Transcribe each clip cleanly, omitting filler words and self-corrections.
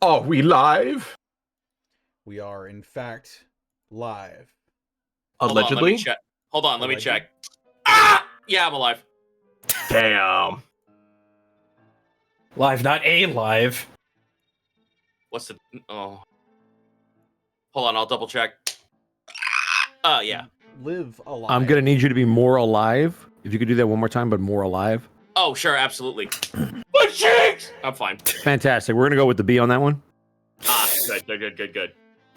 Are we live? We are, in fact, live. Allegedly? Hold on, let me check. Alleged? Ah! Yeah, I'm alive. Damn. Live, not a live. What's the... Oh. Hold on, I'll double check. Yeah. Live alive. I'm gonna need you to be more alive. If you could do that one more time, but more alive. Oh, sure, absolutely. My cheeks! I'm fine. Fantastic. We're gonna go with the B on that one. Ah, good.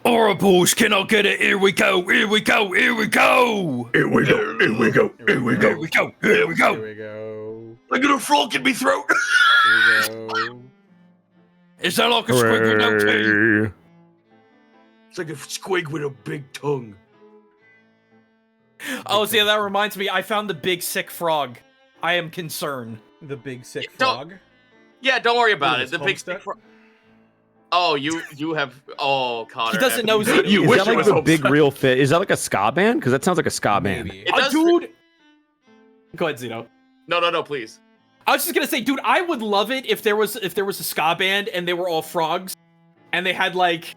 Horribles cannot get it. Here we go. Here we go. Here we go. Here we go. Here we go. Here we Here go. we go. Here we go. Here we go. I got a frog in me throat. Here we go. Is that like a squiggle now, too? Hooray. It's like a squig with a big tongue. Oh, see, that reminds me. I found the big sick frog. I am concerned. The big sick Don't- frog. Yeah, don't worry What about is it. The big Homestead? stick... Oh, you have... Oh, Connor. He doesn't know Evan- Zito. You Is wish that it like was the Homestead. big real fit? Is that like a ska band? Because that sounds like a ska band. Maybe. It does- Dude. Go ahead, Zito. No, please. I was just gonna say, dude, I would love it if there was a ska band and they were all frogs, and they had like,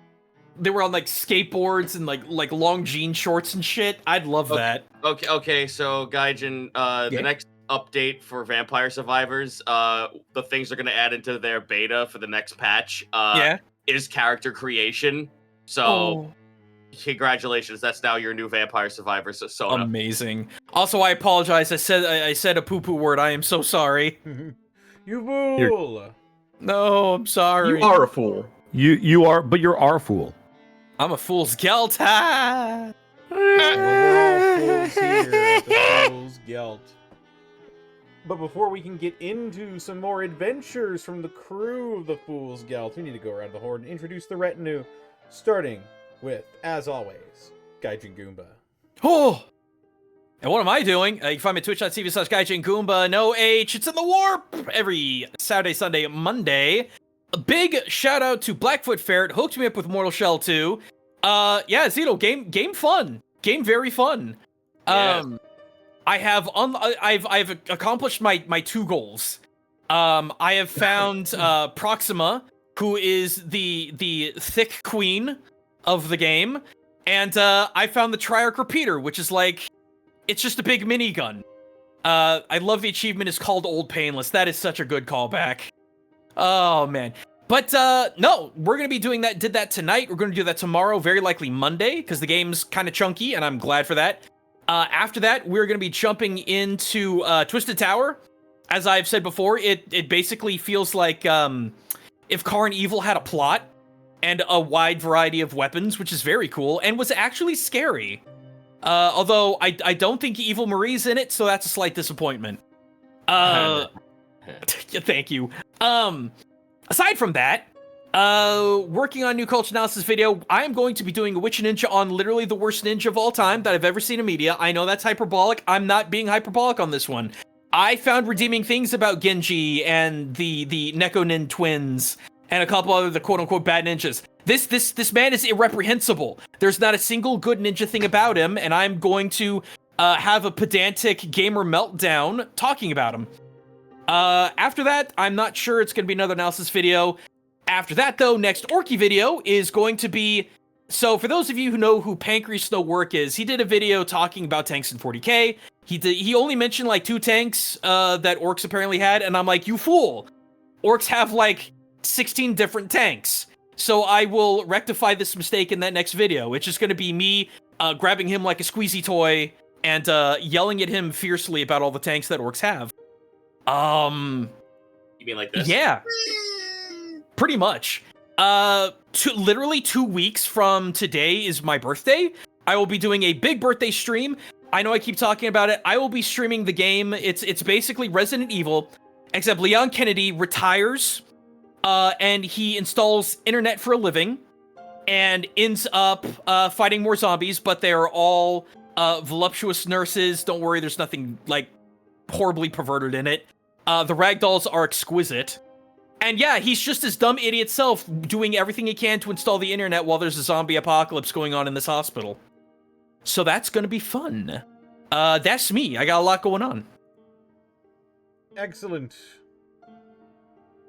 they were on like skateboards and like long jean shorts and shit. I'd love Okay. that. Okay, so Gaijin, Yeah. the next update for Vampire Survivors, the things they're gonna add into their beta for the next patch, Yeah. is character creation. So, Oh, congratulations, that's now your new Vampire Survivor, Sona. amazing. Also, I apologize. I said a poo-poo word. I am so sorry. You fool! No, I'm sorry. You are a fool. You are, but you're our fool. I'm a fool's Gelt. Ha! We're all fools here at the Fool's Gelt. But before we can get into some more adventures from the crew of the Fool's Gelt, we need to go around the horn and introduce the retinue, starting with, as always, Gaijin Goomba. Oh! And what am I doing? You can find me at twitch.tv/Gaijin Goomba. No H. It's in the warp every Saturday, Sunday, Monday. A big shout out to Blackfoot Ferret. Hooked me up with Mortal Shell 2. Yeah, Zito, game fun. Game very fun. Yes. I've accomplished my 2 goals. I have found Proxima, who is the thick queen of the game, and I found the Triarch Repeater, which is like, it's just a big minigun. I love the achievement is called Old Painless. That is such a good callback. Oh man. But no, we're gonna be doing that. Did that tonight. We're gonna do that tomorrow, very likely Monday, because the game's kind of chunky, and I'm glad for that. After that, we're gonna be jumping into Twisted Tower. As I've said before, it basically feels like if Karn Evil had a plot and a wide variety of weapons, which is very cool and was actually scary. Although I don't think Evil Marie's in it, so that's a slight disappointment. Thank you. Aside from that, working on a new culture analysis video, I am going to be doing a Witch Ninja on literally the worst ninja of all time that I've ever seen in media. I know that's hyperbolic. I'm not being hyperbolic on this one. I found redeeming things about Genji and the Nekonin twins and a couple other the quote-unquote bad ninjas. This man is irreprehensible. There's not a single good ninja thing about him, and I'm going to have a pedantic gamer meltdown talking about him. After that, I'm not sure it's going to be another analysis video. After that, though, next Orky video is going to be... So, for those of you who know who Pancreas Snow Work is, he did a video talking about tanks in 40k. He only mentioned, like, 2 tanks that Orcs apparently had, and I'm like, you fool! Orcs have, like, 16 different tanks. So I will rectify this mistake in that next video. It's just going to be me grabbing him like a squeezy toy and yelling at him fiercely about all the tanks that Orcs have. You mean like this? Yeah. Pretty much. Literally 2 weeks from today is my birthday. I will be doing a big birthday stream. I know I keep talking about it. I will be streaming the game. It's basically Resident Evil, except Leon Kennedy retires, and he installs internet for a living, and ends up fighting more zombies, but they are all voluptuous nurses. Don't worry, there's nothing like horribly perverted in it. The ragdolls are exquisite. And yeah, he's just his dumb idiot self doing everything he can to install the internet while there's a zombie apocalypse going on in this hospital. So that's gonna be fun. That's me. I got a lot going on. Excellent.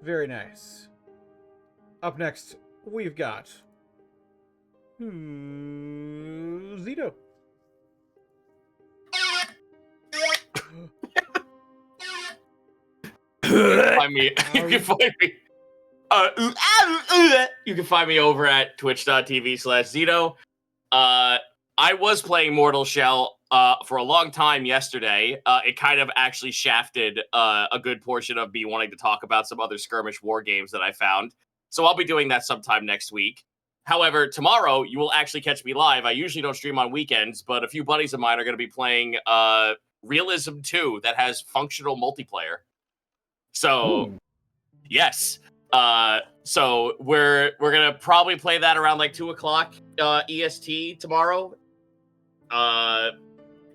Very nice. Up next, we've got Zito. Find me. You can find me. You can find me over at twitch.tv/Zito. I was playing Mortal Shell for a long time yesterday. It kind of actually shafted a good portion of me wanting to talk about some other skirmish war games that I found. So I'll be doing that sometime next week. However, tomorrow you will actually catch me live. I usually don't stream on weekends, but a few buddies of mine are going to be playing Realism 2 that has functional multiplayer. So, yes. So we're gonna probably play that around like 2:00 EST tomorrow. And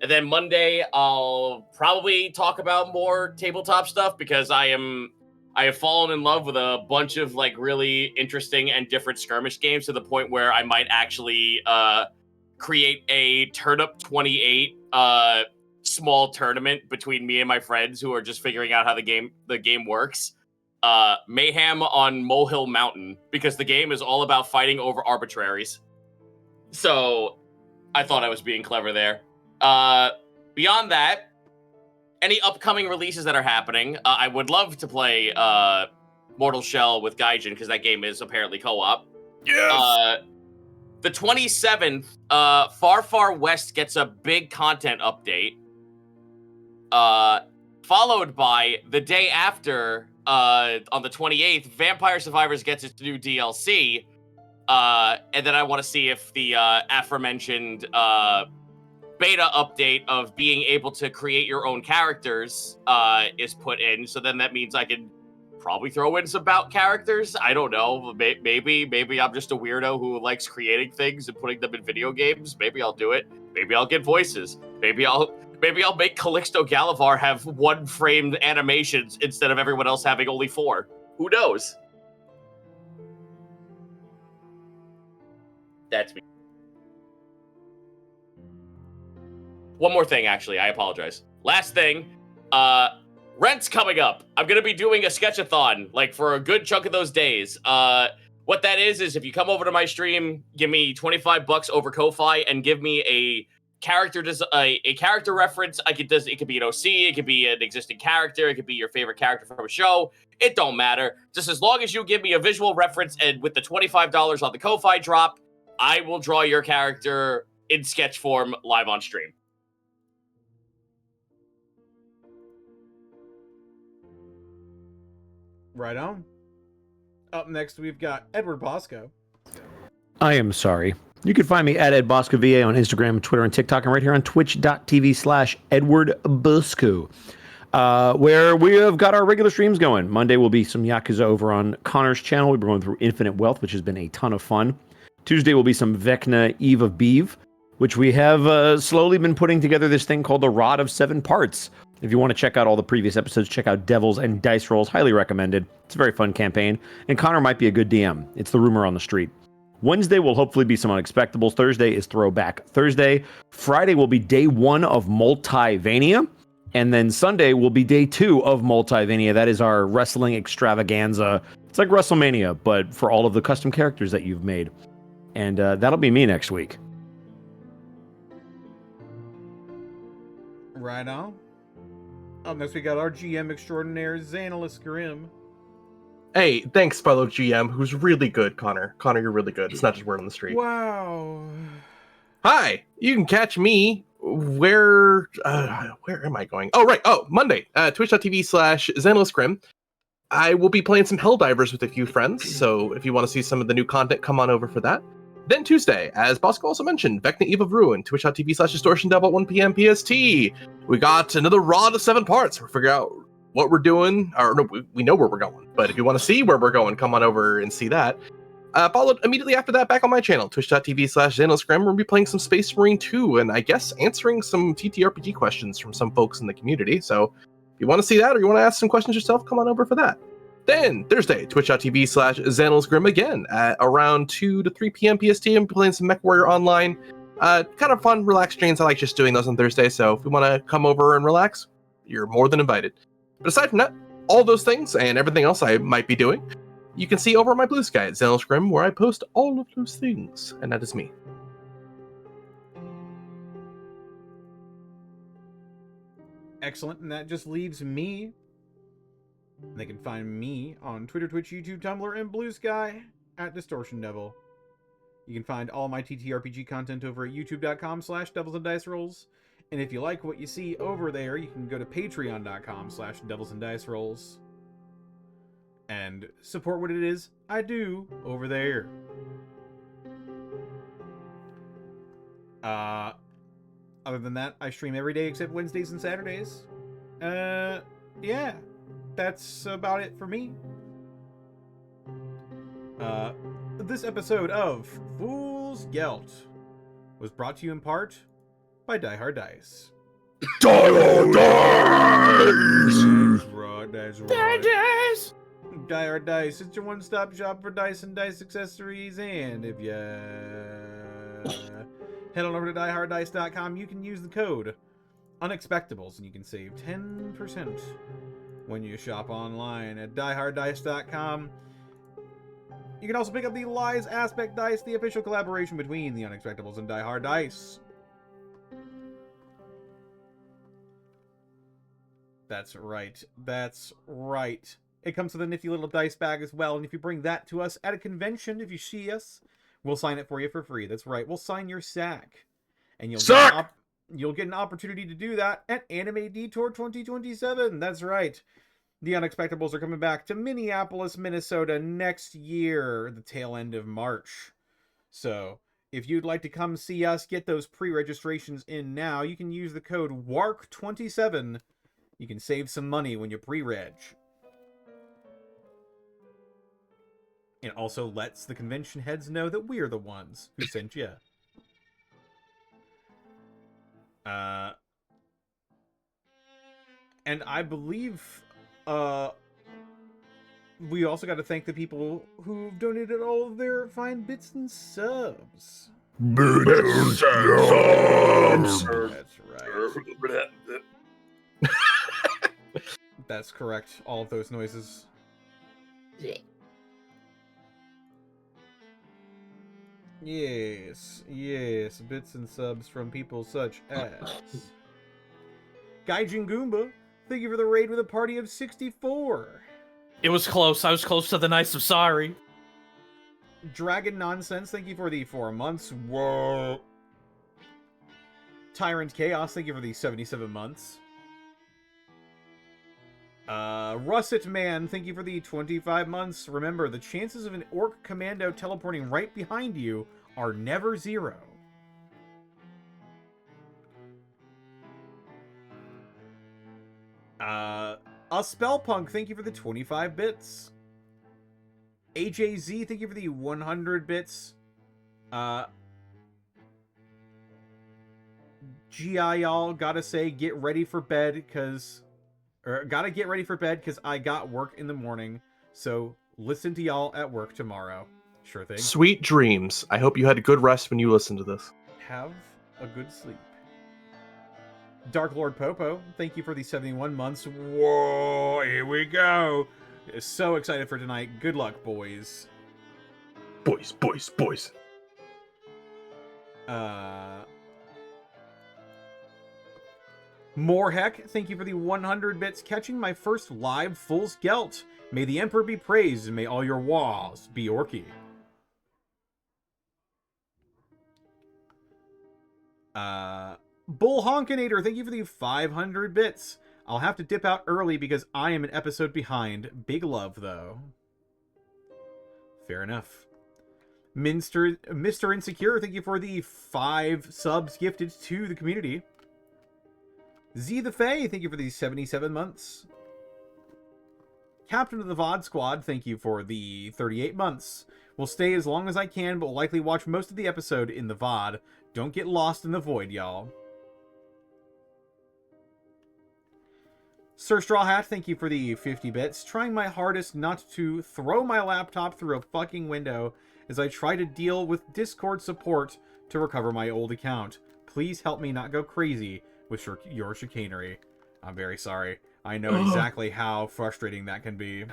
then Monday I'll probably talk about more tabletop stuff because I have fallen in love with a bunch of like really interesting and different skirmish games to the point where I might actually create a Turnip 28 small tournament between me and my friends who are just figuring out how the game works. Mayhem on Molehill Mountain, because the game is all about fighting over arbitraries. So I thought I was being clever there. Beyond that, any upcoming releases that are happening, I would love to play Mortal Shell with Gaijin, because that game is apparently co-op. Yes! The 27th, Far Far West gets a big content update. Followed by the day after, on the 28th, Vampire Survivors gets its new DLC. And then I want to see if the aforementioned beta update of being able to create your own characters is put in. So then that means I can probably throw in some bout characters. I don't know. Maybe I'm just a weirdo who likes creating things and putting them in video games. Maybe I'll do it. Maybe I'll get voices. Maybe I'll make Calixto Galavar have 1 framed animations instead of everyone else having only 4. Who knows? That's me. One more thing, actually. I apologize. Last thing. Rent's coming up. I'm going to be doing a sketchathon, like, for a good chunk of those days. What that is if you come over to my stream, give me $25 over Ko-Fi, and give me a character reference. It could be an OC, it could be an existing character, it could be your favorite character from a show. It don't matter. Just as long as you give me a visual reference, and with the $25 on the Ko-Fi drop, I will draw your character in sketch form live on stream. Right on. Up next, we've got Edward Bosco. I am sorry. You can find me at Ed Bosco VA on Instagram, Twitter, and TikTok, and right here on twitch.tv/Edward Bosco, where we have got our regular streams going. Monday will be some Yakuza over on Connor's channel. We'll be going through Infinite Wealth, which has been a ton of fun. Tuesday will be some Vecna Eve of Beeve, which we have slowly been putting together this thing called the Rod of 7 Parts. If you want to check out all the previous episodes, check out Devils and Dice Rolls. Highly recommended. It's a very fun campaign. And Connor might be a good DM. It's the rumor on the street. Wednesday will hopefully be some Unexpectables. Thursday is Throwback Thursday. Friday will be day 1 of Multivania. And then Sunday will be day 2 of Multivania. That is our wrestling extravaganza. It's like WrestleMania, but for all of the custom characters that you've made. And that'll be me next week. Right on. Up next, we got our GM extraordinaire, Xanalis Grim. Hey, thanks, fellow GM, who's really good, Connor. Connor, you're really good. It's not just word on the street. Wow. Hi, you can catch me where am I going? Oh, right. Oh, Monday, twitch.tv/XanalisGrim. I will be playing some Helldivers with a few friends, so if you want to see some of the new content, come on over for that. Then Tuesday, as Bosco also mentioned, Vecna Eve of Ruin, twitch.tv/DistortionDub at 1 p.m. PST. We got another Rod of 7 Parts. We'll figure out what we're doing, or no, we know where we're going, but if you want to see where we're going, come on over and see that. Followed immediately after that back on my channel, twitch.tv/XanalisGrim. We'll be playing some Space Marine 2, and I guess answering some TTRPG questions from some folks in the community. So if you want to see that, or you want to ask some questions yourself, come on over for that. Then Thursday, twitch.tv/XanalisGrim again at around 2 to 3 p.m. PST. I'm playing some MechWarrior Online. Kind of fun, relaxed streams. I like just doing those on Thursday, so if you want to come over and relax, you're more than invited. But aside from that, all those things and everything else I might be doing, you can see over on my Blue Sky at Xenos Grim, where I post all of those things. And that is me. Excellent, and that just leaves me. They can find me on Twitter, Twitch, YouTube, Tumblr, and Blue Sky at Distortion Devil. You can find all my TTRPG content over at youtube.com/Devils and Dice Rolls. And if you like what you see over there, you can go to patreon.com/Devils and Dice Rolls and support what it is I do over there. Other than that, I stream every day except Wednesdays and Saturdays. Yeah, that's about it for me. This episode of Fool's Gelt was brought to you in part by Die Hard Dice. Die Hard Dice! Right, that's right. Dice! Die Hard Dice, it's your one-stop shop for dice and dice accessories, and if you head on over to dieharddice.com, you can use the code Unexpectables, and you can save 10% when you shop online at dieharddice.com. You can also pick up the Lies Aspect Dice, the official collaboration between the Unexpectables and Die Hard Dice. That's right. That's right. It comes with a nifty little dice bag as well, and if you bring that to us at a convention, if you see us, we'll sign it for you for free. That's right. We'll sign your sack. And you'll get an opportunity to do that at Anime Detour 2027. That's right. The Unexpectables are coming back to Minneapolis, Minnesota next year, the tail end of March. So, if you'd like to come see us, get those pre-registrations in now, you can use the code WARK27. You can save some money when you pre-reg. It also lets the convention heads know that we're the ones who sent you. And I believe we also got to thank the people who've donated all of their fine bits and subs. Bits and subs! That's right. That's correct. All of those noises. Yes, yes, bits and subs from people such as Gaijin Goomba, thank you for the raid with a party of 64. It was close. I was close to the Nice of Sorry. Dragon Nonsense, thank you for the 4 months. Whoa. Tyrant Chaos, thank you for the 77 months. Russet Man, thank you for the 25 months. Remember, the chances of an orc commando teleporting right behind you are never zero. A Spellpunk, thank you for the 25 bits. AJZ, thank you for the 100 bits. GI y'all, gotta say, get ready for bed, because... gotta get ready for bed, because I got work in the morning. So, listen to y'all at work tomorrow. Sure thing. Sweet dreams. I hope you had a good rest when you listened to this. Have a good sleep. Dark Lord Popo, thank you for the 71 months. Whoa, here we go. So excited for tonight. Good luck, boys. Boys, boys, boys. Moreheck, thank you for the 100 bits. Catching my first live Fool's Gelt. May the Emperor be praised, and may all your walls be orky. Bull Honkinator, thank you for the 500 bits. I'll have to dip out early because I am an episode behind. Big love, though. Fair enough. Mr. Insecure, thank you for the 5 subs gifted to the community. Z the Fae, thank you for the 77 months. Captain of the VOD Squad, thank you for the 38 months. Will stay as long as I can, but will likely watch most of the episode in the VOD. Don't get lost in the void, y'all. Sir Straw Hat, thank you for the 50 bits. Trying my hardest not to throw my laptop through a fucking window as I try to deal with Discord support to recover my old account. Please help me not go crazy with your chicanery. I'm very sorry. I know exactly how frustrating that can be.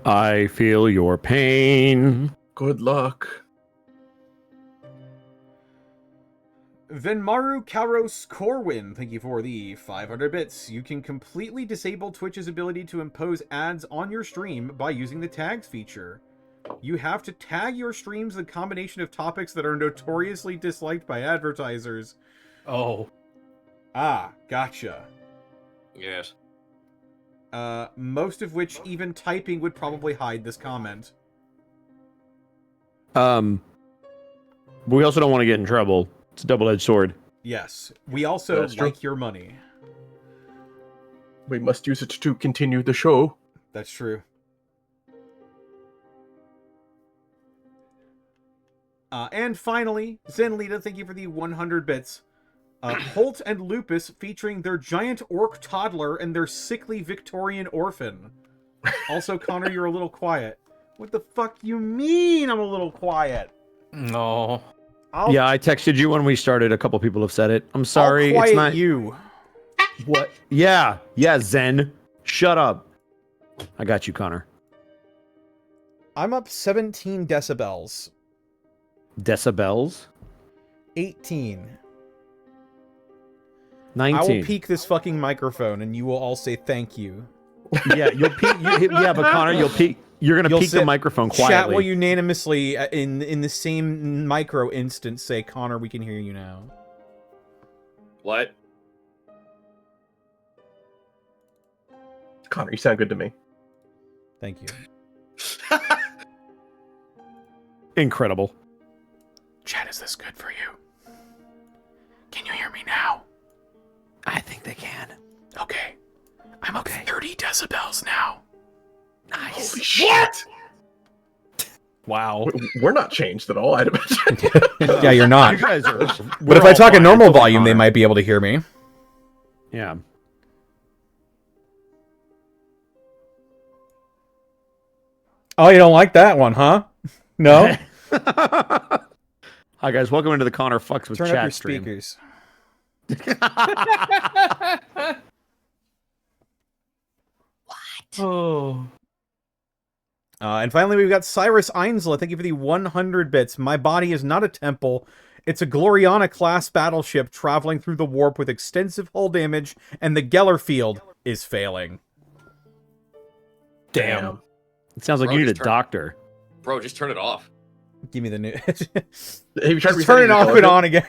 I feel your pain. Good luck. Venmaru Karos Corwin, thank you for the 500 bits. You can completely disable Twitch's ability to impose ads on your stream by using the tags feature. You have to tag your streams with a combination of topics that are notoriously disliked by advertisers. Oh. Ah, gotcha. Yes. Most of which even typing would probably hide this comment. We also don't want to get in trouble. It's a double-edged sword. Yes. We also That's true. like your money. We must use it to continue the show. That's true. And finally, Zenlita, thank you for the 100 bits. Holt and Lupus featuring their giant orc toddler and their sickly Victorian orphan. Also, Connor, you're a little quiet. What the fuck you mean I'm a little quiet? No. Yeah, I texted you when we started. A couple people have said it. I'm sorry. I'll quiet It's not you. What? Yeah, Zen. Shut up. I got you, Connor. I'm up 17 decibels. Decibels? 18. 19. I will peek this fucking microphone and you will all say thank you. Yeah, you'll peek. Yeah, but Connor, you'll peek. You're gonna You'll peek the sit- microphone quietly. Chat will unanimously, in the same micro instance, say, Connor, we can hear you now. What? Connor, you sound good to me. Thank you. Incredible. Chat, is this good for you? Can you hear me now? I think they can. Okay. I'm up 30 decibels now. Nice. Holy shit! Wow. We're not changed at all, I'd imagine. Yeah, you're not. You guys are. But if I talk at normal volume, they might be able to hear me. Yeah. Oh, you don't like that one, huh? No? Hi guys, welcome into the Connor Fucks with Turn Chat up your stream. speakers. Oh. And finally, we've got Cyrus Einsla. Thank you for the 100 bits. My body is not a temple. It's a Gloriana-class battleship traveling through the warp with extensive hull damage, and the Geller field is failing. Damn. It sounds like Bro, you need a just doctor. Bro, just turn it off. Give me the new... Have you tried Just turn it resetting your off and television? on again.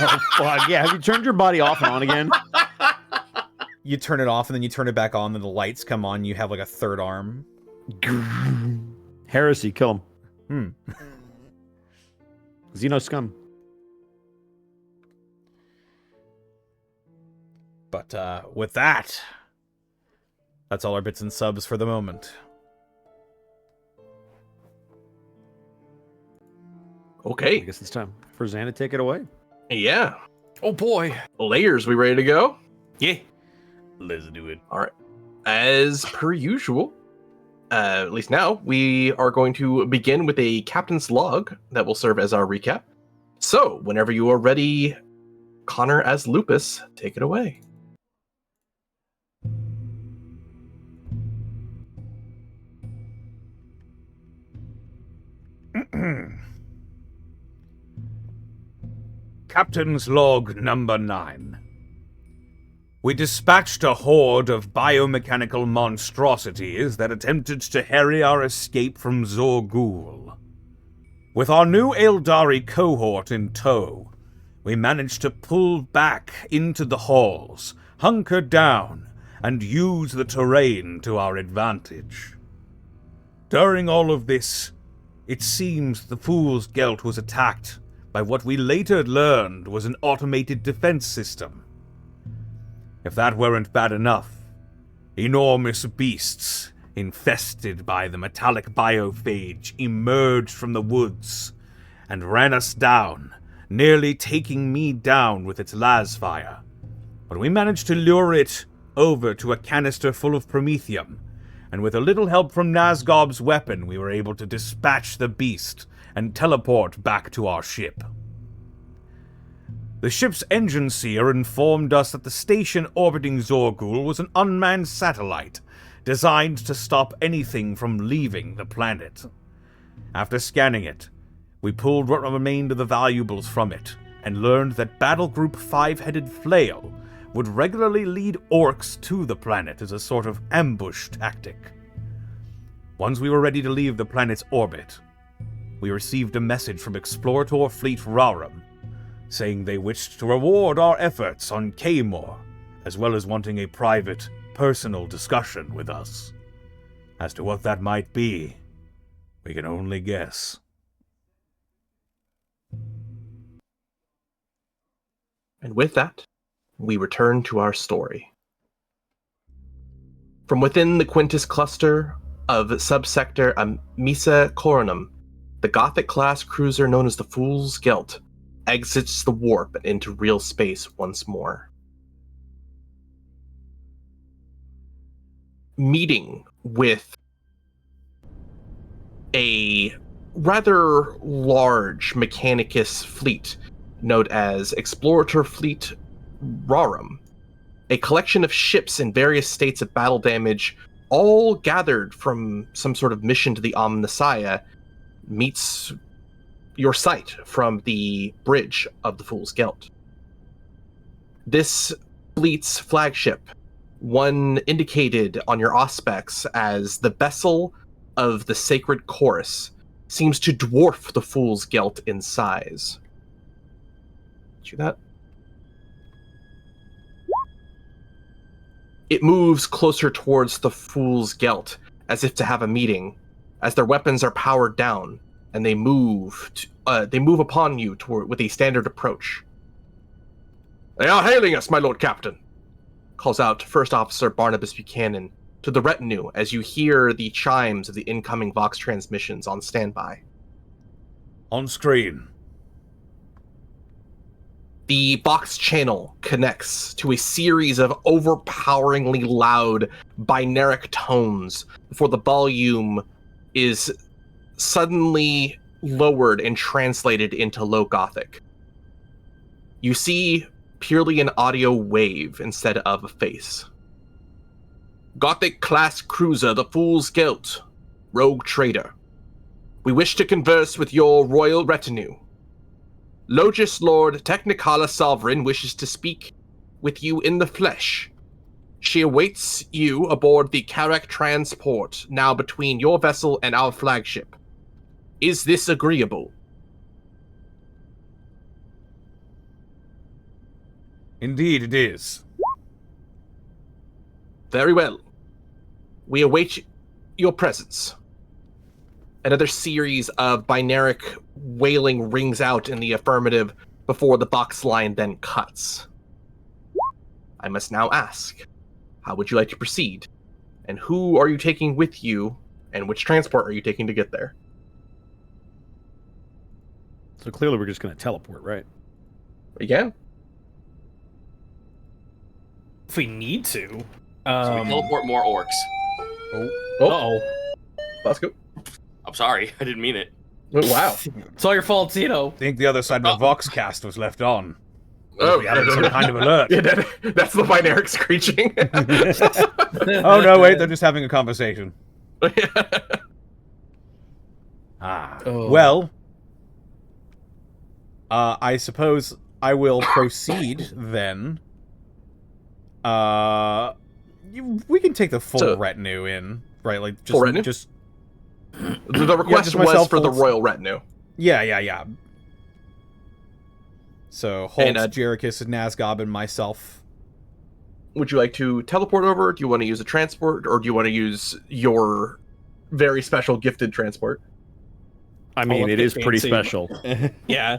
Oh fuck yeah! Have you turned your body off and on again? You turn it off, and then you turn it back on, and the lights come on, you have like a third arm. Heresy, kill him. Hmm. Xeno scum. But with that, that's all our bits and subs for the moment. I Okay. guess it's time for Xan to take it away. Yeah. Oh boy. Layers, we ready to go? Yeah. Let's do it. All right. As per usual, at least now, we are going to begin with a captain's log that will serve as our recap. So, whenever you are ready, Connor as Lupus, take it away. Captain's Log Number 9. We dispatched a horde of biomechanical monstrosities that attempted to harry our escape from Zorgul. With our new Eldari cohort in tow, we managed to pull back into the halls, hunker down, and use the terrain to our advantage. During all of this, it seems the Fool's Gelt was attacked by what we later learned was an automated defense system. If that weren't bad enough, enormous beasts, infested by the metallic biophage, emerged from the woods and ran us down, nearly taking me down with its lasfire. But we managed to lure it over to a canister full of promethium, and with a little help from Nazgob's weapon, we were able to dispatch the beast and teleport back to our ship. The ship's engine seer informed us that the station orbiting Zorgul was an unmanned satellite, designed to stop anything from leaving the planet. After scanning it, we pulled what remained of the valuables from it, and learned that Battle Group 5-Headed Flail would regularly lead orcs to the planet as a sort of ambush tactic. Once we were ready to leave the planet's orbit, we received a message from Explorator Fleet Rarum, saying they wished to reward our efforts on Kaymor, as well as wanting a private, personal discussion with us. As to what that might be, we can only guess. And with that, we return to our story. From within the Quintus cluster of subsector Misa Coronum, the Gothic-class cruiser known as the Fool's Gelt exits the warp and into real space once more. Meeting with a rather large Mechanicus fleet known as Explorator Fleet Rarum, a collection of ships in various states of battle damage, all gathered from some sort of mission to the Omnissiah, meets your sight from the bridge of the Fool's Gelt. This fleet's flagship, one indicated on your auspex as the vessel of the Sacred Chorus, seems to dwarf the Fool's Gelt in size. See that? It moves closer towards the Fool's Gelt, as if to have a meeting, as their weapons are powered down, and they move upon you with a standard approach. "They are hailing us, my Lord Captain," calls out First Officer Barnabas Buchanan to the retinue as you hear the chimes of the incoming Vox transmissions on standby. On screen. The Vox channel connects to a series of overpoweringly loud binaric tones before the volume is suddenly lowered and translated into Low Gothic. You see purely an audio wave instead of a face. "Gothic-class cruiser, the Fool's Gelt, rogue trader. We wish to converse with your royal retinue. Logis Lord Technicala Sovereign wishes to speak with you in the flesh. She awaits you aboard the Karak transport, now between your vessel and our flagship. Is this agreeable?" Indeed it is. "Very well. We await your presence." Another series of binaric wailing rings out in the affirmative before the box line then cuts. I must now ask, how would you like to proceed? And who are you taking with you, and which transport are you taking to get there? So clearly we're just going to teleport, right? Again? If we need to. So we teleport more orcs. Uh-oh. Let's go. I'm sorry, I didn't mean it. Oh, wow. It's all your fault, Tito. I think the other side of the Voxcast was left on. Oh, We had some kind of alert. Yeah, that's the binaric screeching. Oh no, wait, they're just having a conversation. Oh. Well, I suppose I will proceed then. We can take the full retinue in, right? Like just full retinue? Just the request just was myself, for the Holtz. royal retinue. Yeah. So Holtz, And, Jerichus, and Nazgob, and myself. Would you like to teleport over? Do you want to use a transport, or do you want to use your very special gifted transport? I mean, it is pretty fancy. special. Yeah.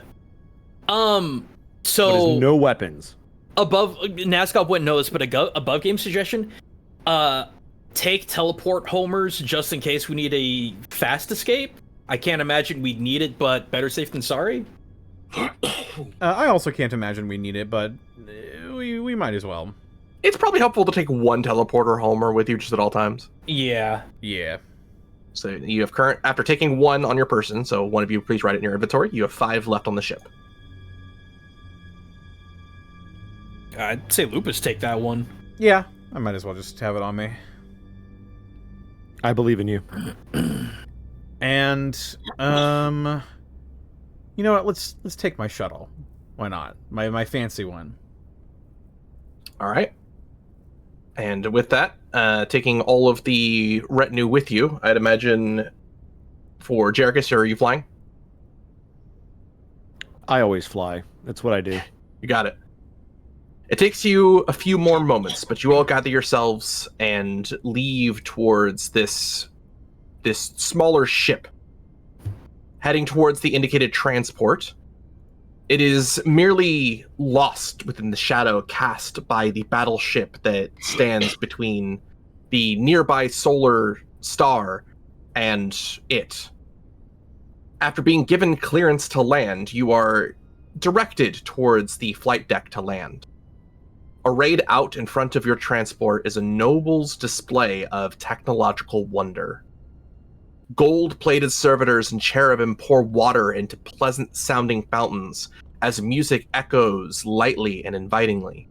But So there's no weapons. above NASCAR wouldn't know this, but above game suggestion, take teleport homers just in case we need a fast escape. I can't imagine we'd need it, but better safe than sorry. I also can't imagine we need it, but we might as well. It's probably helpful to take one teleporter homer with you just at all times. Yeah. Yeah. So you have after taking one on your person, so one of you please write it in your inventory, you have 5 left on the ship. I'd say Lupus take that one. Yeah, I might as well just have it on me. I believe in you. And you know what? Let's take my shuttle. Why not? My fancy one. All right. And with that, taking all of the retinue with you, I'd imagine for Jerichus, are you flying? I always fly. That's what I do. You got it. It takes you a few more moments, but you all gather yourselves and leave towards this smaller ship, heading towards the indicated transport. It is merely lost within the shadow cast by the battleship that stands between the nearby solar star and it. After being given clearance to land, you are directed towards the flight deck to land. Arrayed out in front of your transport is a noble's display of technological wonder. Gold-plated servitors and cherubim pour water into pleasant-sounding fountains as music echoes lightly and invitingly.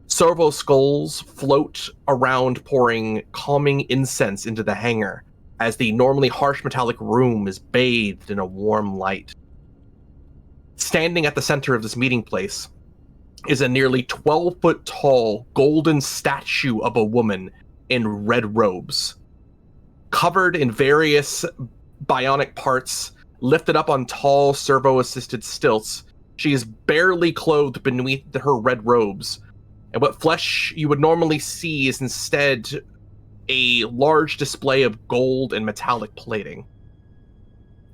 Servo skulls float around, pouring calming incense into the hangar as the normally harsh metallic room is bathed in a warm light. Standing at the center of this meeting place is a nearly 12-foot-tall golden statue of a woman in red robes. Covered in various bionic parts, lifted up on tall servo-assisted stilts, she is barely clothed beneath her red robes, and what flesh you would normally see is instead a large display of gold and metallic plating.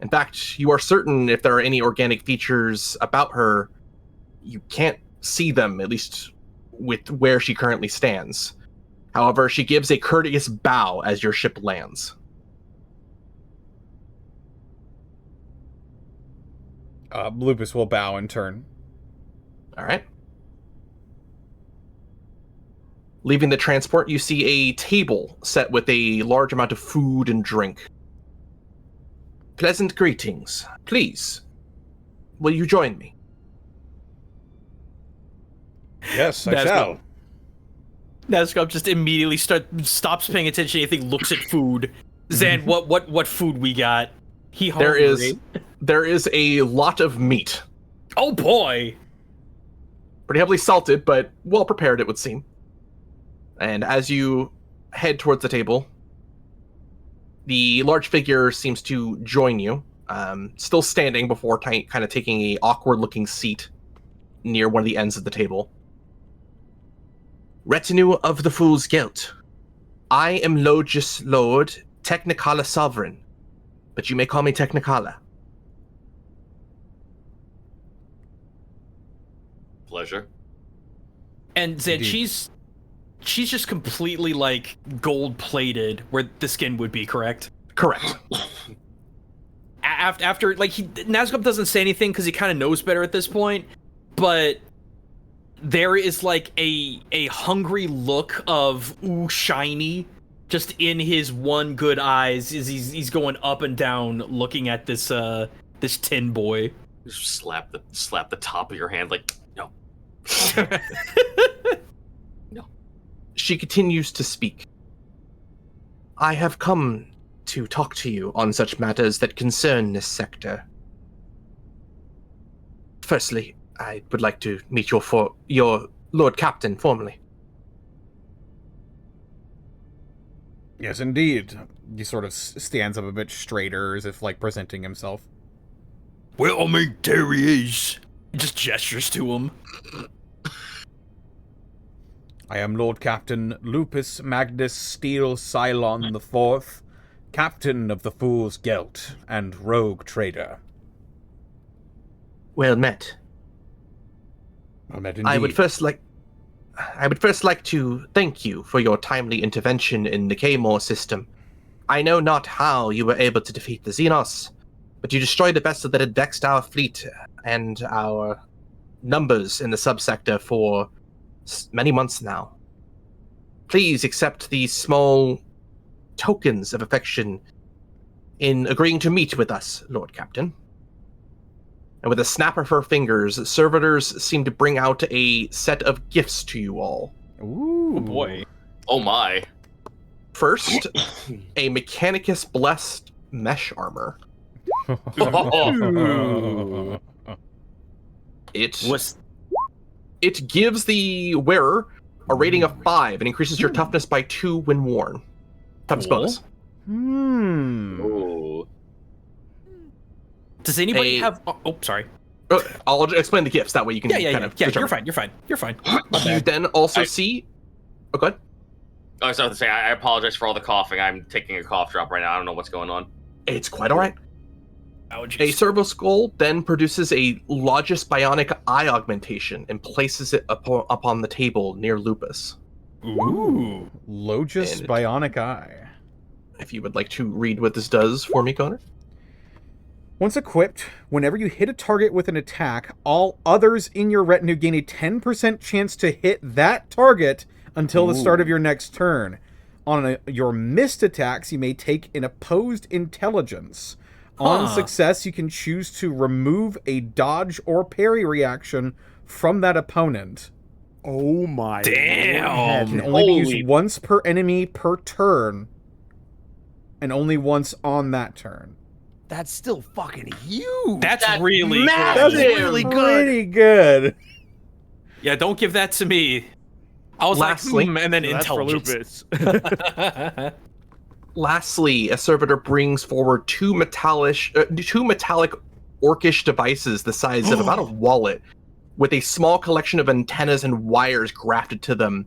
In fact, you are certain if there are any organic features about her, you can't see them, at least with where she currently stands. However, she gives a courteous bow as your ship lands. Lupus will bow in turn. All right. Leaving the transport, you see a table set with a large amount of food and drink. Pleasant greetings. Please, will you join me? Yes, I That's shall. Nazgul just immediately stops paying attention to anything, looks at food. Zan, what food we got? He hungry. There is a lot of meat. Oh boy! Pretty heavily salted, but well prepared, it would seem. And as you head towards the table, the large figure seems to join you, still standing before kind of taking a awkward-looking seat near one of the ends of the table. Retinue of the Fool's Gelt. I am Logus Lord, Technicala Sovereign, but you may call me Technicala. Pleasure. And Zan, Indeed. she's just completely like gold-plated where the skin would be, correct? Correct. After like Nazgul doesn't say anything because he kind of knows better at this point, but there is like a hungry look of ooh shiny just in his one good eyes as he's going up and down looking at this this tin boy. Just slap the top of your hand like no. No. She continues to speak. I have come to talk to you on such matters that concern this sector. Firstly, I would like to meet your Lord Captain formally. Yes, indeed. He sort of stands up a bit straighter, as if, like, presenting himself. Well, I mean, there he is. Just gestures to him. I am Lord Captain Lupus Magnus Steel Cylon IV, Captain of the Fool's Gelt and Rogue Trader. Well met. Well met indeed. I would first like to thank you for your timely intervention in the K-More system. I know not how you were able to defeat the Xenos, but you destroyed the vessel that had vexed our fleet and our numbers in the subsector for many months now. Please accept these small tokens of affection in agreeing to meet with us, Lord Captain. And with a snap of her fingers, servitors seem to bring out a set of gifts to you all. Ooh. Oh boy. Oh my. First, a Mechanicus Blessed mesh armor. Ooh. It gives the wearer a rating of 5 and increases your toughness by 2 when worn. Toughness bonus. Ooh. Does anybody have? Oh, sorry. I'll explain the gifts. That way you can Yeah. determine. You're fine. You then also see... Oh, go ahead. I was about to say, I apologize for all the coughing. I'm taking a cough drop right now. I don't know what's going on. It's quite all right. Allergies. A servo skull then produces a Logis Bionic Eye augmentation and places it upon the table near Lupus. Ooh. Logis And- Bionic Eye. If you would like to read what this does for me, Connor. Once equipped, whenever you hit a target with an attack, all others in your retinue gain a 10% chance to hit that target until the start of your next turn. On your missed attacks, you may take an opposed intelligence. On success, you can choose to remove a dodge or parry reaction from that opponent. Oh my Damn. It can Lord. only be Holy- used once per enemy per turn, and only once on that turn. That's still fucking huge. That's That's really massive. good. That's really good. Pretty good. Yeah, don't give that to me. I was Lastly- like, and then That's for intelligence. Lupus. Lastly, a servitor brings forward two metallic orcish devices the size of about a wallet, with a small collection of antennas and wires grafted to them,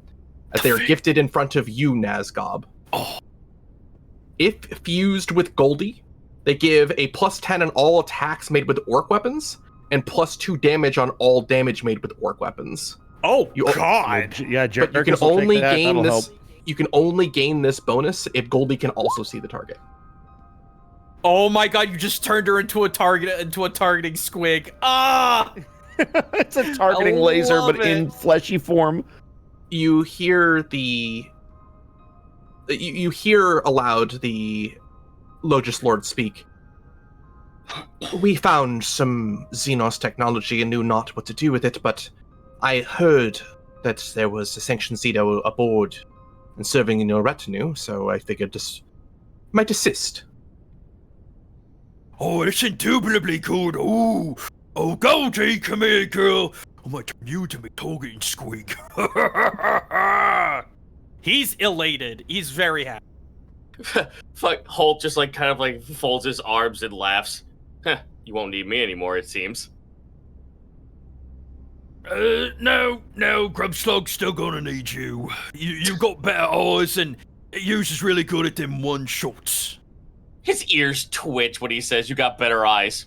as they are gifted in front of you, Nazgob. Oh. If fused with Goldie, they give a +10 on all attacks made with orc weapons, and +2 damage on all damage made with orc weapons. Oh You- God! Yeah, But you can Jericho's will take only that. gain That'll this. help. You can only gain this bonus if Goldie can also see the target. Oh my God! You just turned her into a targeting squig. Ah! It's a targeting I laser, love but in fleshy form. You hear you hear aloud the Logis Lord speak. We found some Xenos technology and knew not what to do with it, but I heard that there was a sanctioned Zito aboard and serving in your retinue, so I figured this might assist. Oh, that's indubitably good. Oh, Goldie, come here, girl. I might turn you to me targeting squeak. He's elated. He's very happy. Fuck, Holt just like kind of like folds his arms and laughs. Huh, you won't need me anymore, it seems. No, Grubslug's still gonna need you. You've got better eyes and yours is really good at them one shots. His ears twitch when he says you got better eyes.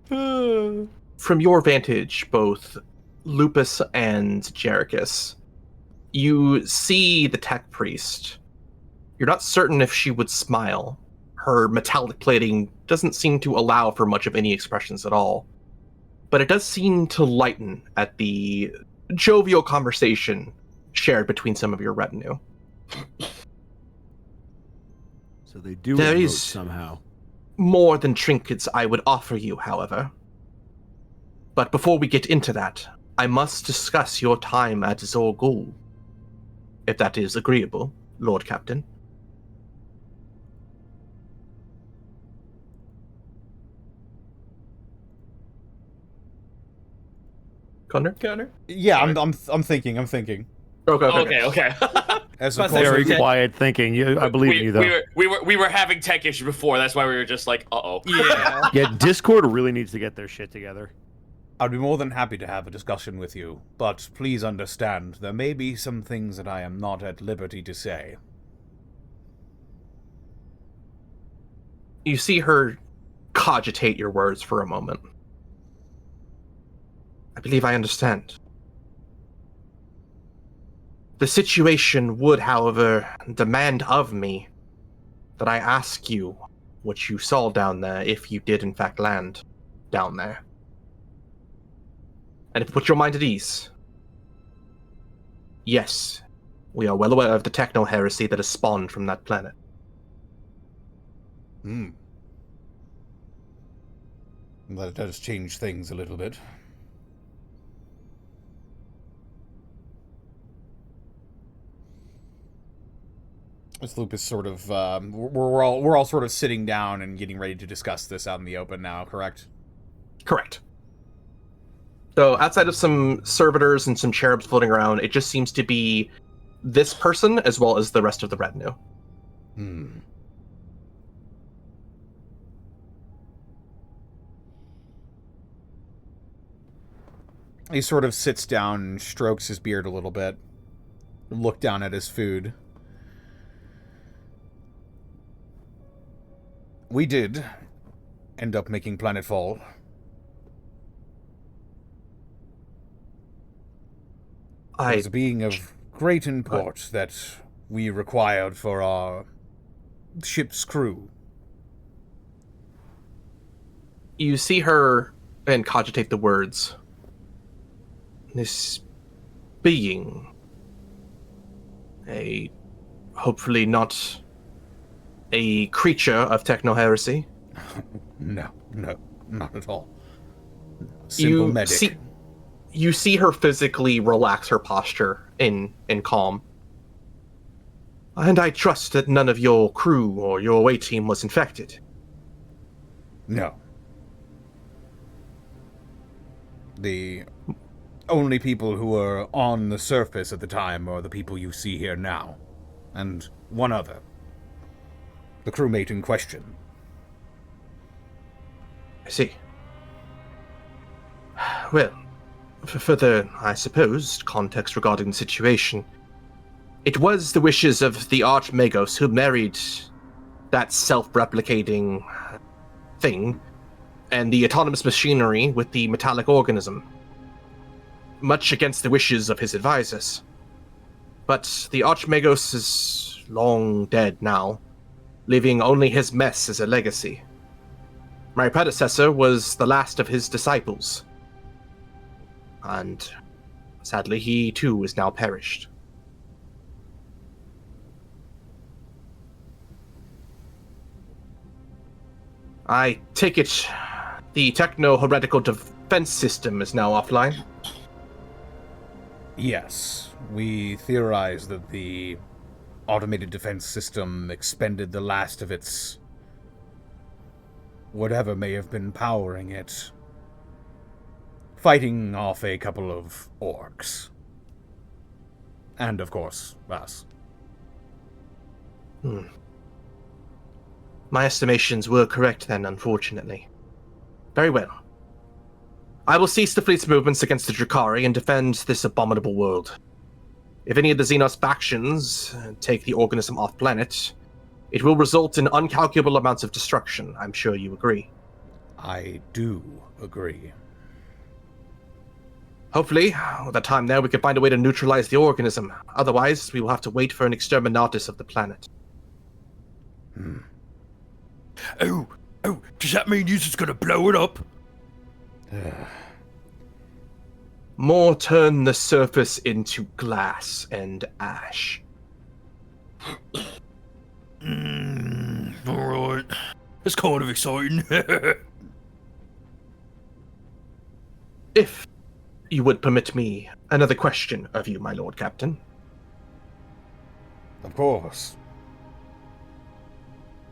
From your vantage, both Lupus and Jerichus, you see the tech priest. You're not certain if she would smile. Her metallic plating doesn't seem to allow for much of any expressions at all. But it does seem to lighten at the jovial conversation shared between some of your retinue. So they do There emote is- somehow. More than trinkets I would offer you, however. But before we get into that, I must discuss your time at Zorgul. If that is agreeable, Lord Captain. Connor? Yeah, I'm thinking. Okay. As Plus, of course, Very Okay. quiet thinking. I believe in you, though. We were having tech issues before. That's why we were just like, uh-oh. Yeah. Yeah, Discord really needs to get their shit together. I'd be more than happy to have a discussion with you, but please understand, there may be some things that I am not at liberty to say. You see her cogitate your words for a moment. I believe I understand. The situation would, however, demand of me that I ask you what you saw down there if you did in fact land down there. And if you put your mind at ease, yes, we are well aware of the techno heresy that has spawned from that planet. That does change things a little bit. As Lupus sort of, we're all sort of sitting down and getting ready to discuss this out in the open now, correct? Correct. So outside of some servitors and some cherubs floating around, it just seems to be this person as well as the rest of the retinue. He sort of sits down and strokes his beard a little bit, look down at his food. We did end up making planetfall. It was a being of great import that we required for our ship's crew. You see her and cogitate the words. This being, hopefully not a creature of techno-heresy. No, not at all. Simple medic. You see her physically relax her posture in calm. And I trust that none of your crew or your away team was infected. No. The only people who were on the surface at the time are the people you see here now. And one other. The crewmate in question. I see. Well, for further, I suppose, context regarding the situation, it was the wishes of the Archmagos who married that self-replicating thing and the autonomous machinery with the metallic organism, much against the wishes of his advisors. But the Archmagos is long dead now, leaving only his mess as a legacy. My predecessor was the last of his disciples, and sadly he too is now perished. I take it the techno-heretical defense system is now offline? Yes, we theorize that the automated defense system expended the last of its whatever may have been powering it, fighting off a couple of orcs. And, of course, us. My estimations were correct then, unfortunately. Very well. I will cease the fleet's movements against the Drakari and defend this abominable world. If any of the Xenos factions take the organism off planet, it will result in uncalculable amounts of destruction. I'm sure you agree. I do agree. Hopefully, with the time there, we can find a way to neutralize the organism. Otherwise, we will have to wait for an exterminatus of the planet. Oh, does that mean you're just gonna blow it up? More turn the surface into glass and ash. Alright. It's kind of exciting. If you would permit me another question of you, my Lord Captain. Of course.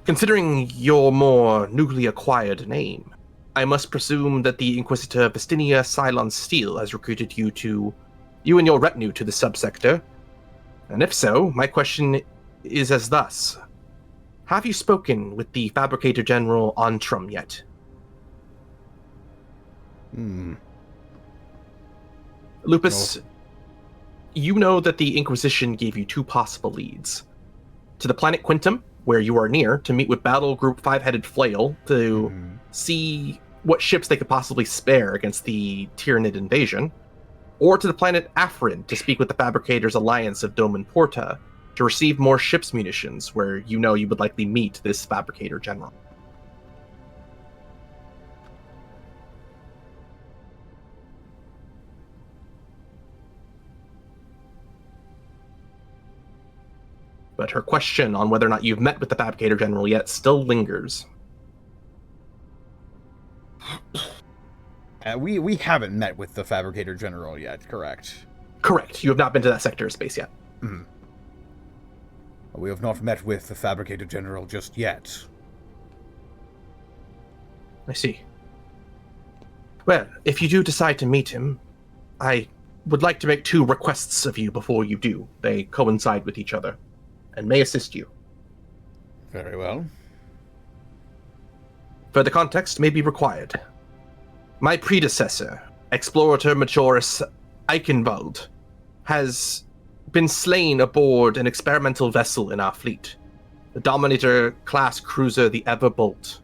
Considering your more newly acquired name, I must presume that the Inquisitor Vestinia Cylon Steel has recruited you and your retinue to the subsector. And if so, my question is as thus. Have you spoken with the Fabricator General Antrum yet? Lupus, you know that the Inquisition gave you two possible leads. To the planet Quintum, where you are near, to meet with Battle Group 5-Headed Flail to see what ships they could possibly spare against the Tyranid invasion, or to the planet Afrin to speak with the Fabricators Alliance of Dome and Porta to receive more ships munitions, where you know you would likely meet this Fabricator General. But her question on whether or not you've met with the Fabricator General yet still lingers. We haven't met with the Fabricator General yet, correct? Correct. You have not been to that sector of space yet. We have not met with the Fabricator General just yet. I see. Well, if you do decide to meet him, I would like to make 2 requests of you before you do. They coincide with each other and may assist you. Very well. Further context may be required. My predecessor, Explorator Majoris Eichenwald, has been slain aboard an experimental vessel in our fleet, the Dominator-class cruiser the Everbolt.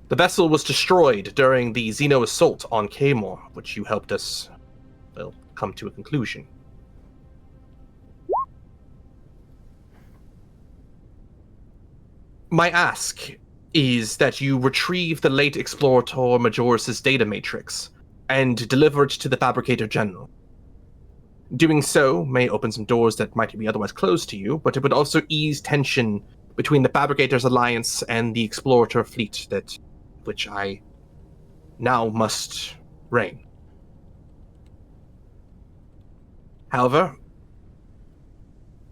The vessel was destroyed during the Xeno assault on Kaymor, which you helped us, well, come to a conclusion. My ask is that you retrieve the late Explorator Majoris' data matrix and deliver it to the Fabricator General. Doing so may open some doors that might be otherwise closed to you, but it would also ease tension between the Fabricator's alliance and the Explorator fleet which I now must reign. However,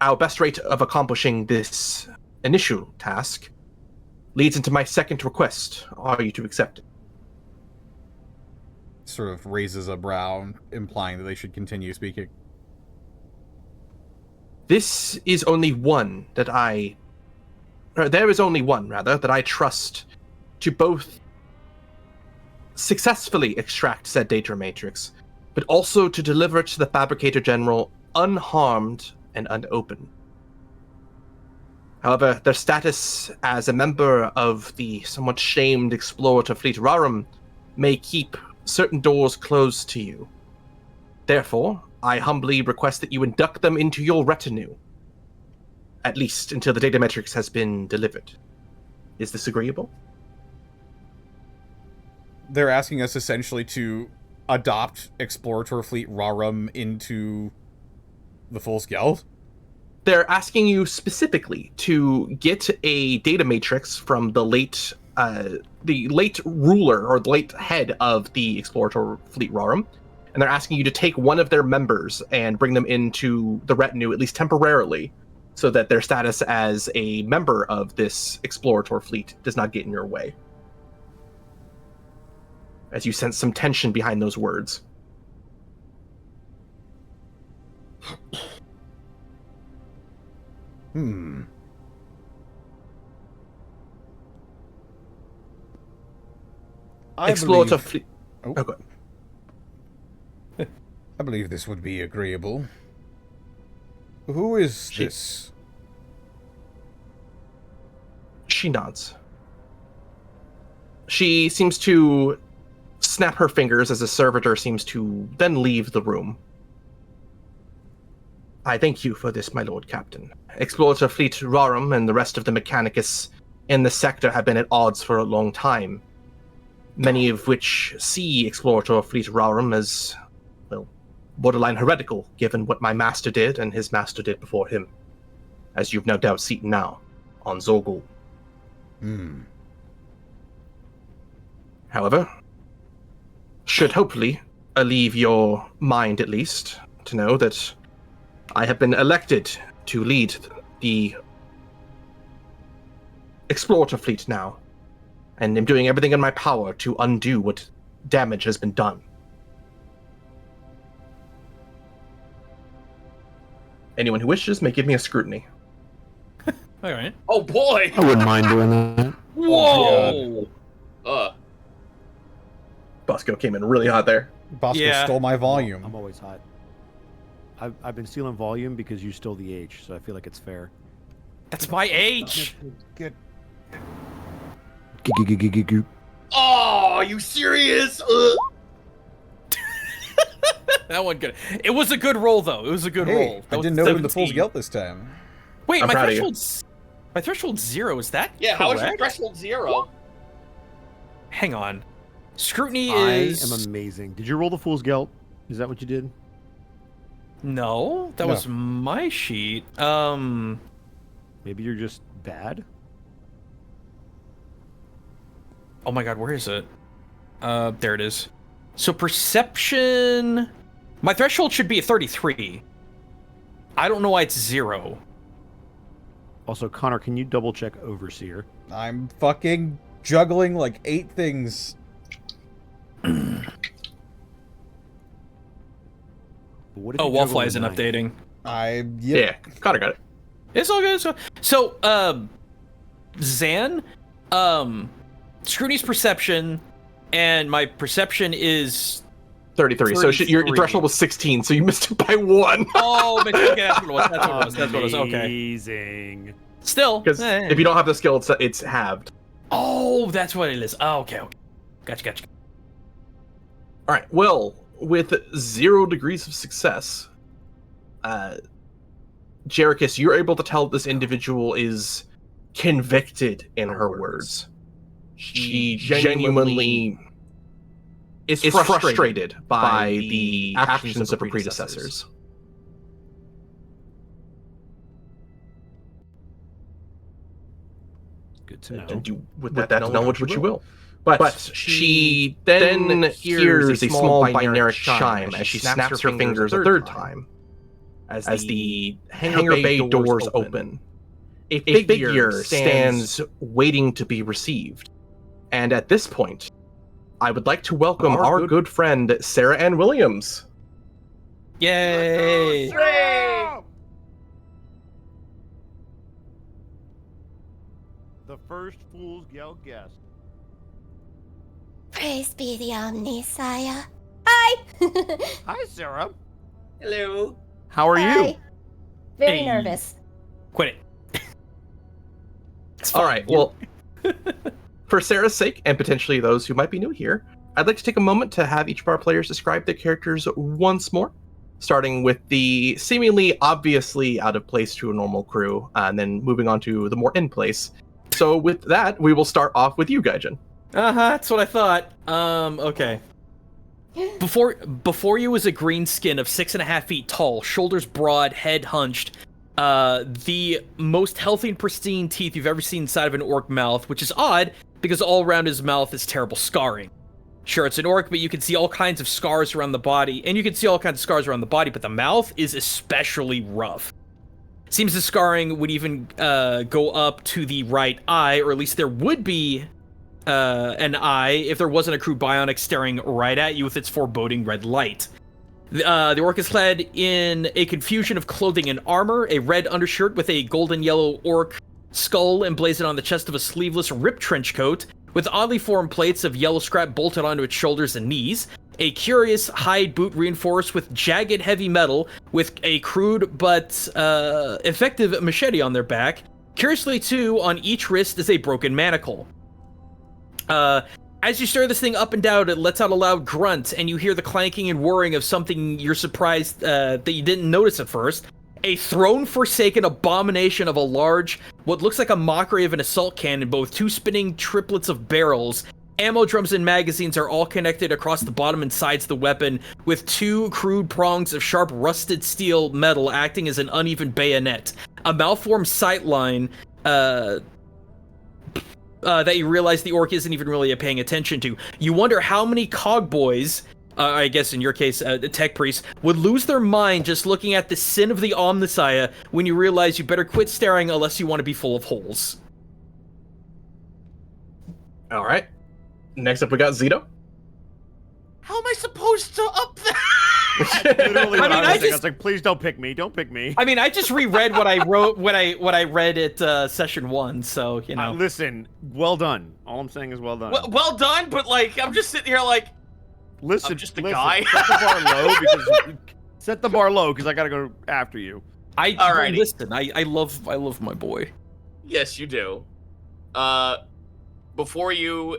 our best rate of accomplishing this initial task leads into my second request. Are you to accept it? Sort of raises a brow, implying that they should continue speaking. This is only one that there is only one, rather, that I trust to both successfully extract said data matrix, but also to deliver it to the Fabricator General unharmed and unopened. However, their status as a member of the somewhat shamed Explorator Fleet Rarum may keep certain doors closed to you. Therefore, I humbly request that you induct them into your retinue, at least until the data matrix has been delivered. Is this agreeable? They're asking us essentially to adopt Explorator Fleet Rarum into the Fool's Geld? They're asking you specifically to get a data matrix from the late ruler or the late head of the Explorator Fleet Rarum, and they're asking you to take one of their members and bring them into the retinue, at least temporarily, so that their status as a member of this Explorator fleet does not get in your way. As you sense some tension behind those words. Explorator fleet. Oh. Oh, go ahead. I believe this would be agreeable. Who is this? She nods. She seems to snap her fingers as a servitor seems to then leave the room. I thank you for this, my lord captain. Explorator Fleet Rarum and the rest of the Mechanicus in the sector have been at odds for a long time, many of which see Explorator Fleet Rarum as, well, borderline heretical, given what my master did and his master did before him, as you've no doubt seen now, on Zorgul. However, should hopefully alleviate your mind at least to know that I have been elected to lead the Explorator fleet now, and am doing everything in my power to undo what damage has been done. Anyone who wishes may give me a scrutiny. All right. Oh boy! I wouldn't mind doing that. Whoa! Bosco came in really hot there. Bosco Yeah. stole my volume. I'm always hot. I've been stealing volume because you stole the H, so I feel like it's fair. That's my age. Good. Oh, are you serious? That one good. It was a good roll though. It was a good roll. I That was didn't know the Fool's 17. Gelt this time. Wait, I'm my proud of you. threshold's 0. Is that Yeah, how is your correct? threshold 0? Hang on. Scrutiny I is am amazing. Did you roll the Fool's Gelt? Is that what you did? No, that No. was my sheet. Maybe you're just bad? Oh my god, where is it? There it is. So perception. My threshold should be a 33. I don't know why it's 0. Also, Connor, can you double check Overseer? I'm fucking juggling like 8 things. What if Oh, you juggle Wallfly the isn't 9? updating. Yeah, Connor got it. It's all good. Zan, Scroody's perception, and my perception is 33. So your 33. threshold was 16, so you missed it by 1. oh, okay, that's what it was. That's what it was. Okay. Amazing. Still, Because if you don't have the skill, it's halved. oh, that's what it is. Oh, okay. Gotcha. All right. Well, with 0 degrees of success, Jerichus, you're able to tell this individual is convicted in her words. She genuinely is frustrated by the actions of her predecessors. Good to know. And do with that knowledge what you will. But she then hears a small binary chime as she snaps her fingers a third time as the hangar bay doors open. A figure stands waiting to be received. And at this point, I would like to welcome our good friend, Sarah Ann Williams. Yay! The first Fool's Gelt guest. Praise be the Omnisire. Hi! Hi, Sarah. Hello. How are you? Hi. Very Hey. nervous. Quit it. All right, well, for Sarah's sake, and potentially those who might be new here, I'd like to take a moment to have each of our players describe their characters once more, starting with the seemingly obviously out of place to a normal crew, and then moving on to the more in place. So with that, we will start off with you, Gaijin. That's what I thought. Okay. Before you was a green skin of 6.5 feet tall, shoulders broad, head hunched, the most healthy and pristine teeth you've ever seen inside of an orc mouth, which is odd because all around his mouth is terrible scarring. Sure, it's an orc, but you can see all kinds of scars around the body, but the mouth is especially rough. Seems the scarring would even go up to the right eye, or at least there would be an eye if there wasn't a crude bionic staring right at you with its foreboding red light. The orc is clad in a confusion of clothing and armor, a red undershirt with a golden yellow orc skull emblazoned on the chest of a sleeveless ripped trench coat, with oddly formed plates of yellow scrap bolted onto its shoulders and knees, a curious hide boot reinforced with jagged heavy metal, with a crude but effective machete on their back. Curiously, too, on each wrist is a broken manacle. As you stir this thing up and down, it lets out a loud grunt, and you hear the clanking and whirring of something you're surprised that you didn't notice at first. A throne-forsaken abomination of a large, what looks like a mockery of an assault cannon, both 2 spinning triplets of barrels. Ammo drums and magazines are all connected across the bottom and sides of the weapon, with 2 crude prongs of sharp rusted steel metal acting as an uneven bayonet. A malformed sightline, that you realize the orc isn't even really paying attention to. You wonder how many cogboys, I guess in your case, tech priests, would lose their mind just looking at the sin of the Omnisire when you realize you better quit staring unless you want to be full of holes. All right. Next up, we got Zito. How am I supposed to up that? Literally, I mean, I was like, please don't pick me. Don't pick me. I mean, I just reread what I wrote what I read at session 1, so you know. Listen, well done. All I'm saying is well done. Well done, but like I'm just sitting here like listen, I'm just a guy. Set the bar low because I gotta go after you. Alrighty. Listen, I love my boy. yes, you do. Before you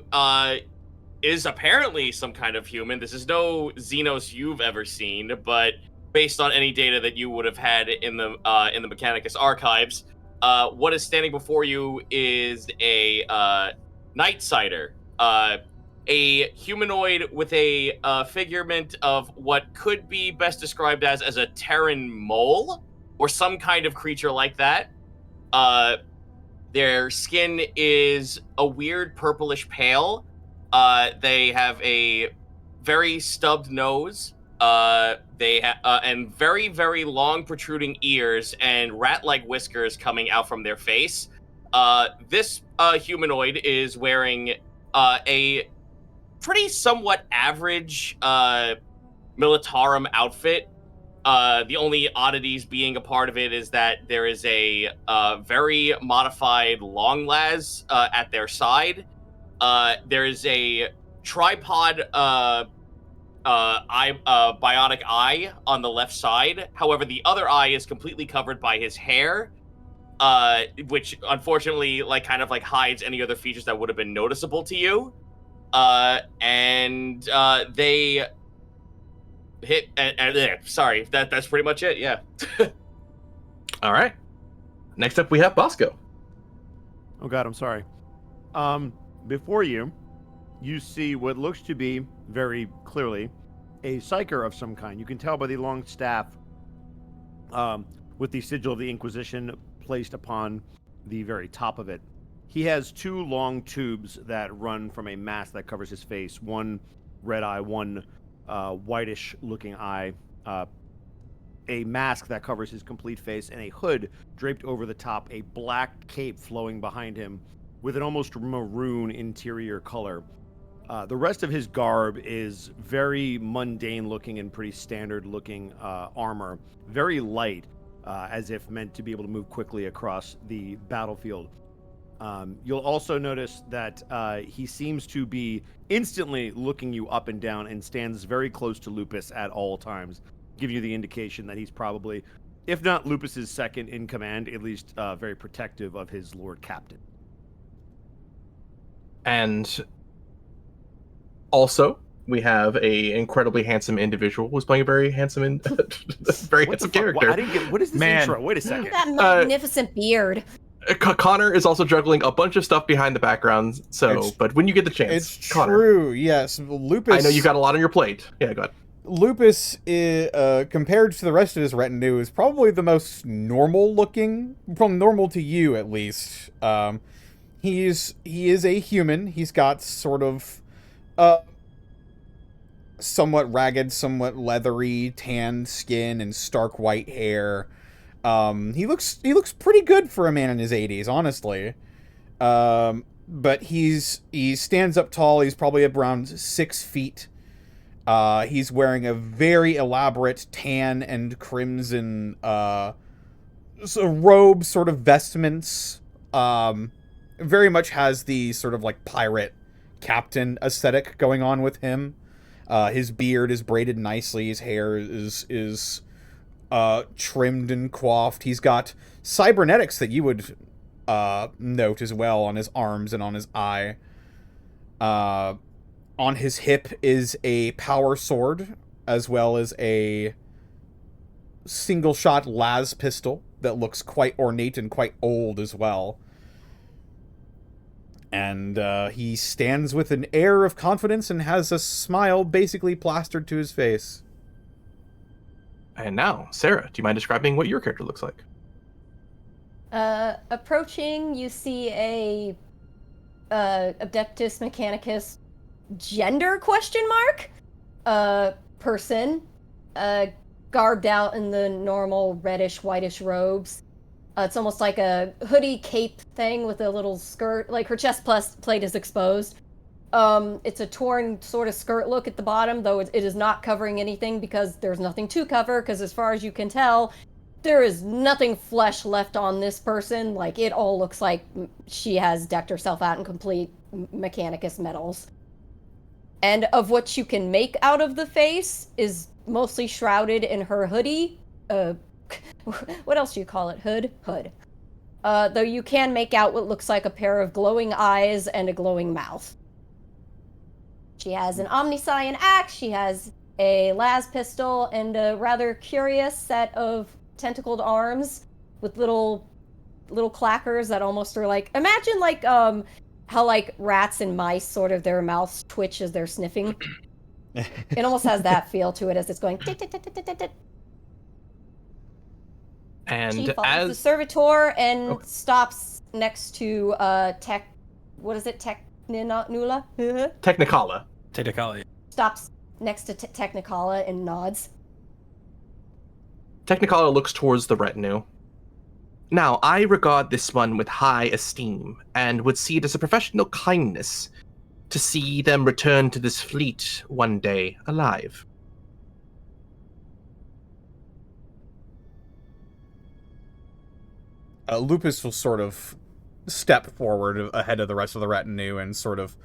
is apparently some kind of human. This is no Xenos you've ever seen, but based on any data that you would have had in the Mechanicus archives, what is standing before you is a Nightsider, a humanoid with a figurement of what could be best described as a Terran mole or some kind of creature like that. Their skin is a weird purplish pale. They have a very stubbed nose, They and very, very long protruding ears and rat-like whiskers coming out from their face. This humanoid is wearing a pretty somewhat average militarum outfit. The only oddities being a part of it is that there is a very modified long las at their side. There is a tripod bionic eye on the left side. However, the other eye is completely covered by his hair, which unfortunately kind of hides any other features that would have been noticeable to you. And they hit sorry, that's pretty much it. Yeah. All right. Next up, we have Bosco. Oh God, I'm sorry. Before you see what looks to be very clearly a psyker of some kind. You can tell by the long staff with the sigil of the Inquisition placed upon the very top of it. He has two long tubes that run from a mask that covers his face. One red eye, one whitish looking eye. A mask that covers his complete face, and a hood draped over the top, a black cape flowing behind him with an almost maroon interior color. The rest of his garb is very mundane looking and pretty standard looking armor, very light, as if meant to be able to move quickly across the battlefield. You'll also notice that he seems to be instantly looking you up and down and stands very close to Lupus at all times, giving you the indication that he's probably, if not Lupus's second in command, at least very protective of his Lord Captain. And also, we have a incredibly handsome individual who's playing a very handsome, very handsome character. I didn't get. What is this intro? Wait a second. That magnificent beard. Connor is also juggling a bunch of stuff behind the background. But when you get the chance, It's Connor, true, yes. Lupus. I know you got a lot on your plate. Yeah, go ahead. Lupus, compared to the rest of his retinue, is probably the most normal looking, from normal to you at least. He is a human. He's got sort of somewhat ragged, somewhat leathery, tanned skin and stark white hair. He looks pretty good for a man in his 80s, honestly. But he stands up tall. He's probably around 6 feet. He's wearing a very elaborate tan and crimson robe, sort of vestments. Very much has the sort of pirate captain aesthetic going on with him. His beard is braided nicely. His hair is trimmed and coiffed. He's got cybernetics that you would note as well on his arms and on his eye. On his hip is a power sword, as well as a single-shot las pistol that looks quite ornate and quite old as well. And he stands with an air of confidence and has a smile basically plastered to his face. And now, Sarah, do you mind describing what your character looks like? Approaching, you see a Adeptus Mechanicus gender ? Person, garbed out in the normal reddish whitish robes. It's almost like a hoodie cape thing with a little skirt, her chest plate is exposed. It's a torn sort of skirt look at the bottom, though it is not covering anything because there's nothing to cover, because as far as you can tell, there is nothing flesh left on this person. It all looks like she has decked herself out in complete Mechanicus metals. And of what you can make out of the face is mostly shrouded in her hoodie. What else do you call it? Hood? Though you can make out what looks like a pair of glowing eyes and a glowing mouth. She has an Omniscion axe, she has a las pistol, and a rather curious set of tentacled arms with little clackers that almost are imagine how rats and mice sort of their mouths twitch as they're sniffing. It almost has that feel to it as it's going tick, tick, tick, tick, tick, tick. And she follows the servitor and stops next to Technicala. Technicala. Stops next to Technicolor and nods. Technicolor looks towards the retinue. Now, I regard this one with high esteem, and would see it as a professional kindness to see them return to this fleet one day alive. Lupus will sort of step forward ahead of the rest of the retinue and sort of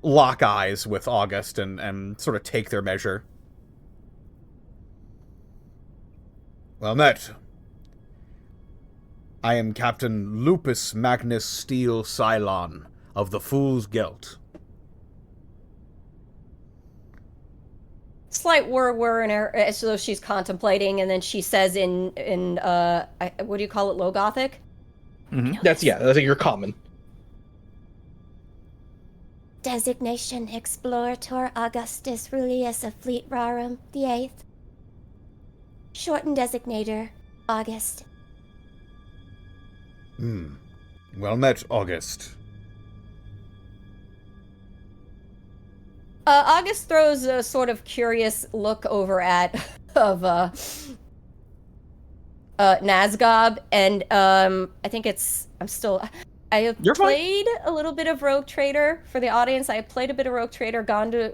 lock eyes with August and sort of take their measure. Well met. I am Captain Lupus Magnus Steel Cylon of the Fool's Gelt. Slight whir in her, as though she's contemplating, and then she says in what do you call it, Low Gothic? That's your common. Designation Explorator Augustus Rulius of Fleet Rarum the 8th. Shortened designator, August. Well met, August. August throws a sort of curious look over at Nazgob, and I think I have played a little bit of Rogue Trader for the audience. I have played a bit of Rogue Trader, gone to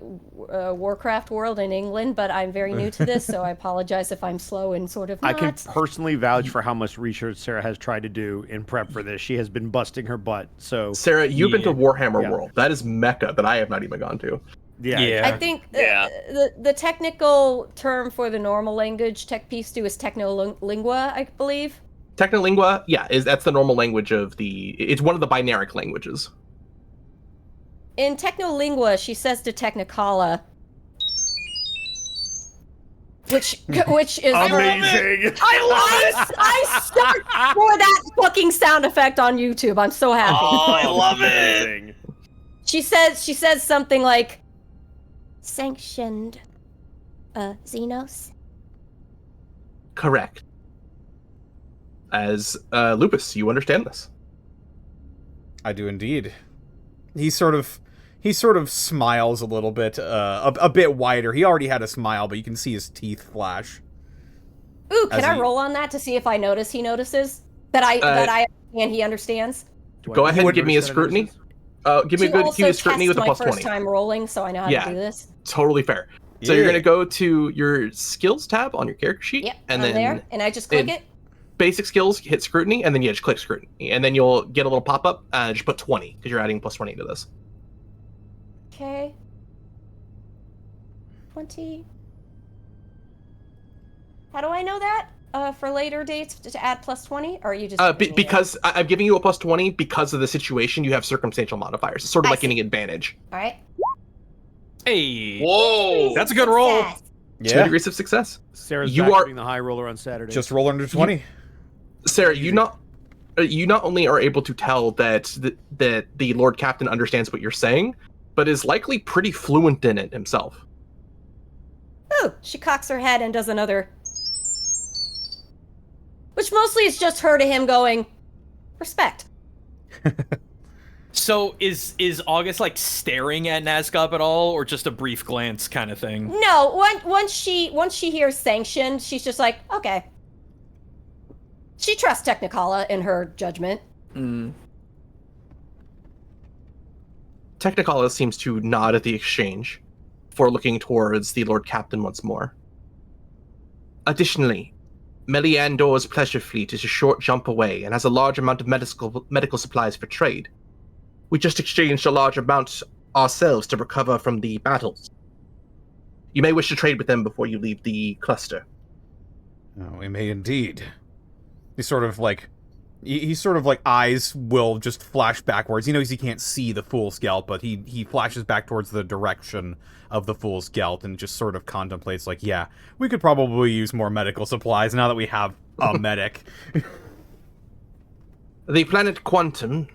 Warcraft World in England, but I'm very new to this, so I apologize if I'm slow and sort of not. I can personally vouch for how much research Sarah has tried to do in prep for this. She has been busting her butt. So Sarah, you've been to Warhammer World. That is Mecca that I have not even gone to. Yeah. I think the technical term for the normal language tech piece do is technolingua, I believe. Technolingua, that's the normal language it's one of the binaric languages. In technolingua, she says to Technicolor, which is amazing. I searched for that fucking sound effect on YouTube. I'm so happy. Oh, I love it. She says something like, Sanctioned, Xenos. Correct. As Lupus, you understand this. I do indeed. He sort of smiles a little bit, a bit wider. He already had a smile, but you can see his teeth flash. Ooh, can I roll on that to see if I notice he notices? That I and he understands? Go ahead and give me a scrutiny. Give me a scrutiny with a plus 20. First time rolling, so I know how to do this. Totally fair. So you're going to go to your skills tab on your character sheet. Yep, and I'm then there, and I just click it. Basic skills, hit scrutiny, and then you just click scrutiny. And then you'll get a little pop-up, just put 20, because you're adding plus 20 to this. Okay. 20. How do I know that? For later dates to add plus 20? Or are you just... because I'm giving you a plus 20 because of the situation, you have circumstantial modifiers. It's sort of like getting advantage. Alright. Hey. Whoa. That's a good roll. 2 degrees of success. Sarah's being the high roller on Saturday. Just roll under 20. Sarah, you not only are able to tell that the Lord Captain understands what you're saying, but is likely pretty fluent in it himself. Ooh, she cocks her head and does another... Which mostly is just her to him going, respect. So is August like staring at Nazgob at all, or just a brief glance kind of thing? No, once she hears sanctioned, she's just like, okay. She trusts Technicolor in her judgment. Technicolor seems to nod at the exchange, before looking towards the Lord Captain once more. Additionally, Meliandor's pleasure fleet is a short jump away and has a large amount of medical supplies for trade. We just exchanged a large amount ourselves to recover from the battles. You may wish to trade with them before you leave the cluster. Oh, we may indeed. He sort of like eyes will just flash backwards. He knows he can't see the Fool's Gelt, but he flashes back towards the direction of the Fool's Gelt and just sort of contemplates like, yeah, we could probably use more medical supplies now that we have a medic. The planet Quantum,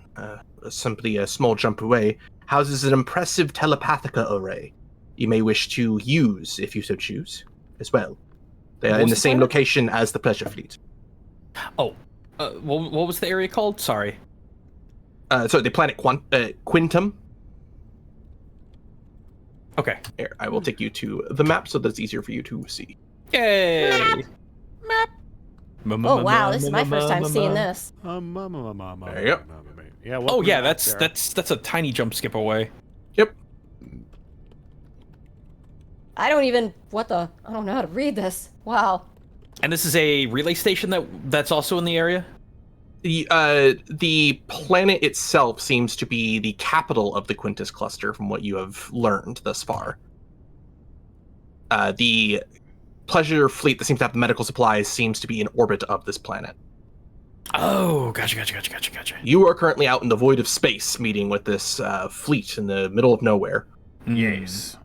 simply a small jump away, houses an impressive telepathica array you may wish to use, if you so choose, as well. They are in the same location as the pleasure fleet. Oh, what was the area called? Sorry. So the planet Quintum. Okay. Here, I will take you to the map so that's easier for you to see. Yay! Oh wow, this is my first time seeing this. There you go. Yeah. Oh yeah, that's a tiny jump skip away. Yep. I don't know how to read this. Wow. And this is a relay station that's also in the area? The planet itself seems to be the capital of the Quintus cluster, from what you have learned thus far. The pleasure fleet that seems to have the medical supplies seems to be in orbit of this planet. Oh, gotcha. You are currently out in the void of space, meeting with this fleet in the middle of nowhere. Yes.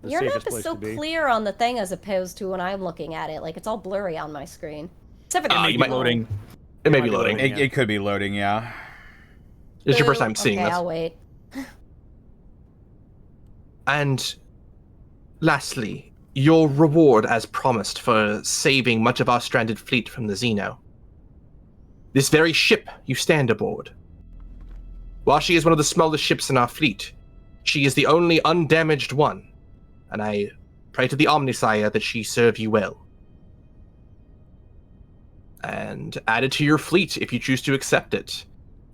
The Your safest map is place so to be. clear on the thing as opposed to when I'm looking at it. Like, it's all blurry on my screen. Except for the You might loading. It may be loading. It could be loading, yeah. It's your first time seeing okay, this. I'll wait. And lastly, your reward as promised for saving much of our stranded fleet from the Xeno. This very ship you stand aboard. While she is one of the smallest ships in our fleet, she is the only undamaged one, and I pray to the Omnisire that she serve you well. And added to your fleet, if you choose to accept it,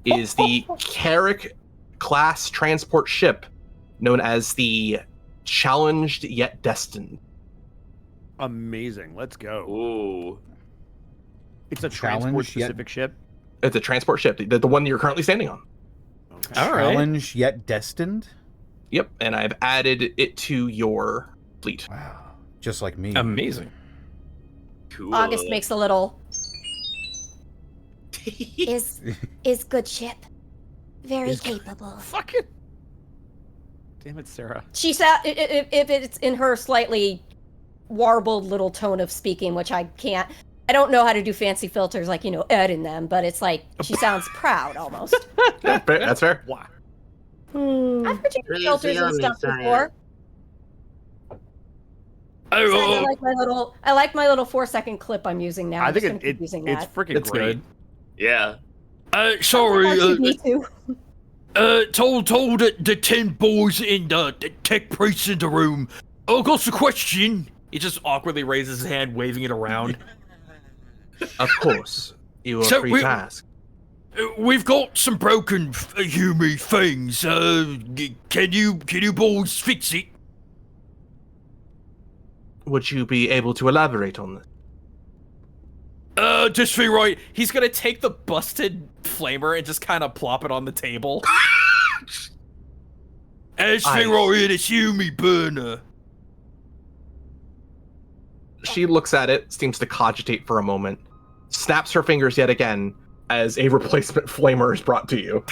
is the Carrick class transport ship known as the Challenged Yet Destined. Amazing. Let's go. Ooh. It's a Challenge transport-specific ship. It's a transport ship, the one you're currently standing on. Okay. All right. Challenge yet destined? Yep, and I've added it to your fleet. Wow. Just like me. Amazing. Cool. August makes a little. Is good ship. Very capable. Fucking. Damn it, Sarah. If it's in her slightly warbled little tone of speaking, which I can't. I don't know how to do fancy filters like, Ed in them, but it's like she sounds proud almost. That's fair. Wow. I've heard you do filters and stuff before. Oh, I like my little 4-second clip I'm using now. I I'm just think gonna keep using it's that. freaking It's great. good. Yeah. sorry, Me too. told the 10 boys in the tech priest in the room. Got a question. He just awkwardly raises his hand, waving it around. Of course. You are So free we- to ask. We've got some broken humy things. Can you boys fix it? Would you be able to elaborate on this? Just feel right. He's gonna take the busted flamer and just kind of plop it on the table. As feel right here, this humy burner. She looks at it, seems to cogitate for a moment, snaps her fingers yet again as a replacement flamer is brought to you.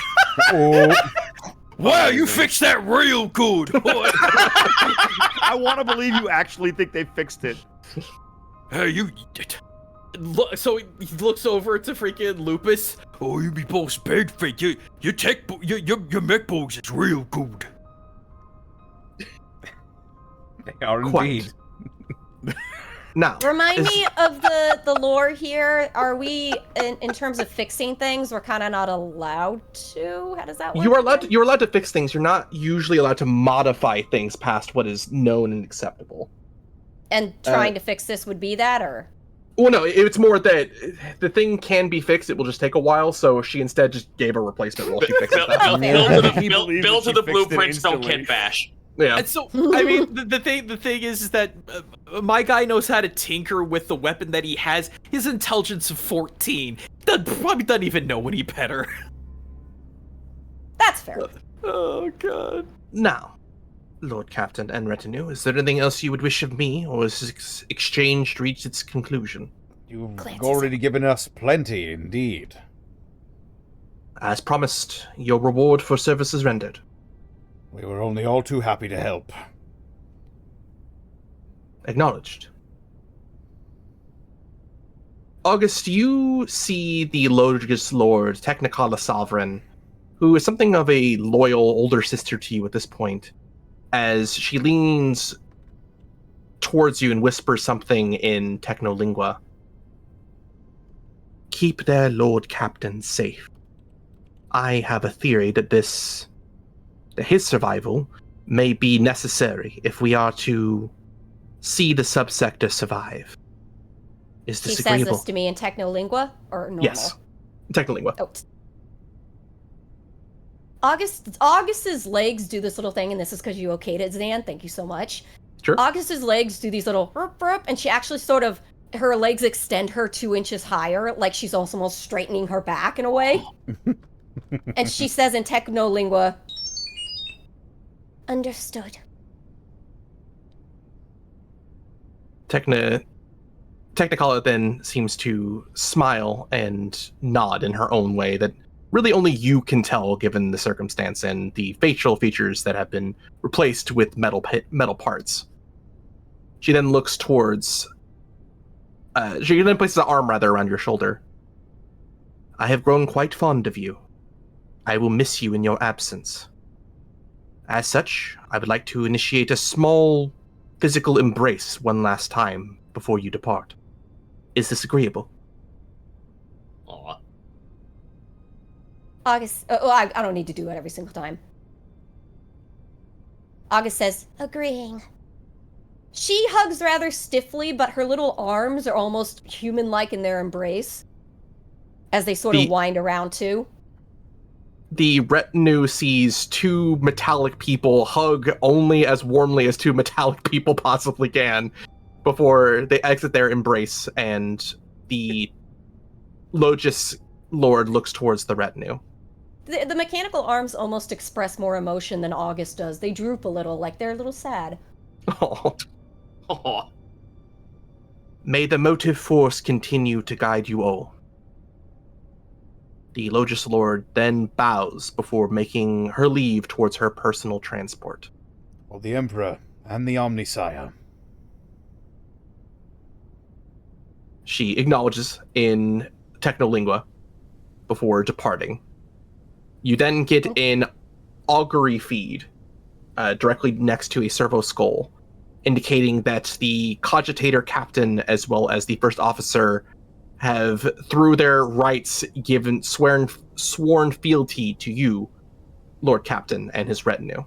Wow, you fixed that real good. I want to believe you actually think they fixed it. Hey, you. So he looks over to freaking Lupus. Oh, you be boss bad fit. Your mech boys is real good. They are Quite. indeed. Now, Remind me of the lore here. Are we in terms of fixing things? We're kind of not allowed to. How does that work? you're allowed to fix things. You're not usually allowed to modify things past what is known and acceptable. And trying to fix this would be that, or Well, no, it's more that the thing can be fixed. It will just take a while. So she instead just gave a replacement while she fixes Build, that. build to the blueprints, don't instantly. kit bash. Yeah. And so, I mean, the thing is that my guy knows how to tinker with the weapon that he has. His intelligence of 14. That probably doesn't even know any better. that's fair. Oh god. Now, Lord Captain and retinue, is there anything else you would wish of me, or has this exchange reached its conclusion? You've Clancy's already given us plenty, indeed. As promised, your reward for services rendered. We were only all too happy to help. Acknowledged. August, you see the Lodgus Lord, Technicolor Sovereign, who is something of a loyal older sister to you at this point, as she leans towards you and whispers something in Technolingua. Keep their Lord Captain safe. I have a theory that his survival may be necessary if we are to see the subsector survive. Is He this says agreeable? this to me in technolingua or normal? Yes. Technolingua. Oh. August's legs do this little thing, and this is because you okayed it, Zan. Thank you so much. Sure. August's legs do these little rup, rup, and she actually her legs extend her 2 inches higher, like she's almost straightening her back in a way. And she says in technolingua, Understood. Technicolor then seems to smile and nod in her own way that really only you can tell given the circumstance and the facial features that have been replaced with metal parts. She then looks towards... she then places an arm around your shoulder. I have grown quite fond of you. I will miss you in your absence. As such, I would like to initiate a small physical embrace one last time before you depart. Is this agreeable? Aw. August, I don't need to do it every single time. August says, Agreeing. she hugs rather stiffly, but her little arms are almost human-like in their embrace as they sort of wind around too. The retinue sees two metallic people hug only as warmly as two metallic people possibly can before they exit their embrace, and the Logis Lord looks towards the retinue. The mechanical arms almost express more emotion than August does. They droop a little, like they're a little sad. Oh. Aw. May the motive force continue to guide you all. The Logis Lord then bows before making her leave towards her personal transport. Well, the Emperor and the Omnisire. She acknowledges in Technolingua before departing. You then get an augury feed directly next to a servo skull, indicating that the cogitator captain as well as the first officer have, through their rights, given sworn fealty to you, Lord Captain, and his retinue.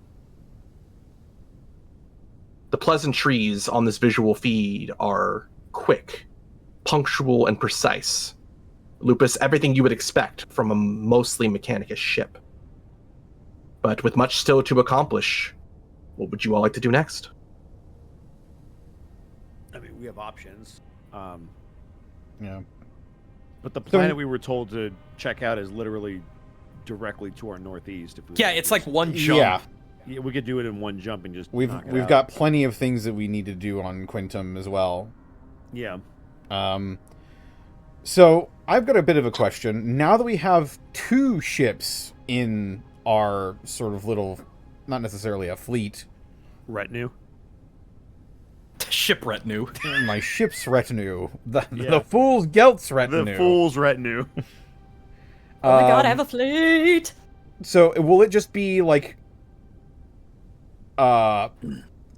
The pleasantries on this visual feed are quick, punctual, and precise. Lupus, everything you would expect from a mostly mechanicus ship. But with much still to accomplish, what would you all like to do next? I mean, we have options. Yeah. But the planet we were told to check out is literally directly to our northeast. If we Yeah, it's like one jump. Yeah. Yeah, we could do it in one jump and just We've knock it we've out. got plenty of things that we need to do on Quintum as well. Yeah. So I've got a bit of a question. Now that we have two ships in our sort of little, not necessarily a fleet, Retinue. Ship retinue. my ship's retinue, the Yeah. Fool's Gelt's retinue. The Fool's Retinue. Oh my god, I have a fleet! So will it just be like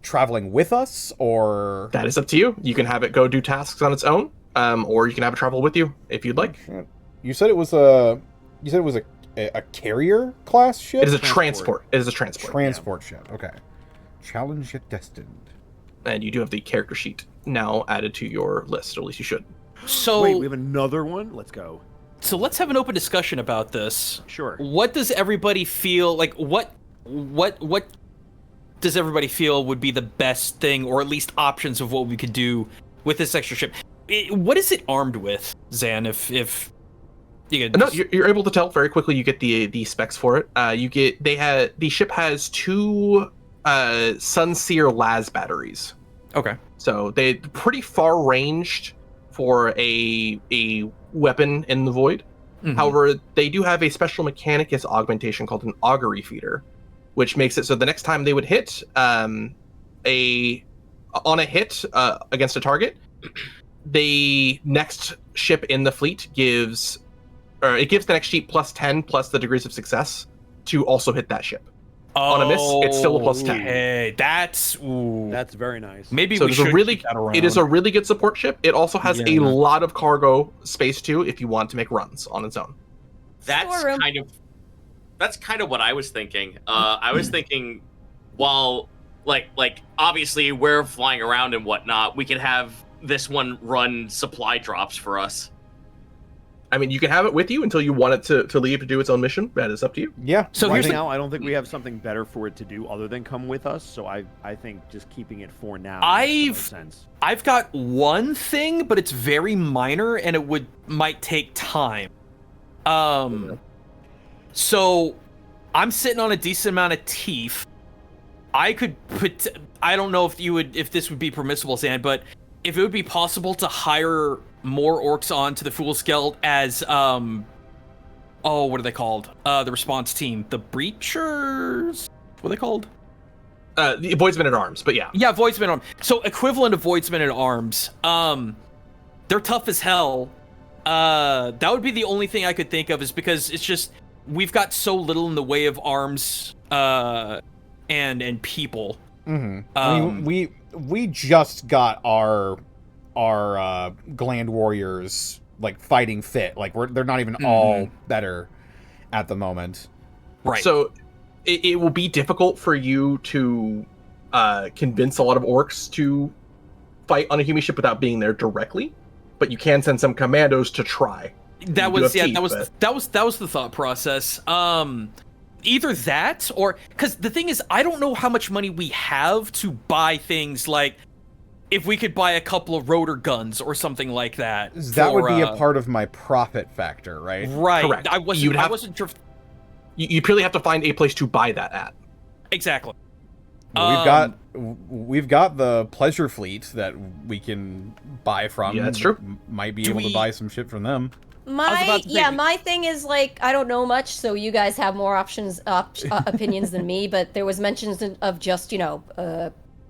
traveling with us, or That is up to you. You can have it go do tasks on its own, or you can have it travel with you if you'd like. you said it was a carrier class ship? It is a transport. It is a transport. Transport ship. Okay. Challenge yet destined. And you do have the character sheet now added to your list, or at least you should. So Wait, we have another one? Let's go. So let's have an open discussion about this. Sure. What does everybody feel like? What does everybody feel would be the best thing, or at least options of what we could do with this extra ship? What is it armed with, Zan? If you could, No, you're able to tell very quickly. You get the specs for it. The ship has two Sunseer las batteries, okay. so they're pretty far ranged for a weapon in the void. Mhm. However, they do have a special mechanicus augmentation called an augury feeder, which makes it so the next time they would hit on a hit against a target, the next ship in the fleet gives the next sheet plus 10 plus the degrees of success to also hit that ship. On a miss, it's still a plus 10. Okay, that's very nice. maybe So we it's should a really, keep that around. it is a really good support ship. It also has a Yeah. lot of cargo space too if you want to make runs on its own. That's Storeroom. kind of what I was thinking. I was thinking while like obviously we're flying around and whatnot, we could have this one run supply drops for us. I mean, you can have it with you until you want it to leave to do its own mission. That is up to you. Yeah. So right right thing- now, I don't think we have something better for it to do other than come with us. So I think just keeping it for now makes the most sense. I've got one thing, but it's very minor, and it might take time. So I'm sitting on a decent amount of teeth. I could put. I don't know if this would be permissible, Zan, but if it would be possible to hire more orcs onto the Fool's Gelt as what are they called? The response team, the Breachers. What are they called? The Voidsmen at Arms, but yeah. Yeah, Voidsmen at Arms. So equivalent of Voidsmen at Arms. They're tough as hell. That would be the only thing I could think of, is because it's just we've got so little in the way of arms and people. Mm-hmm. I mean, we just got our Gland Warriors like fighting fit. Like they're not even all better at the moment. Right. So it will be difficult for you to convince a lot of orcs to fight on a human ship without being there directly, but you can send some commandos to try. That was the thought process. Either that, or because the thing is, I don't know how much money we have to buy things like if we could buy a couple of rotor guns or something like that. That would be a part of my profit factor, right? Right. Correct. I wasn't sure. You purely have to find a place to buy that at. Exactly. We've got the pleasure fleet that we can buy from. Yeah, that's true. Might be able to buy some shit from them. My thing is like I don't know much, so you guys have more opinions than me. But there was mentions of just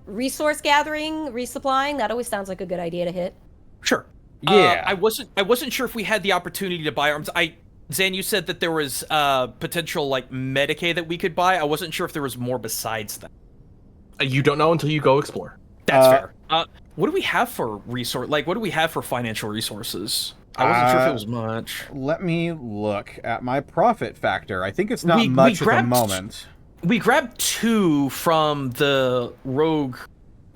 resource gathering, resupplying. That always sounds like a good idea to hit. Sure. Yeah. I wasn't sure if we had the opportunity to buy arms. Zan, you said that there was potential like Medicaid that we could buy. I wasn't sure if there was more besides that. You don't know until you go explore. That's fair. What do we have for what do we have for financial resources? I wasn't sure if it was much. Let me look at my profit factor. I think it's not much at the moment. We grabbed 2 from the Rogue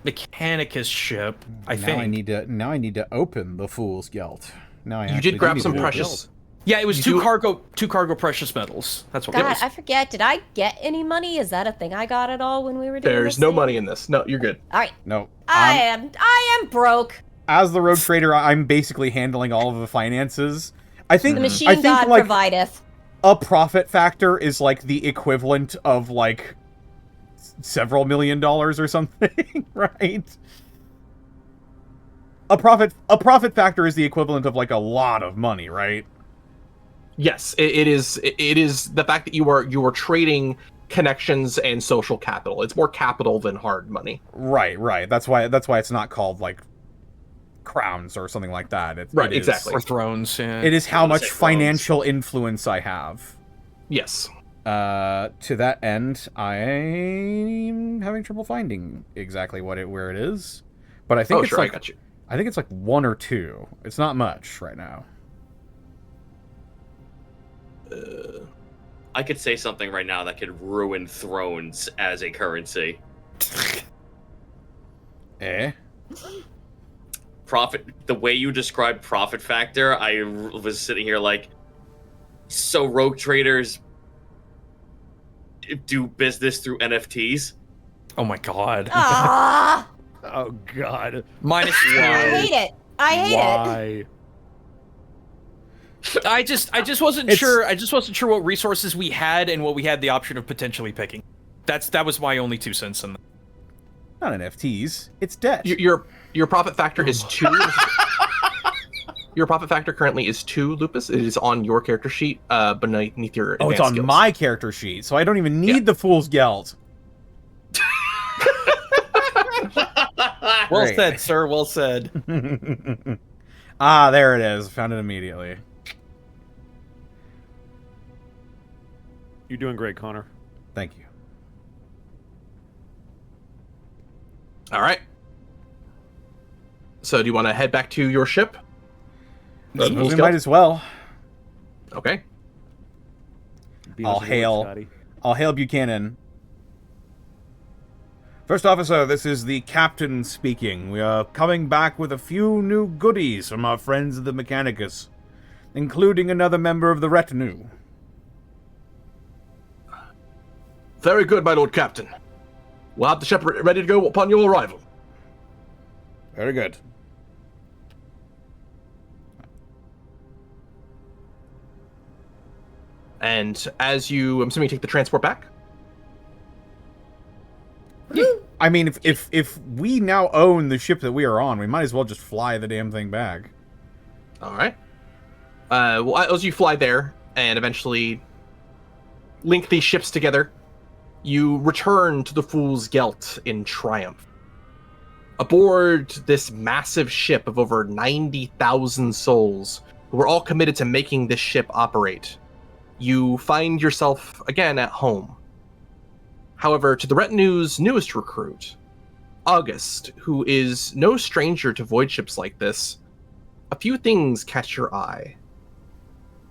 Mechanicus ship, I think. Now I need to open the Fool's Gelt. You did grab some precious. Yeah, it was two cargo precious metals. That's what it was. I forget. Did I get any money? Is that a thing I got at all when we were doing There's this no thing? money in this. No, you're good. All right. No. I am broke. As the rogue trader, I'm basically handling all of the finances. I think The machine god like, provideth. A profit factor is like the equivalent of like several $1 million or something, right? A profit factor is the equivalent of like a lot of money, right? Yes, it is. It is the fact that you are trading connections and social capital. It's more capital than hard money. Right. That's why it's not called like crowns or something like that. Exactly. Or thrones. Yeah. It is how much financial influence I have. Yes. To that end, I'm having trouble finding exactly where it is, but I think I got you. I think it's like 1 or 2. It's not much right now. I could say something right now that could ruin thrones as a currency. Profit. The way you described profit factor, I was sitting here like, so rogue traders do business through NFTs. Oh my god. Ah! Oh god. Minus I hate it. I hate it. I just wasn't sure. I just wasn't sure what resources we had and what we had the option of potentially picking. That was my only 2 cents in that. Not NFTs. It's debt. Your profit factor is 2. Your profit factor currently is 2, Lupus. It is on your character sheet, beneath your it's on skills. my character sheet, so I don't even need the Fool's Gelt. Well said, sir. Well said. There it is. Found it immediately. You're doing great, Connor. Thank you. All right. So, do you want to head back to your ship? We might as well. Okay. I'll hail Buchanan. First Officer, this is the captain speaking. We are coming back with a few new goodies from our friends of the Mechanicus, including another member of the retinue. Very good, my Lord Captain. We'll have the ship ready to go upon your arrival. Very good. And as you, I'm assuming you take the transport back? I mean, if we now own the ship that we are on, we might as well just fly the damn thing back. All right. Well, as you fly there and eventually link these ships together, you return to the Fool's Gelt in triumph. Aboard this massive ship of over 90,000 souls who were all committed to making this ship operate, you find yourself again at home. However, to the retinue's newest recruit, August, who is no stranger to void ships like this, a few things catch your eye.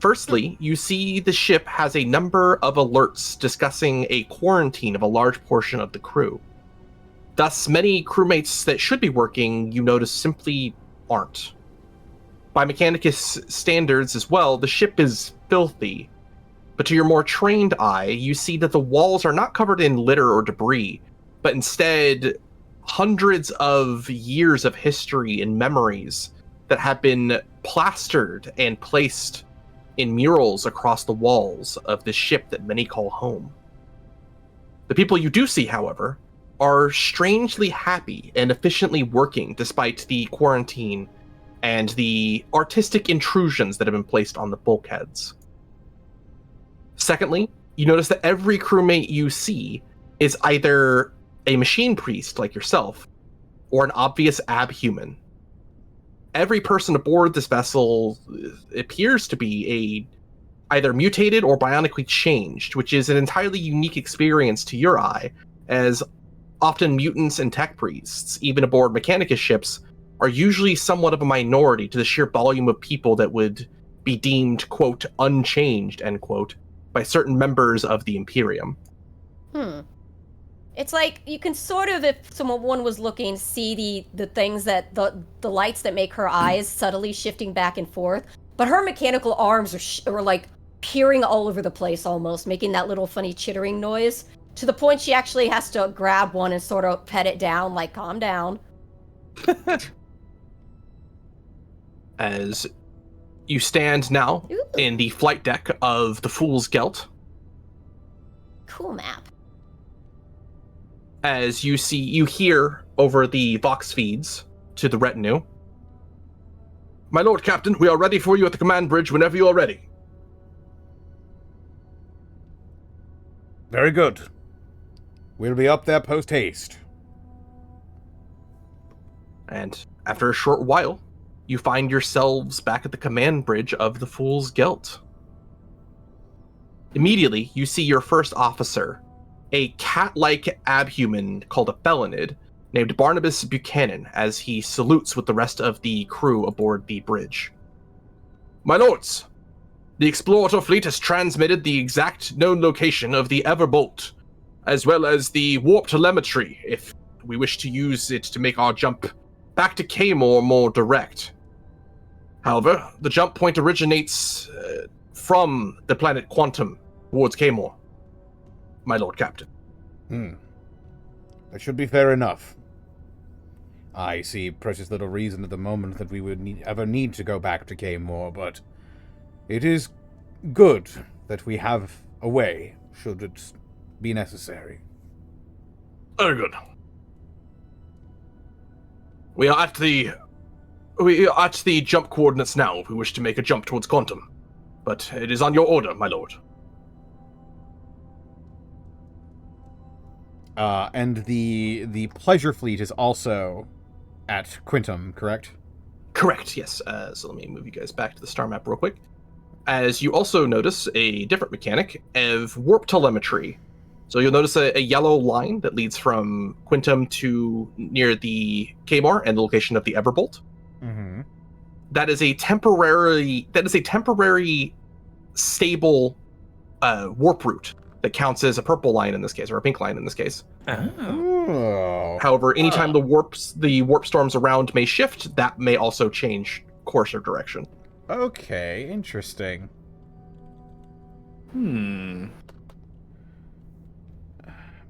Firstly, you see the ship has a number of alerts discussing a quarantine of a large portion of the crew. Thus, many crewmates that should be working, you notice, simply aren't. By Mechanicus standards as well, the ship is filthy, but to your more trained eye, you see that the walls are not covered in litter or debris, but instead hundreds of years of history and memories that have been plastered and placed in murals across the walls of this ship that many call home. The people you do see, however, are strangely happy and efficiently working despite the quarantine and the artistic intrusions that have been placed on the bulkheads. Secondly, you notice that every crewmate you see is either a machine priest like yourself or an obvious abhuman. Every person aboard this vessel appears to be either mutated or bionically changed, which is an entirely unique experience to your eye, as often mutants and tech priests, even aboard Mechanicus ships, are usually somewhat of a minority to the sheer volume of people that would be deemed, quote, unchanged, end quote, by certain members of the Imperium. It's like you can sort of, if someone was looking, see the things that the lights that make her eyes subtly shifting back and forth, but her mechanical arms are like peering all over the place almost, making that little funny chittering noise, to the point she actually has to grab one and sort of pet it down, like, calm down. As you stand now in the flight deck of the Fool's Gelt. Cool map. As you hear over the Vox feeds to the retinue. My Lord Captain, we are ready for you at the command bridge whenever you are ready. Very good. We'll be up there post-haste. And after a short while, you find yourselves back at the command bridge of the Fool's Gelt. Immediately, you see your first officer, a cat-like abhuman called a felonid, named Barnabas Buchanan, as he salutes with the rest of the crew aboard the bridge. My lords, the explorator fleet has transmitted the exact known location of the Everbolt, as well as the warp telemetry, if we wish to use it to make our jump back to Kaymor more direct. However, the jump point originates from the planet Quantum towards Kaymor, my Lord Captain. That should be fair enough. I see precious little reason at the moment that we would ever need to go back to Kaymor, but it is good that we have a way, should it be necessary. Very good. We are at the jump coordinates now if we wish to make a jump towards Quantum. But it is on your order, my lord. And the pleasure fleet is also at Quintum, correct? Correct, yes. So let me move you guys back to the star map real quick. As you also notice a different mechanic of warp telemetry. So you'll notice a yellow line that leads from Quintum to near the Kaymor and the location of the Everbolt. Mm-hmm. That is a temporary stable warp route that counts as a purple line in this case, or a pink line in this case. Oh. Oh. However, anytime the warp storms around may shift, that may also change course or direction. Okay, interesting.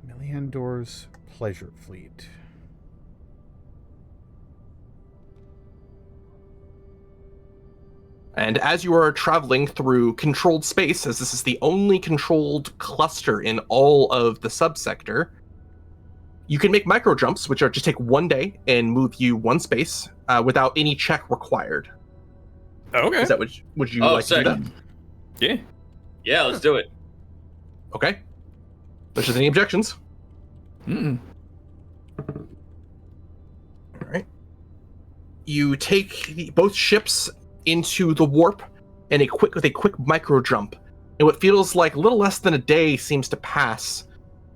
Meliandor's pleasure fleet. And as you are traveling through controlled space, as this is the only controlled cluster in all of the subsector, you can make micro jumps, which are just take 1 day and move you 1 space without any check required. Okay. Is that would you like to do that? Yeah. Yeah, let's do it. Okay. If there's any objections. Mm-mm. All right. You take both ships into the warp with a quick micro jump, and what feels like a little less than a day seems to pass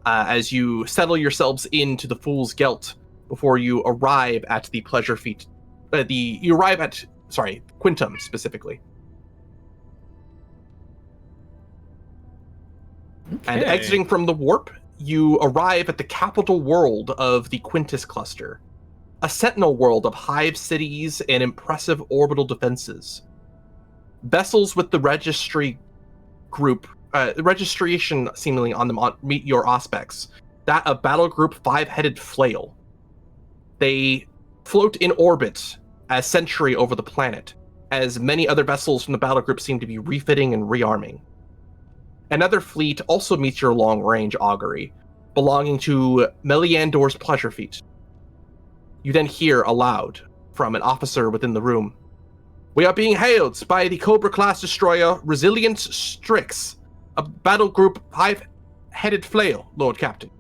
as you settle yourselves into the Fool's Gelt before you arrive at the pleasure feat. Quintum specifically. And Okay. exiting from the warp, you arrive at the capital world of the Quintus cluster, a sentinel world of hive cities and impressive orbital defenses. Vessels with the registry group, registration seemingly on them meet your aspects. That of Battle Group 5-Headed Flail. They float in orbit as sentry over the planet, as many other vessels from the battle group seem to be refitting and rearming. Another fleet also meets your long-range augury, belonging to Meliandor's pleasure feat. You then hear aloud from an officer within the room. We are being hailed by the Cobra-class destroyer Resilient Strix, a battle group 5-Headed Flail, Lord Captain.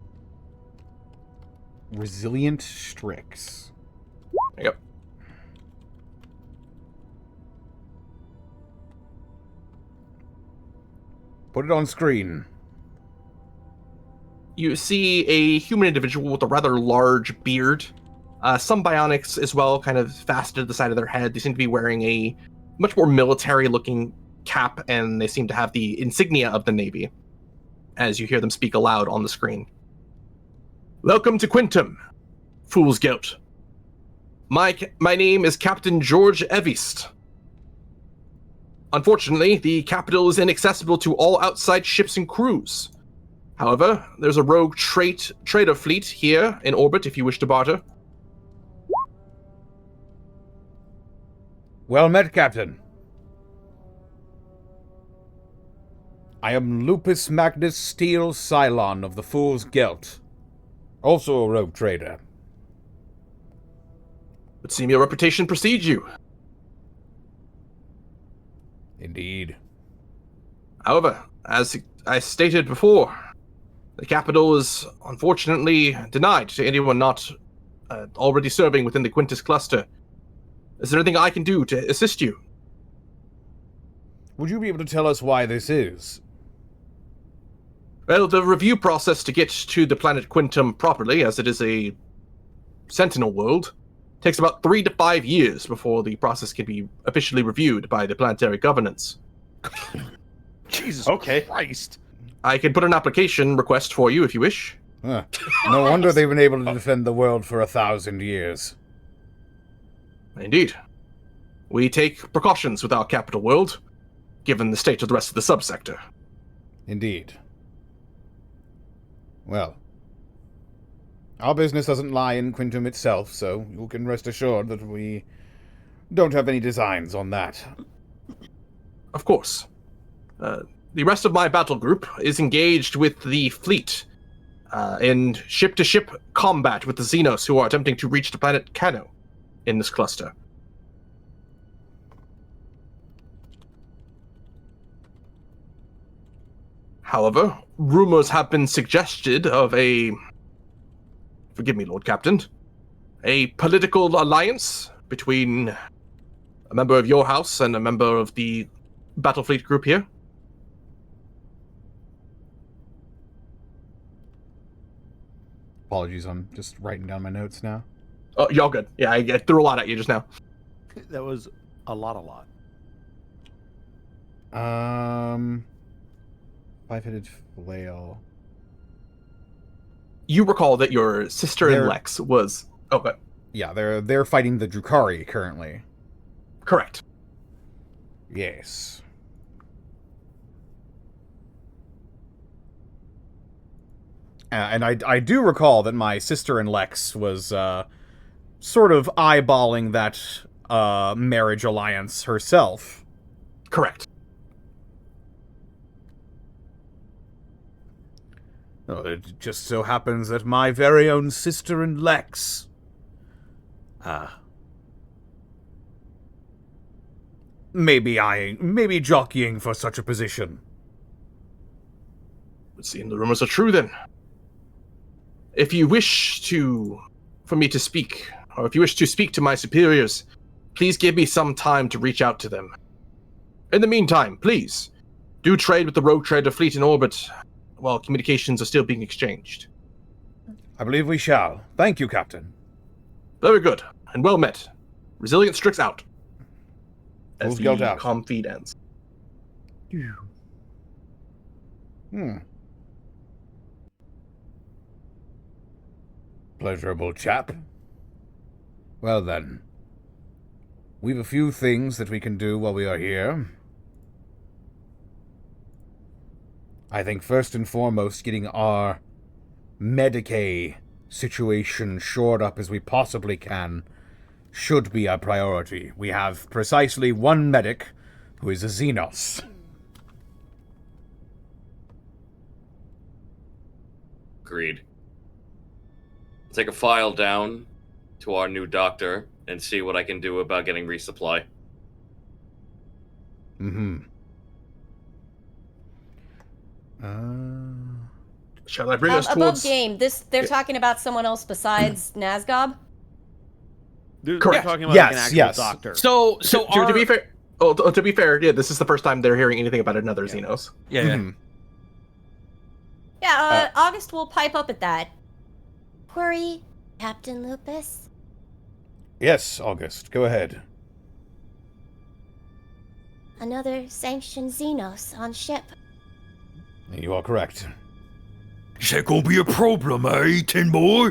Resilient Strix. Yep. Put it on screen. You see a human individual with a rather large beard. Some bionics as well, kind of fastened to the side of their head. They seem to be wearing a much more military-looking cap, and they seem to have the insignia of the Navy, as you hear them speak aloud on the screen. Welcome to Quintum, Fool's Gelt. My name is Captain George Evist. Unfortunately, the capital is inaccessible to all outside ships and crews. However, there's a rogue trader fleet here in orbit if you wish to barter. Well met, Captain. I am Lupus Magnus Steel Cylon of the Fool's Gelt. Also a rogue trader. Would seem your reputation precedes you. Indeed. However, as I stated before, the capital is unfortunately denied to anyone not already serving within the Quintus cluster. Is there anything I can do to assist you? Would you be able to tell us why this is? Well, the review process to get to the planet Quintum properly, as it is a sentinel world, takes about 3 to 5 years before the process can be officially reviewed by the planetary governance. Jesus Okay. Christ. I can put an application request for you if you wish. Huh. No wonder they've been able to defend the world for 1,000 years. Indeed. We take precautions with our capital world, given the state of the rest of the subsector. Indeed. Well, our business doesn't lie in Quintum itself, so you can rest assured that we don't have any designs on that. Of course. The rest of my battle group is engaged with the fleet in ship-to-ship combat with the Xenos who are attempting to reach the planet Cano in this cluster. However, rumors have been suggested of forgive me, Lord Captain, a political alliance between a member of your house and a member of the Battlefleet group here. Apologies, I'm just writing down my notes now. Oh, y'all good. Yeah, I threw a lot at you just now. That was a lot. 5-headed flail. you recall that your sister They're- and Lex was... Okay, Yeah, they're fighting the Drukhari currently. correct. Yes. And I do recall that my sister and Lex was sort of eyeballing that marriage alliance herself. Correct. Oh, it just so happens that my very own sister and Lex... maybe jockeying for such a position. Would seem the rumors are true then. If you wish for me to speak, or if you wish to speak to my superiors, please give me some time to reach out to them. In the meantime, please, do trade with the rogue trader fleet in orbit while communications are still being exchanged. I believe we shall. Thank you, Captain. Very good, and well met. Resilient Strix out. As Fools the Gelt out. comm feed ends. Pleasurable chap. Well then, we've a few things that we can do while we are here. I think first and foremost, getting our Medicaid situation shored up as we possibly can should be our priority. We have precisely one medic who is a Xenos. Agreed. Take a file down to our new doctor and see what I can do about getting resupply. Shall I bring us Above towards... game, they're talking about someone else besides Nazgob? They're Correct. talking about Yes, like an actual yes. doctor. So to be fair... Oh, to be fair, yeah, this is the first time they're hearing anything about another Xenos. yeah. Yeah, August will pipe up at that. Query, Captain Lupus. Yes, August, go ahead. Another sanctioned Xenos on ship. You are correct. Is that gonna be a problem, eh, Tin Boy?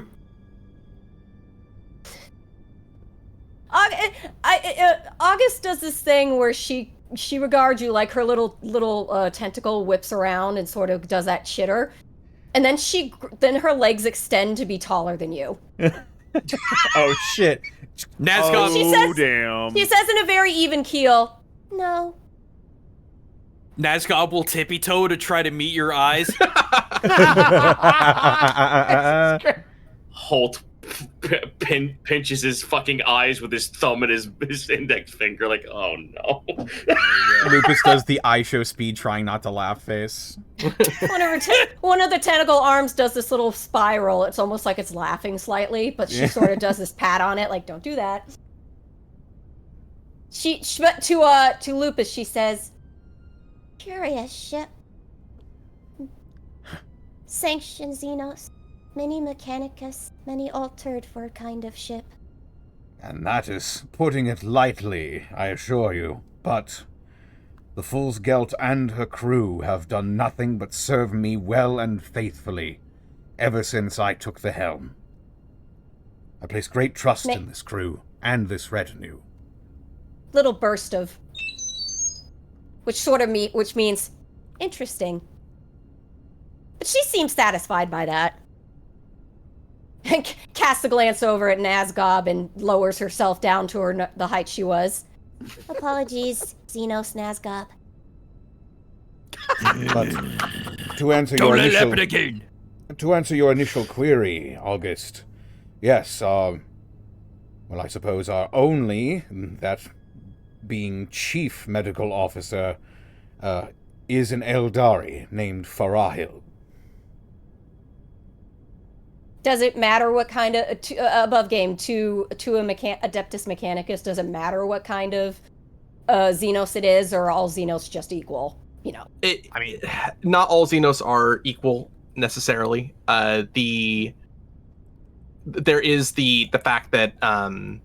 August does this thing where she regards you like her little tentacle whips around and sort of does that chitter, and then her legs extend to be taller than you. Oh shit. Nazgob. She says- damn. She says in a very even keel, "No." Nazgob will tippy toe to try to meet your eyes. Holt pinches his fucking eyes with his thumb and his index finger, like, oh no. Lupus does the I show speed trying not to laugh face. One of the tentacle arms does this little spiral. It's almost like it's laughing slightly, but she sort of does this pat on it, like, don't do that. But to Lupus, she says, Curious ship. Sanctioned Xenos. Many Mechanicus, many altered for a kind of ship. And that is putting it lightly, I assure you. But the Fool's Gelt and her crew have done nothing but serve me well and faithfully ever since I took the helm. I place great trust in this crew and this retinue. little burst of, which means interesting. But she seems satisfied by that. Casts a glance over at Nazgob and lowers herself down to the height she was. Apologies, Xenos Nazgob. But to answer Don't your let it initial happen again. to answer your initial query, August, yes, well, I suppose our only, that being chief medical officer, is an Eldari named Farahil. Does it matter what kind of above game to Adeptus Mechanicus? Does it matter what kind of Xenos it is, or are all Xenos just equal? You know, I mean, not all Xenos are equal necessarily. There is the fact that the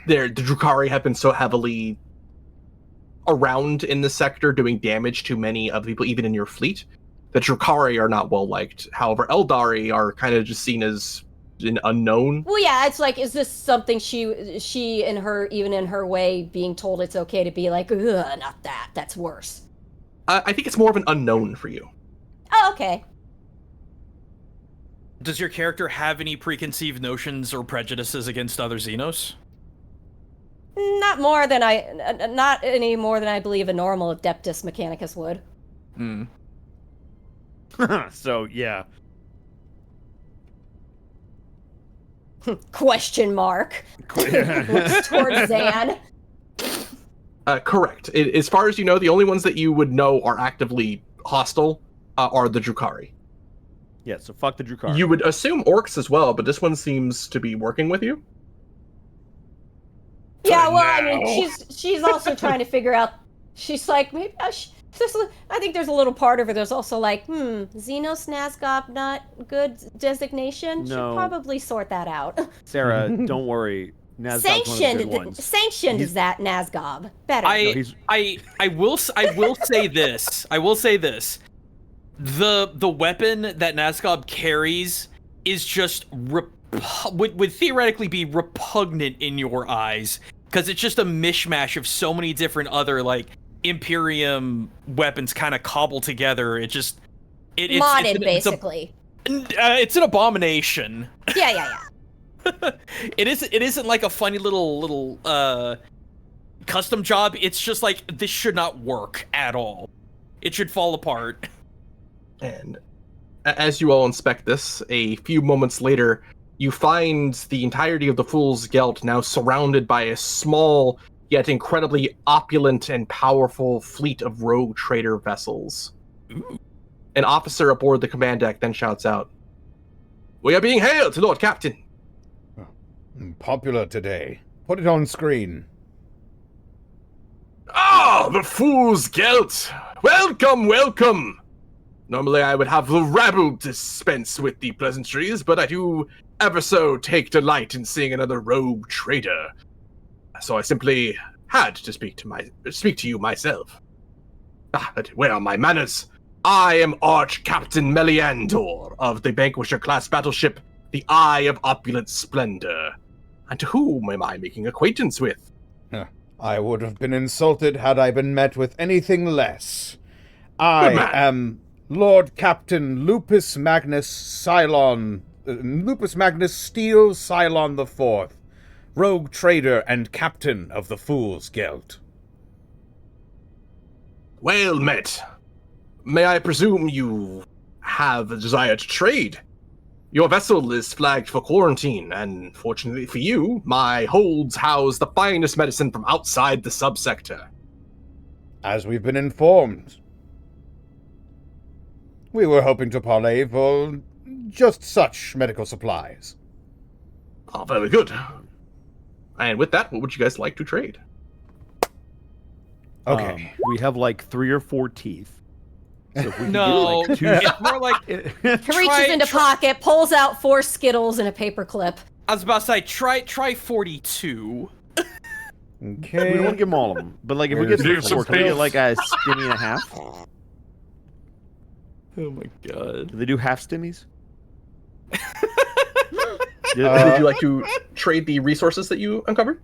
Drukhari have been so heavily around in the sector, doing damage to many of the people, even in your fleet, The Drukhari are not well liked. However, Eldari are kind of just seen as an unknown. Well, yeah, it's like, is this something she in her, even in her way, being told it's okay to be like, ugh, not that. That's worse. I think it's more of an unknown for you. Oh, okay. Does your character have any preconceived notions or prejudices against other Xenos? Not any more than I believe a normal Adeptus Mechanicus would. Hmm. So, yeah. Question mark. Looks towards Zan. Correct. As far as you know, the only ones that you would know are actively hostile are the Drukhari. Yeah, so fuck the Drukhari. You would assume orcs as well, but this one seems to be working with you. Yeah, well, I mean, she's also trying to figure out. She's like, maybe I think there's a little part of her. There's also like, Xenos Nazgob, not good designation. No. Should probably sort that out. Sarah, don't worry. Nazgob's one of the good ones. Sanctioned is that Nazgob. Better. I will say this. I will say this. The weapon that Nazgob carries is just would theoretically be repugnant in your eyes, because it's just a mishmash of so many different other like Imperium weapons kind of cobbled together. It's modded, basically. It's an abomination. Yeah. It isn't like a funny little custom job. It's just like, this should not work at all. It should fall apart. And as you all inspect this, a few moments later, you find the entirety of the Fool's Gelt now surrounded by a small yet incredibly opulent and powerful fleet of rogue trader vessels. Ooh. An officer aboard the command deck then shouts out, "We are being hailed, Lord Captain!" Popular today. Put it on screen. Ah, the Fool's Gelt! Welcome, welcome! Normally I would have the rabble dispense with the pleasantries, but I do ever so take delight in seeing another rogue trader. So I simply had to speak to you myself. But where are my manners? I am Arch-Captain Meliandor of the Vanquisher class battleship, the Eye of Opulent Splendor. And to whom am I making acquaintance with? I would have been insulted had I been met with anything less. I am Lord Captain Lupus Magnus Steele Cylon IV, rogue trader and captain of the Fool's Gelt. Well met. May I presume you have a desire to trade? Your vessel is flagged for quarantine, and fortunately for you, my holds house the finest medicine from outside the subsector. As we've been informed. We were hoping to parley for just such medical supplies. Oh, very good. And with that, what would you guys like to trade? Okay. We have like 3 or 4 teeth. So if we No, can get, like, 2... it's more like Reaches into pocket, pulls out 4 Skittles and a paperclip. I was about to say, try 42. Okay. We don't want to give them all of them, but like if we get 3 or 4, can we get like a stimmy and a half? Oh my god. Do they do half stimmies? Would you like to trade the resources that you uncovered?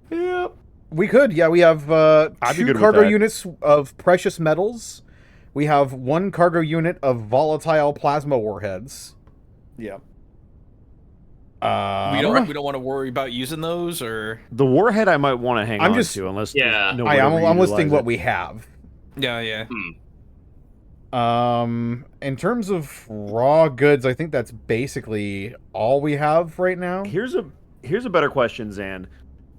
Yeah. We could, yeah. We have I'd be 2 good with cargo that. units of precious metals. We have 1 cargo unit of volatile plasma warheads. Yeah. We don't want to worry about using those, or The warhead I might want to hang I'm on just- to unless Yeah. there's no way to I'm listing reutilize what it. we have. yeah. In terms of raw goods, I think that's basically all we have right now. Here's a better question, Zan.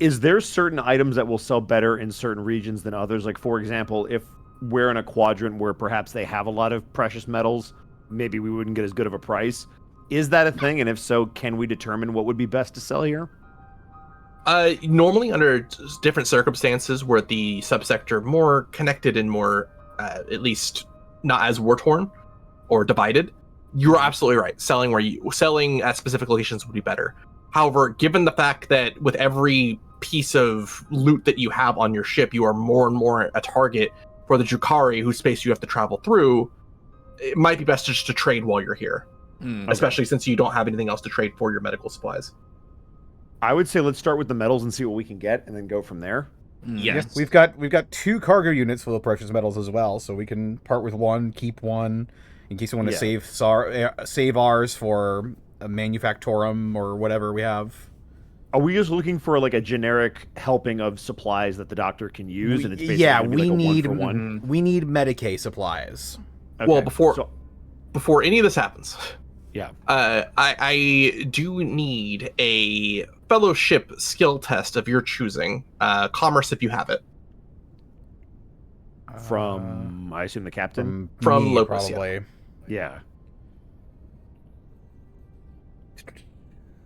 Is there certain items that will sell better in certain regions than others? Like, for example, if we're in a quadrant where perhaps they have a lot of precious metals, maybe we wouldn't get as good of a price. Is that a thing? And if so, can we determine what would be best to sell here? Normally, under different circumstances where the subsector more connected and more, at least not as war-torn or divided, you're absolutely right. Selling at specific locations would be better. However, given the fact that with every piece of loot that you have on your ship, you are more and more a target for the Drukhari, whose space you have to travel through, it might be best just to trade while you're here, especially since you don't have anything else to trade for your medical supplies. I would say let's start with the metals and see what we can get, and then go from there. Yes, We've got 2 cargo units full of precious metals as well, so we can part with one, keep one, in case we want to save ours for a manufactorum or whatever we have. Are we just looking for like a generic helping of supplies that the doctor can use? And it's basically yeah, gonna be we like a need 1-for-1? we need Medicaid supplies. Okay, Well, before any of this happens, yeah, I do need a fellowship skill test of your choosing. Commerce, if you have it. from I assume the captain. From me, Locus, probably. Yeah.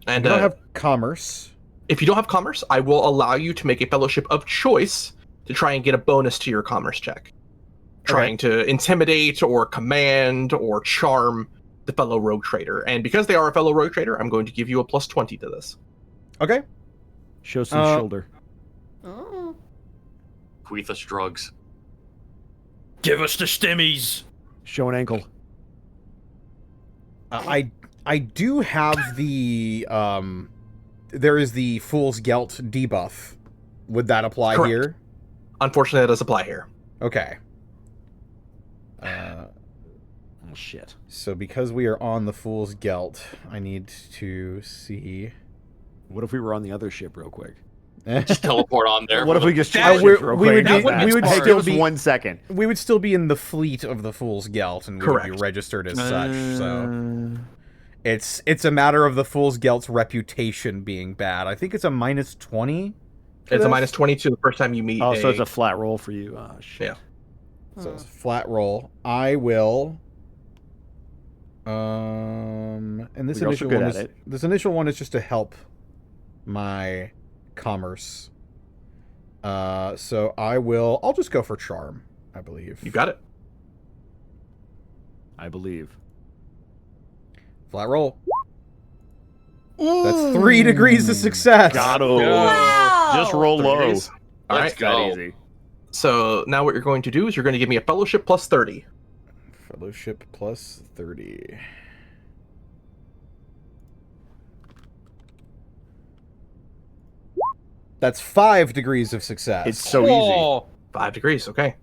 And We don't have commerce. if you don't have commerce, I will allow you to make a fellowship of choice to try and get a bonus to your commerce check. Trying to intimidate or command or charm the fellow rogue trader. And because they are a fellow rogue trader, I'm going to give you a plus 20 to this. Okay. Show some shoulder. Oh. Queeth us drugs. Give us the stimmies. Show an ankle. I do have the there is the Fool's Gelt debuff. Would that apply Correct. here? Unfortunately, that does apply here. Okay. Oh shit. So because we are on the Fool's Gelt, I need to see. What if we were on the other ship real quick? Just teleport on there. What if we just That- change we- ships real we quick? would be- we would Hey, still give us be- 1 second. We would still be in the fleet of the Fool's Gelt, and we would be Correct. registered as such. So it's a matter of the Fool's Gelt's reputation being bad. I think it's a -20. It's a minus 22 the first time you meet. Oh, so it's a flat roll for you. Oh shit. Yeah. So it's a flat roll. I will. And this You're also initial good one at is it. this initial one is just to help my commerce. So I'll just go for charm, I believe. You got it. I believe. Flat roll. That's 3 degrees of success. Got him. Wow. Just roll low. Let's All right. go. Easy. So now what you're going to do is you're going to give me a fellowship plus 30. Fellowship plus 30. That's 5 degrees of success. It's so easy. 5 degrees, okay.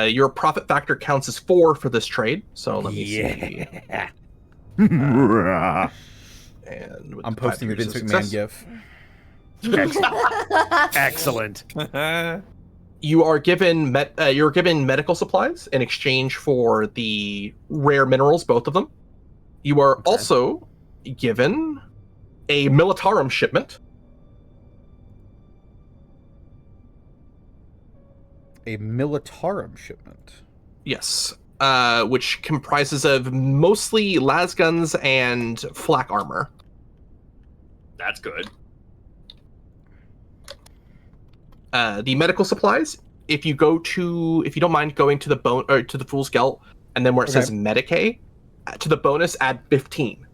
Your profit factor counts as 4 for this trade. So let me see. Yeah. And with I'm the 5 posting the degrees Vince of McMahon success, gif. Excellent. You are given you're given medical supplies in exchange for the rare minerals, both of them. You are also given a militarum shipment. A militarum shipment. Yes. Which comprises of mostly lasguns and flak armor. That's good. The medical supplies, if you don't mind going to the Fool's Gelt, and then where it says Medicaid, to the bonus add 15.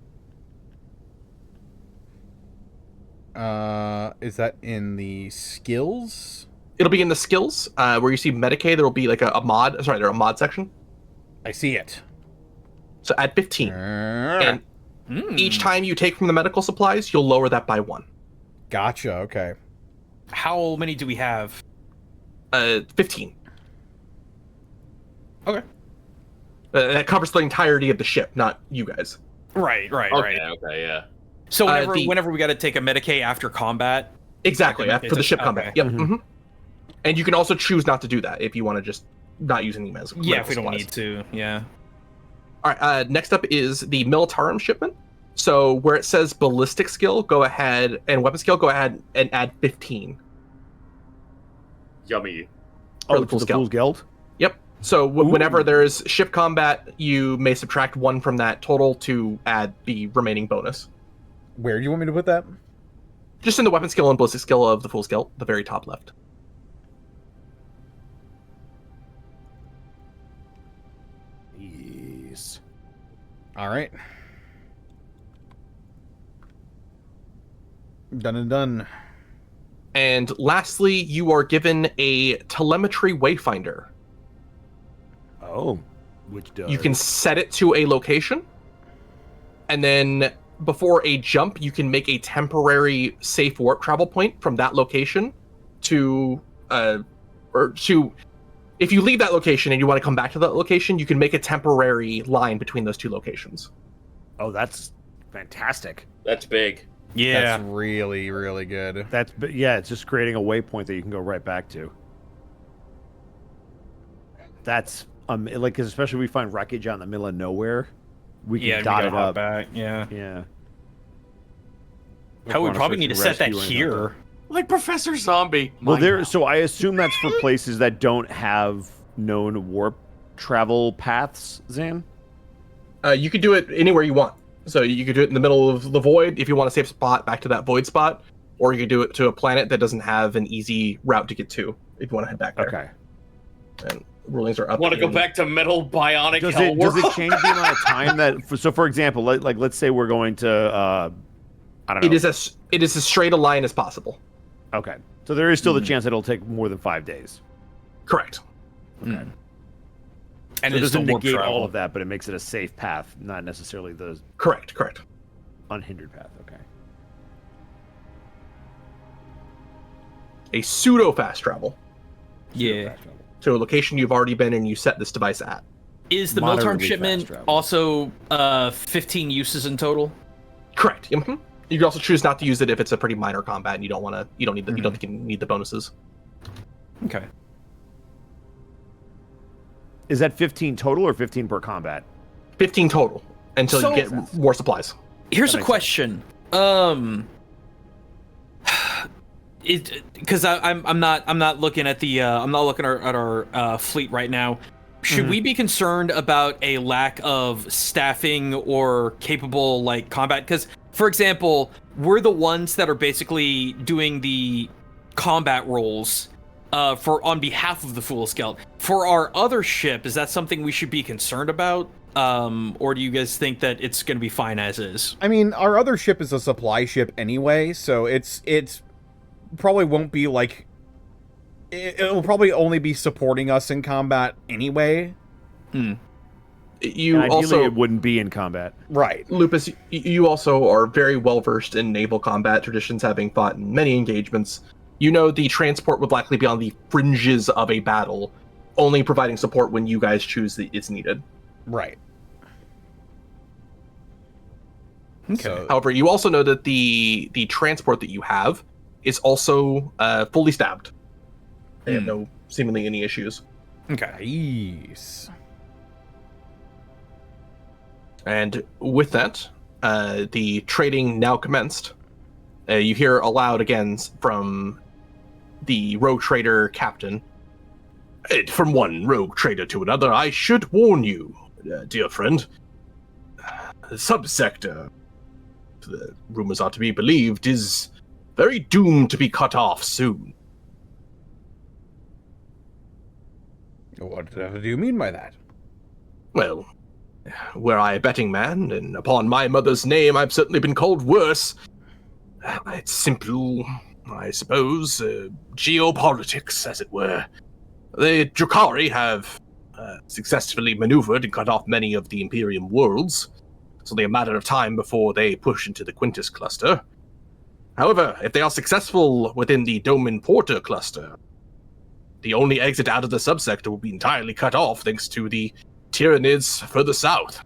Is that in the skills? It'll be in the skills, where you see Medicaid, there will be like a mod section. I see it. So add 15. And each time you take from the medical supplies, you'll lower that by 1. Gotcha, okay. How many do we have? 15. Okay. That covers the entirety of the ship, not you guys. Right. Okay, yeah. So whenever the- whenever we got to take a Medicaid after combat. Exactly, Okay, for the ship okay. combat. Yep. Mhm. And you can also choose not to do that if you want to just not use any medical Yeah, if we don't supplies. need to. Yeah. All right. Next up is the militarum shipment. So where it says ballistic skill, go ahead, and weapon skill, go ahead and add 15. Yummy. For Oh, the to Fool's the Gelt. Fool's Gelt? Yep. So whenever there's ship combat, you may subtract 1 from that total to add the remaining bonus. Where do you want me to put that? Just in the weapon skill and ballistic skill of the Fool's Gelt, the very top left. Yes. All right. Done and done. And lastly, you are given a telemetry wayfinder. Oh. Which does. You can set it to a location, and then before a jump, you can make a temporary safe warp travel point from that location to if you leave that location and you want to come back to that location, you can make a temporary line between those two locations. Oh, that's fantastic. That's big. Yeah. That's really, really good. It's just creating a waypoint that you can go right back to. That's like, 'cause especially we find wreckage out in the middle of nowhere, we can dot it up. Back. Yeah. Yeah. Hell, we Wanna probably search need to and set that rescue and here. Like Professor Zombie. Well, so I assume that's for places that don't have known warp travel paths, Zan? You could do it anywhere you want. So you could do it in the middle of the void if you want a safe spot back to that void spot, or you could do it to a planet that doesn't have an easy route to get to if you want to head back there. Okay. And rulings are up. Want to go back to Metal Bionic Does Hell it World? change the amount of time that? So, for example, like let's say we're going to, I don't know. It is as straight a line as possible. Okay. So there is still the chance that it'll take more than 5 days. Correct. Okay. And So it it's doesn't still warp negate travel. all of that, but it makes it a safe path, not necessarily the Correct. unhindered path. Okay. A pseudo fast travel Yeah. to a location you've already been and you set this device at. Is the Miltarm Moderately shipment fast travel. also 15 uses in total? Correct. Mm-hmm. You can also choose not to use it if it's a pretty minor combat and you don't want to. You don't need you don't think you need the bonuses. Okay. Is that 15 total or 15 per combat? 15 total until So- you get more supplies. Here's That a makes question. Because I'm not looking at the I'm not looking at our fleet right now. Should we be concerned about a lack of staffing or capable like combat? Because, for example, we're the ones that are basically doing the combat roles for on behalf of the Fool's Gelt. For our other ship, is that something we should be concerned about? Or do you guys think that it's going to be fine as is? I mean, our other ship is a supply ship anyway, so it's probably won't be like it'll probably only be supporting us in combat anyway. You And ideally, also, it wouldn't be in combat. Right. Lupus, you also are very well versed in naval combat traditions, having fought in many engagements. You know the transport would likely be on the fringes of a battle, only providing support when you guys choose that it's needed. Right. Okay. So, However, you also know that the transport that you have is also fully stabbed. They have no seemingly any issues. Okay. nice. And with that, the trading now commenced. You hear aloud again from the rogue trader captain. From one rogue trader to another, I should warn you, dear friend. The subsector, the rumors are to be believed, is very doomed to be cut off soon. What do you mean by that? Well, were I a betting man, and upon my mother's name I've certainly been called worse. It's simple, I suppose, geopolitics, as it were. The Drukhari have successfully maneuvered and cut off many of the Imperium worlds. It's only a matter of time before they push into the Quintus cluster. However, if they are successful within the Domin Porter cluster, the only exit out of the subsector will be entirely cut off thanks to the Tyranids further south.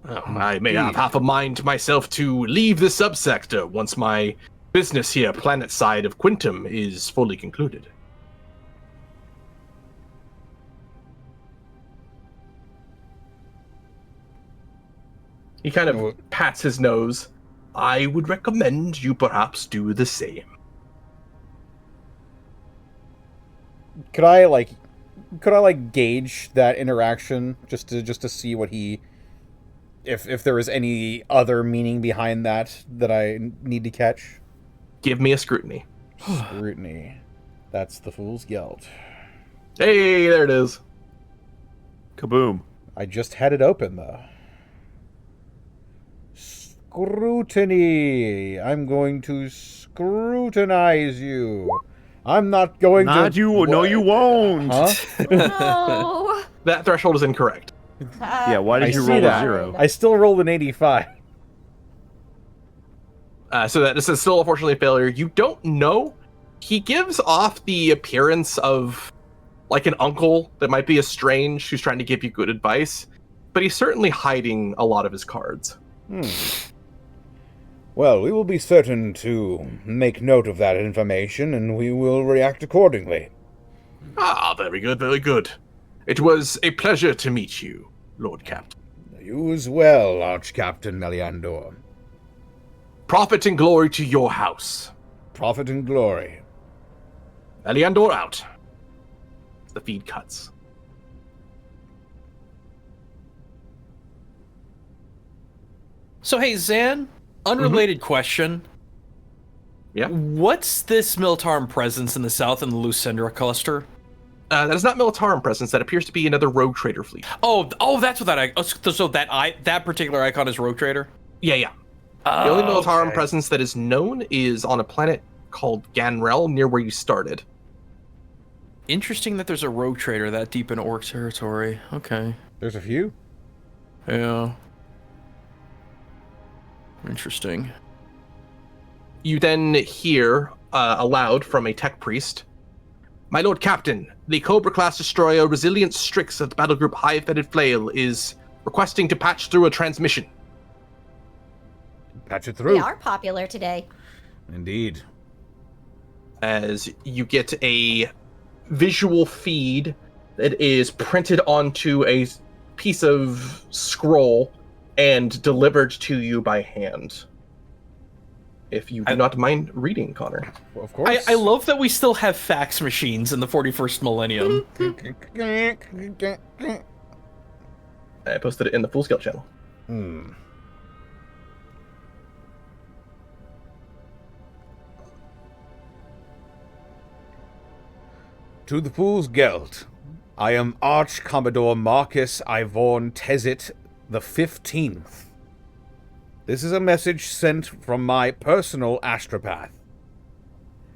Oh, I may have half a mind myself to leave the subsector once my business here, planet side of Quintum, is fully concluded. He kind of pats his nose. I would recommend you perhaps do the same. Could I gauge that interaction just to see what he if there is any other meaning behind that I need to catch? Give me a scrutiny. Scrutiny. That's the Fool's Gelt. Hey, there it is. Kaboom. I just had it open though. Scrutiny. I'm going to scrutinize you. I'm not going to. Not you. No, you won't. Huh? No. That threshold is incorrect. Yeah, why did I you see roll a that. 0? I still rolled an 85. So that this is still unfortunately a failure. You don't know. He gives off the appearance of like an uncle that might be estranged who's trying to give you good advice, but he's certainly hiding a lot of his cards. Well, we will be certain to make note of that information, and we will react accordingly. Ah, very good, very good. It was a pleasure to meet you, Lord Captain. You as well, Arch-Captain Meliandor. Profit and glory to your house. Profit and glory. Meliandor out. The feed cuts. So hey, Zan, unrelated question. Yeah. What's this Miltarm presence in the south in the Lucendra cluster? That is not Militarum presence. That appears to be another rogue trader fleet. Oh, that's what that particular icon is Rogue Trader. Yeah. Oh, The only Militarum okay. presence that is known is on a planet called Ganrel, near where you started. Interesting that there's a Rogue Trader that deep in Orc territory. Okay. There's a few. Yeah. Interesting. You then hear aloud from a tech priest, "My Lord Captain, the Cobra-class destroyer Resilient Strix of the Battlegroup High-Fetid Flail is requesting to patch through a transmission." Patch it through. We are popular today. Indeed. As you get a visual feed that is printed onto a piece of scroll and delivered to you by hand. If you do not mind reading, Connor. Well, of course. I love that we still have fax machines in the 41st millennium. I posted it in the Full Scale channel. To the Fool's Gelt, I am Arch-Commodore Marcus Ivorn Tesit the 15th. This is a message sent from my personal astropath.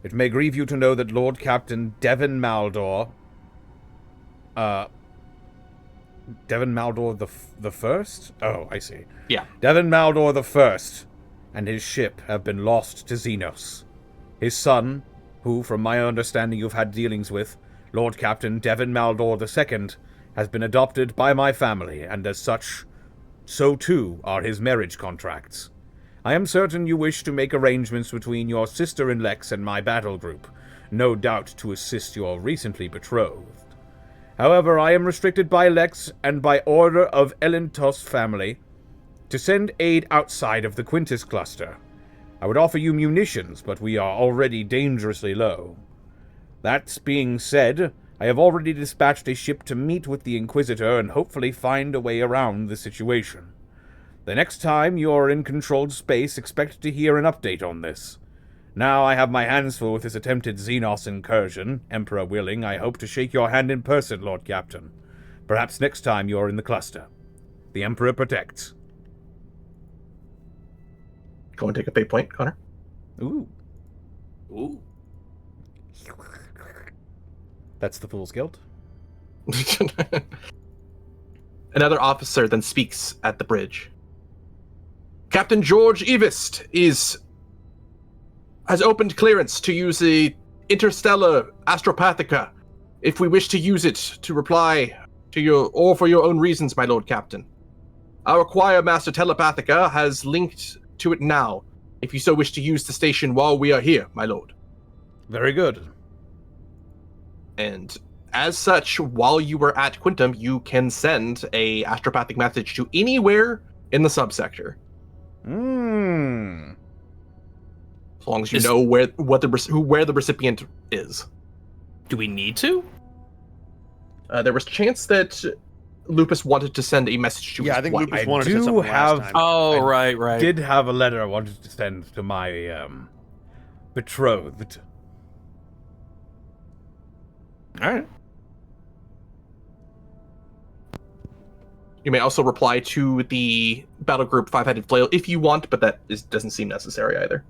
It may grieve you to know that Lord Captain Devon Maldor, Devon Maldor the First? Oh, I see. Yeah. Devon Maldor the First and his ship have been lost to Xenos. His son, who, from my understanding you've had dealings with, Lord Captain Devon Maldor II, has been adopted by my family, and as such, so too are his marriage contracts. I am certain you wish to make arrangements between your sister in Lex and my battle group, no doubt to assist your recently betrothed. However, I am restricted by Lex and by order of Elentos family to send aid outside of the Quintus cluster. I would offer you munitions, but we are already dangerously low. That being said, I have already dispatched a ship to meet with the Inquisitor and hopefully find a way around the situation. The next time you are in controlled space, expect to hear an update on this. Now I have my hands full with this attempted Xenos incursion. Emperor willing, I hope to shake your hand in person, Lord Captain. Perhaps next time you are in the cluster. The Emperor protects. Go and take a fate point, Connor. Ooh. Ooh. That's the Fool's Guilt. Another officer then speaks at the bridge. Captain George Evist has opened clearance to use the Interstellar Astropathica if we wish to use it to reply to your, or for your own reasons, my Lord Captain. Our Choir Master Telepathica has linked to it now, if you so wish to use the station while we are here, my lord. Very good. And as such, while you were at Quintum, you can send a astropathic message to anywhere in the subsector. As long as you know where the recipient is. Do we need to? There was a chance that Lupus wanted to send a message to his I think wife. Lupus wanted to send something last time. Oh, I right. did have a letter I wanted to send to my betrothed. All right. You may also reply to the battle group 5-headed flail if you want, but that doesn't seem necessary either.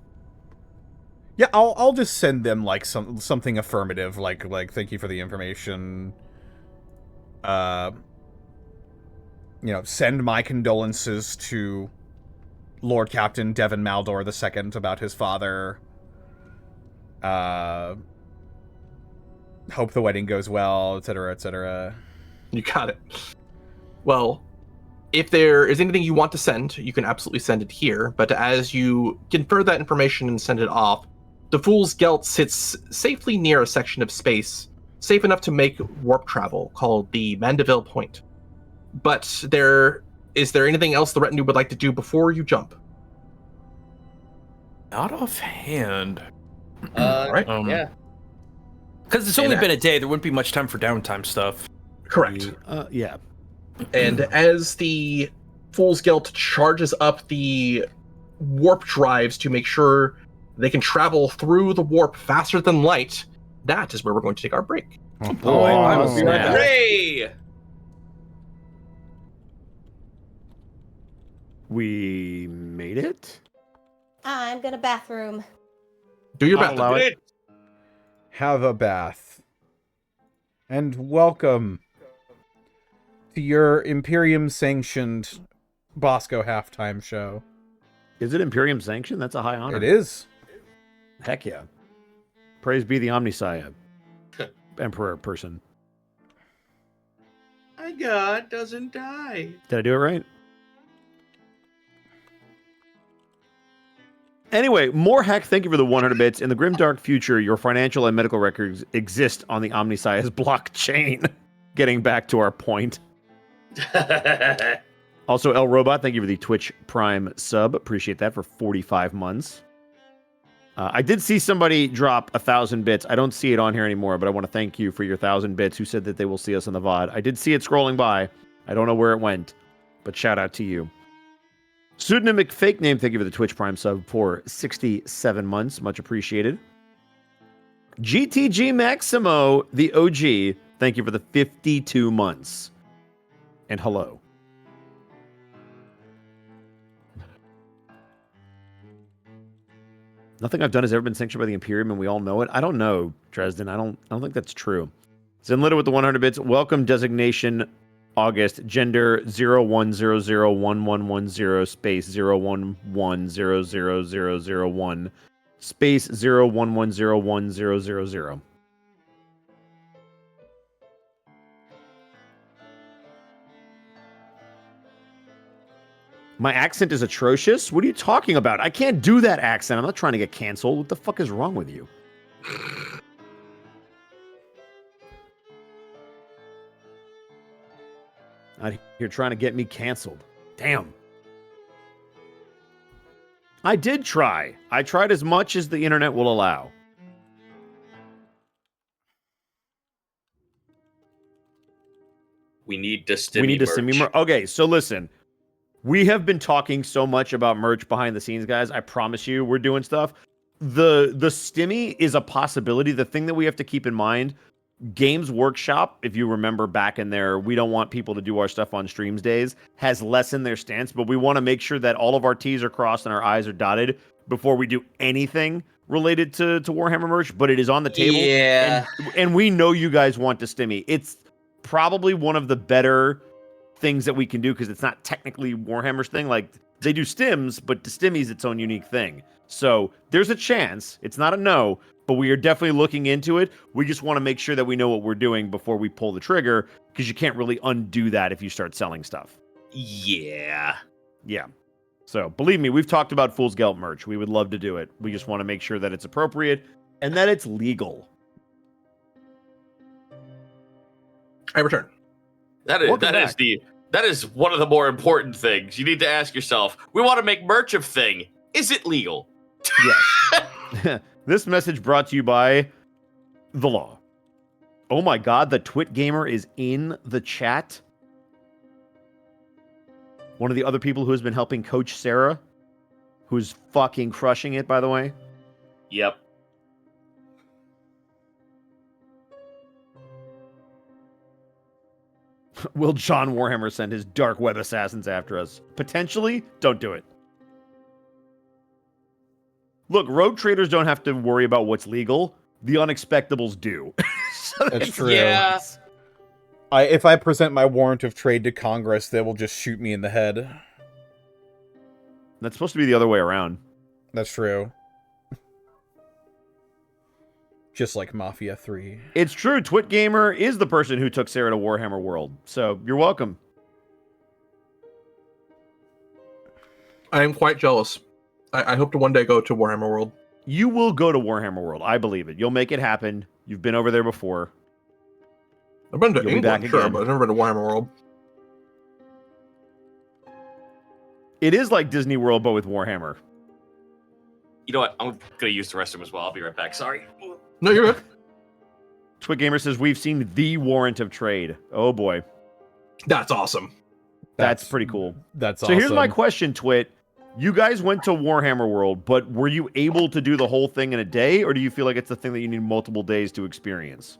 Yeah, I'll just send them like something affirmative, like thank you for the information. Send my condolences to Lord Captain Devin Maldor II about his father. Hope the wedding goes well, etc., etc. You got it. Well, if there is anything you want to send, you can absolutely send it here. But as you confer that information and send it off, the Fool's Gelt sits safely near a section of space, safe enough to make warp travel, called the Mandeville Point. But is there anything else the retinue would like to do before you jump? Not offhand. Right. Yeah. Because it's only been a day, there wouldn't be much time for downtime stuff. Correct. Yeah. And as the Fool's Gelt charges up the warp drives to make sure they can travel through the warp faster than light, that is where we're going to take our break. Oh, boy. I will be right back. Hooray! We made it? I'm gonna bathroom. Do your I'll best. allow it. Have a bath. And welcome to your Imperium-sanctioned Bosco halftime show. Is it Imperium sanctioned? That's a high honor. It is. Heck yeah. Praise be the Omnissiah. Emperor person. My God doesn't die. Did I do it right? Anyway, more heck, thank you for the 100 bits. In the grimdark future, your financial and medical records exist on the Omnissiah's blockchain. Getting back to our point. Also, El Robot, thank you for the Twitch Prime sub. Appreciate that for 45 months. I did see somebody drop 1,000 bits. I don't see it on here anymore, but I want to thank you for your 1,000 bits who said that they will see us on the VOD. I did see it scrolling by. I don't know where it went, but shout out to you. Pseudonymic fake name, thank you for the Twitch Prime sub for 67 months. Much appreciated. GTG Maximo, the OG, thank you for the 52 months. And hello. Nothing I've done has ever been sanctioned by the Imperium, and we all know it. I don't know, Dresden. I don't think that's true. Zenlitta with the 100 bits. Welcome designation August. Gender 01001110 space 011000001 space 011010000. My accent is atrocious? What are you talking about? I can't do that accent. I'm not trying to get canceled. What the fuck is wrong with you? Out here trying to get me canceled. Damn. I did try. I tried as much as the internet will allow. We need to stimmy We need to merch. send me more. Okay, so listen. We have been talking so much about merch behind the scenes, guys. I promise you, we're doing stuff. The stimmy is a possibility. The thing that we have to keep in mind, Games Workshop, if you remember back in there, we don't want people to do our stuff on streams days, has lessened their stance, but we want to make sure that all of our T's are crossed and our I's are dotted before we do anything related to Warhammer merch, but it is on the table. Yeah. And we know you guys want to stimmy. It's probably one of the better things that we can do because it's not technically Warhammer's thing. Like, they do stims, but the stimmy's its own unique thing. So there's a chance. It's not a no, but we are definitely looking into it. We just want to make sure that we know what we're doing before we pull the trigger, because you can't really undo that if you start selling stuff. Yeah. Yeah. So believe me, we've talked about Fool's Gelt merch. We would love to do it. We just want to make sure that it's appropriate and that it's legal. I return. That is one of the more important things. You need to ask yourself, we want to make merch of thing. Is it legal? Yes. This message brought to you by the law. Oh my god, the Twit Gamer is in the chat. One of the other people who has been helping Coach Sarah, who's fucking crushing it, by the way. Yep. Will John Warhammer send his dark web assassins after us? Potentially. Don't do it. Look, rogue traders don't have to worry about what's legal. The Unexpectables do. So That's true. Yeah. If I present my warrant of trade to Congress, they will just shoot me in the head. That's supposed to be the other way around. That's true. Just like Mafia 3. It's true. Twit Gamer is the person who took Sarah to Warhammer World. So you're welcome. I am quite jealous. I hope to one day go to Warhammer World. You will go to Warhammer World. I believe it. You'll make it happen. You've been over there before. I've been to You'll be back England, sure, again. but I've never been to Warhammer World. It is like Disney World, but with Warhammer. You know what? I'm gonna use the restroom as well. I'll be right back. Sorry. No, you're good. Twit Gamer says we've seen the warrant of trade. Oh boy, That's awesome. that's pretty cool. That's So awesome. here's my question, Twit. You guys went to Warhammer World, but were you able to do the whole thing in a day, or do you feel like it's a thing that you need multiple days to experience?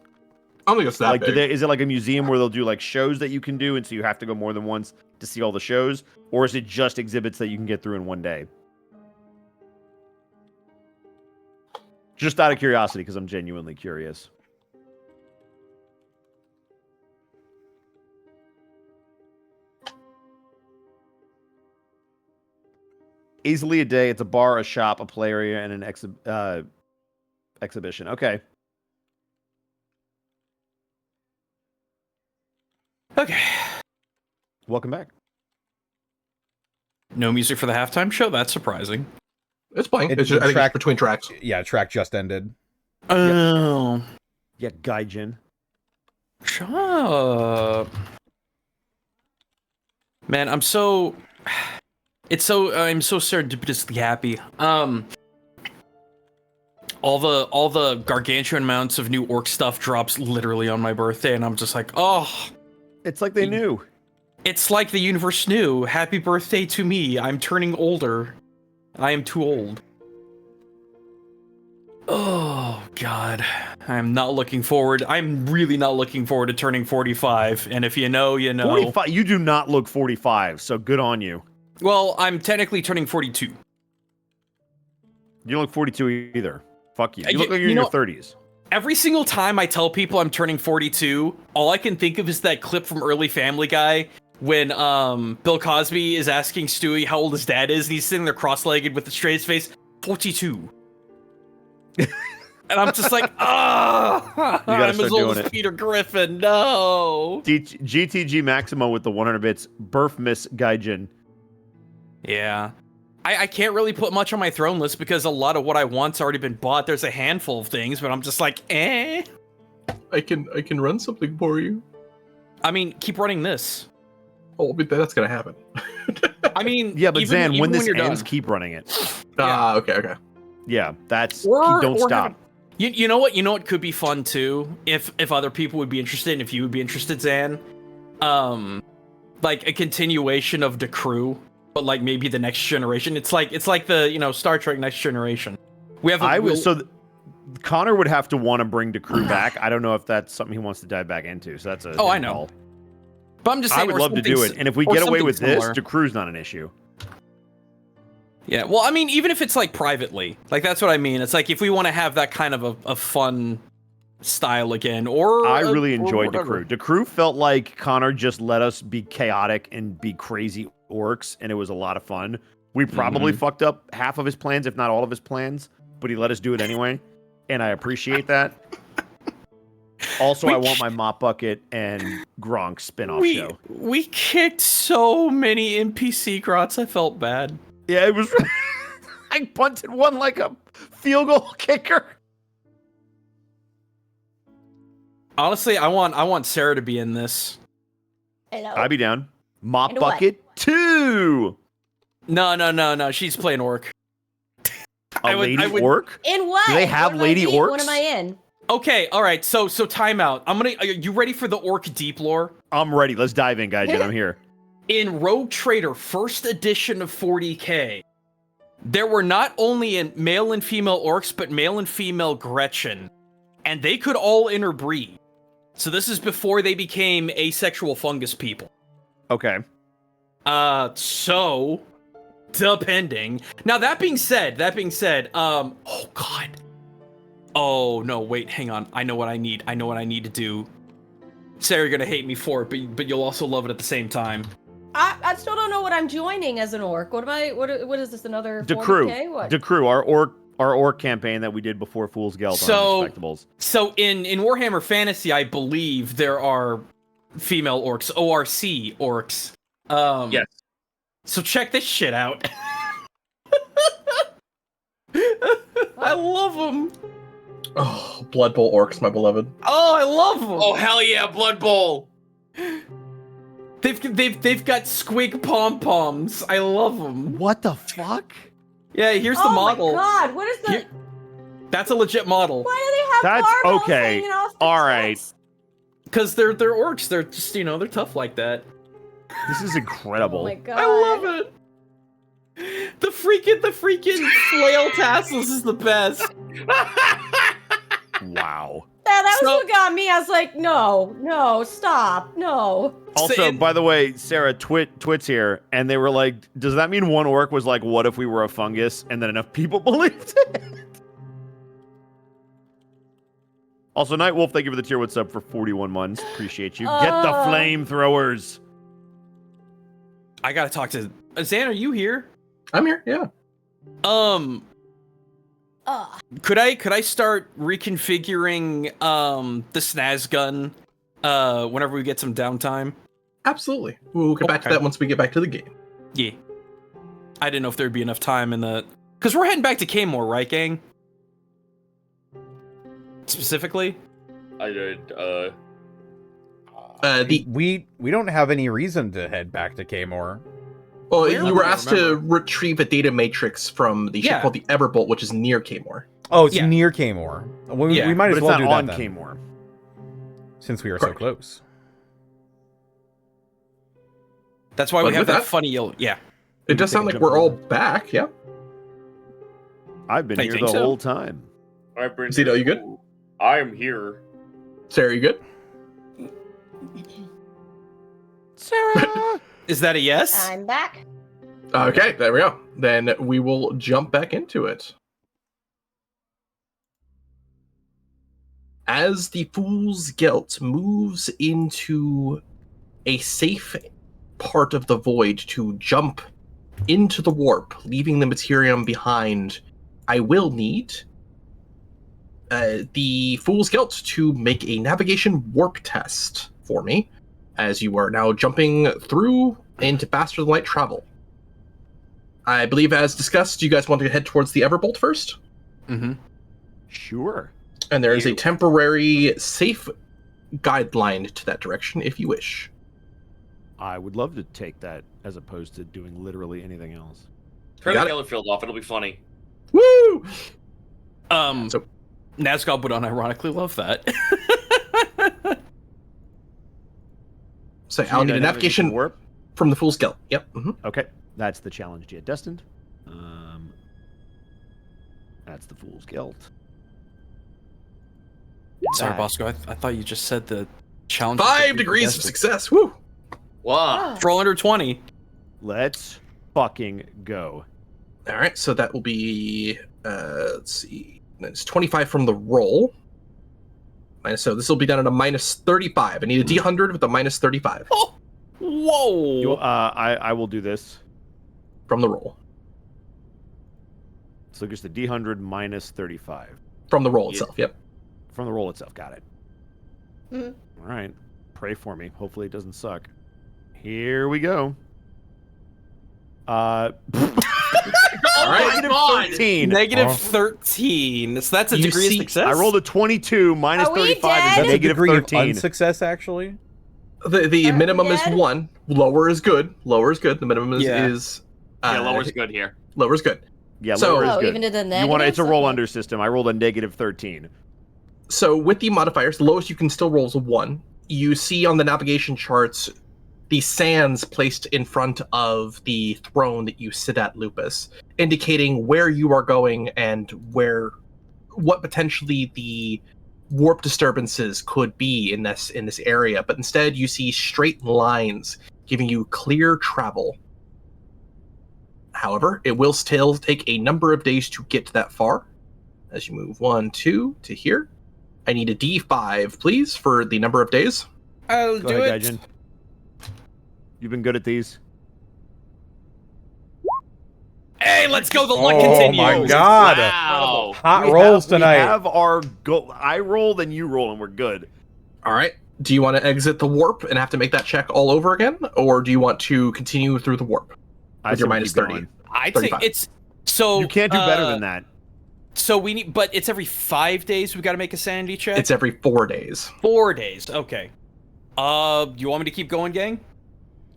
I don't think it's that Like, big. is it like a museum where they'll do like shows that you can do, and so you have to go more than once to see all the shows, or is it just exhibits that you can get through in one day? Just out of curiosity, because I'm genuinely curious. Easily a day. It's a bar, a shop, a play area, and an exhibition. Okay. Okay. Welcome back. No music for the halftime show? That's surprising. It's playing. It- It's just, I think track- it's between tracks. Yeah, track just ended. Oh. Yeah, Gaijin. Shut up. Man, I'm so serendipitously happy. All the gargantuan amounts of new orc stuff drops literally on my birthday, and I'm just like, oh, It's like they knew. it's like the universe knew. Happy birthday to me. I'm turning older. I am too old. Oh God, I'm not looking forward. I'm really not looking forward to turning 45. And if you know, you know. 45. You do not look 45, so good on you. Well, I'm technically turning 42. You don't look 42 either. Fuck you. You You- look like you're you in your know- 30s. Every single time I tell people I'm turning 42, all I can think of is that clip from early Family Guy when Bill Cosby is asking Stewie how old his dad is, and he's sitting there cross-legged with a straight face, 42. And I'm just like, gotta I'm start as old doing as it. Peter Griffin, no. GTG Maximo with the 100 bits. Burf Miss Gaijin. Yeah. I can't really put much on my throne list because a lot of what I want's already been bought. There's a handful of things, but I'm just like, eh. I can run something for you. I mean, keep running this. Oh, but that's gonna happen. I mean, Yeah, but even, Zan, even when this you're ends, done. keep running it. Okay. Yeah, that's... Or- don't or stop. have- You know what? You know what could be fun too, if other people would be interested, and if you would be interested, Zan. Like a continuation of the crew, but like maybe the next generation. It's like the Star Trek Next Generation. We have. Connor would have to want to bring the crew back. I don't know if that's something he wants to dive back into. So that's a. Oh, I hidden know. call. But I'm just saying. I would or love to do something it, and if we or get away something with similar. this, the crew's not an issue. Yeah, well, I mean, even if it's like privately, like that's what I mean. It's like if we want to have that kind of a fun style again, or I really or enjoyed the whatever. crew. The crew felt like Connor just let us be chaotic and be crazy orcs, and it was a lot of fun. We probably fucked up half of his plans, if not all of his plans, but he let us do it anyway, and I appreciate that. Also, I want my mop bucket and Gronk spin-off show. We kicked so many NPC grots. I felt bad. Yeah, it was. I punted one like a field goal kicker. Honestly, I want Sarah to be in this. Hello. I'd be down. Mop And what? bucket 2. No. She's playing orc. A lady orc? In what? Do they have What am lady I in? orcs? What am I in? Okay, all right. So time out. Are you ready for the orc deep lore? I'm ready. Let's dive in, guys. I'm here. In Rogue Trader first edition of 40K, there were not only male and female orcs, but male and female Gretchen, and they could all interbreed. So this is before they became asexual fungus people. Okay. So Depending. Now that being said, oh god. Oh no, wait, hang on. I know what I need. I know what I need to do. Sarah, you're gonna hate me for it, but you'll also love it at the same time. I still don't know what I'm joining as an orc. What am I? What is this? Another 40K? Decrew. What? Decrew, our orc campaign that we did before Fool's Gelt on Unexpectables. So in Warhammer Fantasy, I believe there are female orcs, ORC orcs. Yes. So check this shit out. I love them. Oh, Blood Bowl orcs, my beloved. Oh, I love them. Oh hell yeah, Blood Bowl. They've got squig pom poms. I love them. What the fuck? Yeah, here's the model. Oh my god, what is that? That's a legit model. Why do they have That's barbells okay. hanging off the All right. chest? Because they're orcs. They're just, they're tough like that. This is incredible. Oh my god. I love it. The freaking flail tassels is the best. Wow. That was what got me. I was like, no, stop, no. Also, by the way, Sarah, Twit's here, and they were like, does that mean one orc was like, what if we were a fungus? And then enough people believed it? Also, Nightwolf, thank you for the tier 1 sub for 41 months. Appreciate you. Get the flamethrowers. I gotta talk to Zan. Are you here? I'm here. Yeah. Could I start reconfiguring the snaz gun whenever we get some downtime? Absolutely. We'll get back to that once we get back to the game. Yeah. I didn't know if there'd be enough time in the... Because we're heading back to Kmore, right, gang? Specifically? I did, we don't have any reason to head back to Kmore. Well, you were asked to retrieve a data matrix from the ship Yeah. called the Everbolt, which is near Kmore. Oh, it's Yeah. near Kmore. We Yeah, might But as it's well not do on that then, Kmore. since we are so Correct. close. That's why we But have with that that- funny yellow... Yeah. It does sound like we're all back, yeah? I've been I here think the so. whole time. Alright, Brandon. Zito, you good? I'm here. Sarah, you good? Sarah! Is that a yes? I'm back. Okay, there we go. Then we will jump back into it. As the Fool's Gelt moves into a safe part of the void to jump into the warp, leaving the Materium behind, I will need the Fool's Gelt to make a navigation warp test for me, as you are now jumping through into faster than light travel. I believe, as discussed, you guys want to head towards the Everbolt first? Mm-hmm. Sure. And there is a temporary safe guideline to that direction if you wish. I would love to take that as opposed to doing literally anything else. Turn Got the it. yellow field off, it'll be funny. Woo! So, So- Nazgob would unironically love that. So So I'll you need a dynamic navigation warp. from the Fool's Gelt. Yep. Okay, that's the challenge yet destined. That's the Fool's Gelt. Sorry, That- Bosco. I thought you just said the challenge. 5 degrees of success. Woo! Wow. For under 20. Let's fucking go. All right, so that will be, let's see, that's 25 from the roll. So this will be done at a minus 35. I need a D100 with a minus 35 Oh, whoa! I will do this. from the roll. So just the D100 minus 35. From the roll Yeah. itself, yep. From the roll itself, got it. Mhm. All right. Pray for me. Hopefully it doesn't suck. Here we go. Oh right. my god! 13. Negative Oh. 13. So that's a You degree see- of success. I rolled a 22 minus Are we 35 dead? is That's a negative degree 13. of unsuccess, actually. The Are we minimum is dead? 1. Lower is good. Lower is good. The minimum is, Yeah. Yeah, lower's good here. Lower's good. Yeah, So- lower is Oh, good. even to the You want negatives? it's a roll Okay. under system. I rolled a negative 13. So with the modifiers, the lowest you can still roll is a 1. You see on the navigation charts the sands placed in front of the throne that you sit at, Lupus, indicating where you are going and what potentially the warp disturbances could be in this area. But instead, you see straight lines giving you clear travel. However, it will still take a number of days to get that far. As you move 1, 2 to here. I need a D5, please, for the number of days. I'll Go do ahead, it. Gaijin. You've been good at these. Hey, let's go. The luck Oh continues. my god! Wow. Hot rolls tonight. We have our go. I roll, then you roll, and we're good. All right. Do you want to exit the warp and have to make that check all over again? Or do you want to continue through the warp? With your minus 30. I'd say 35. it's so. You can't do better than that. So we need, but it's every 5 days. We got to make a sanity check. It's every 4 days. 4 days. Okay. You want me to keep going, gang?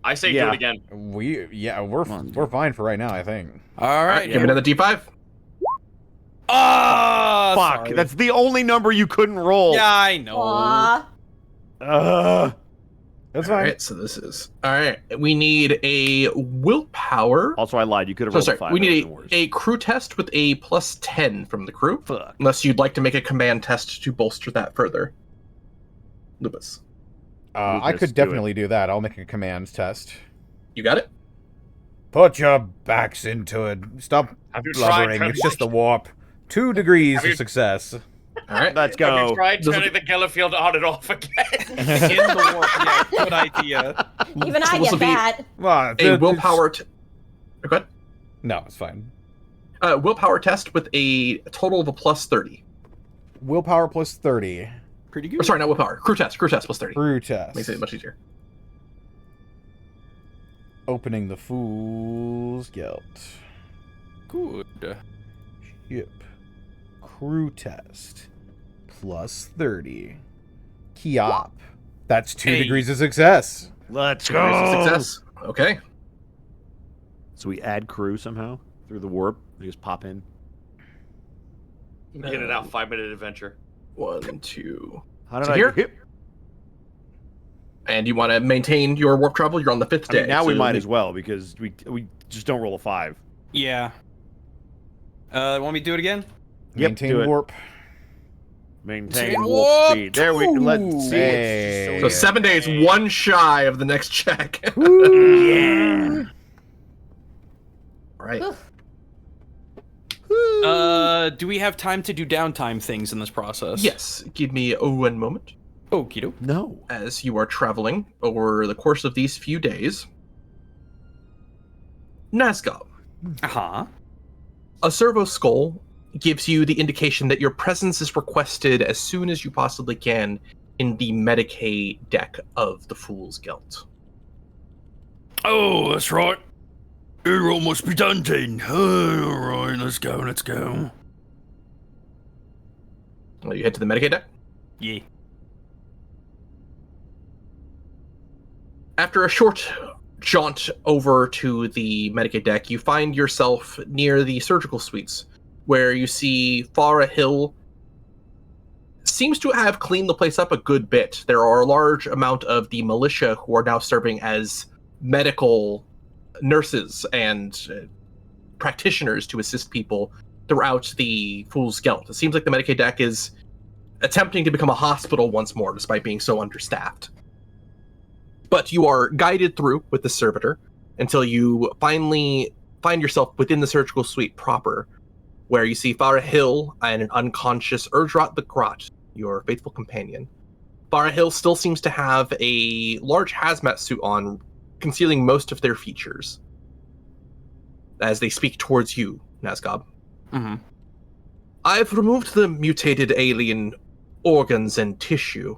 I say do Yeah. it again. We're fine for right now, I think. All right. Give me another D5. Ah, Fuck. sorry. That's the only number you couldn't roll. Yeah, I know. Aw. That's All fine. right, so this is... All right, we need a willpower. Also, I lied. You could have So rolled sorry, a 5. we that need would've been worse. a crew test with a plus 10 from the crew. Fuck. Unless you'd like to make a command test to bolster that further. Lupus, I Lucas, could do it. definitely do that. I'll make a commands test. you got it? Put your backs into it. Stop Have you tried blubbering. It's just the warp. 2 degrees Have you- of success. All right. Let's Have go. you tried turning the Gellerfield on and off again? In the warp. Yeah, good idea. Even I So this get will be- that. Well, A willpower... Go ahead. No, it's fine. Willpower test with a total of a plus 30. Willpower plus 30. Pretty Or good. sorry, not willpower. Crew test plus 30. Crew test. Makes it much easier. Opening the Fool's Gelt. Good. Ship. Crew test. Plus 30. Kiop. That's 2 Hey. degrees of success. Let's Degrees of go. Success. Okay. So we add crew somehow through the warp. We just pop in. In and out 5-minute adventure. 1, 2. How did So I here? hit? And you want to maintain your warp travel? You're on the 5th I day. mean, now we so might as well because we just don't roll a 5. Yeah. Want me to do it again? Yep, Maintain do it. warp. Maintain Warp warp speed. There we let's see. Hey. So 7 days, one shy of the next check. Yeah. Right. Do we have time to do downtime things in this process? Yes. Give me one moment. Okie doke. No. As you are traveling over the course of these few days, Nazgob, Uh-huh. a servo skull gives you the indication that your presence is requested as soon as you possibly can in the Medicaid deck of the Fool's Gelt. Oh, that's right. You're almost be done, then. Alright, let's go. Well, you head to the Medicaid deck. Yeah. After a short jaunt over to the Medicaid deck, you find yourself near the surgical suites, where you see Farah Hill seems to have cleaned the place up a good bit. There are a large amount of the militia who are now serving as medical nurses and practitioners to assist people throughout the Fool's Gelt. It seems like the Medicaid deck is attempting to become a hospital once more, despite being so understaffed. But you are guided through with the servitor until you finally find yourself within the surgical suite proper, where you see Farah Hill and an unconscious Erdrat the Grot, your faithful companion. Farah Hill still seems to have a large hazmat suit on, concealing most of their features. As they speak towards you, Nazgob. Mm-hmm. I've removed the mutated alien organs and tissue.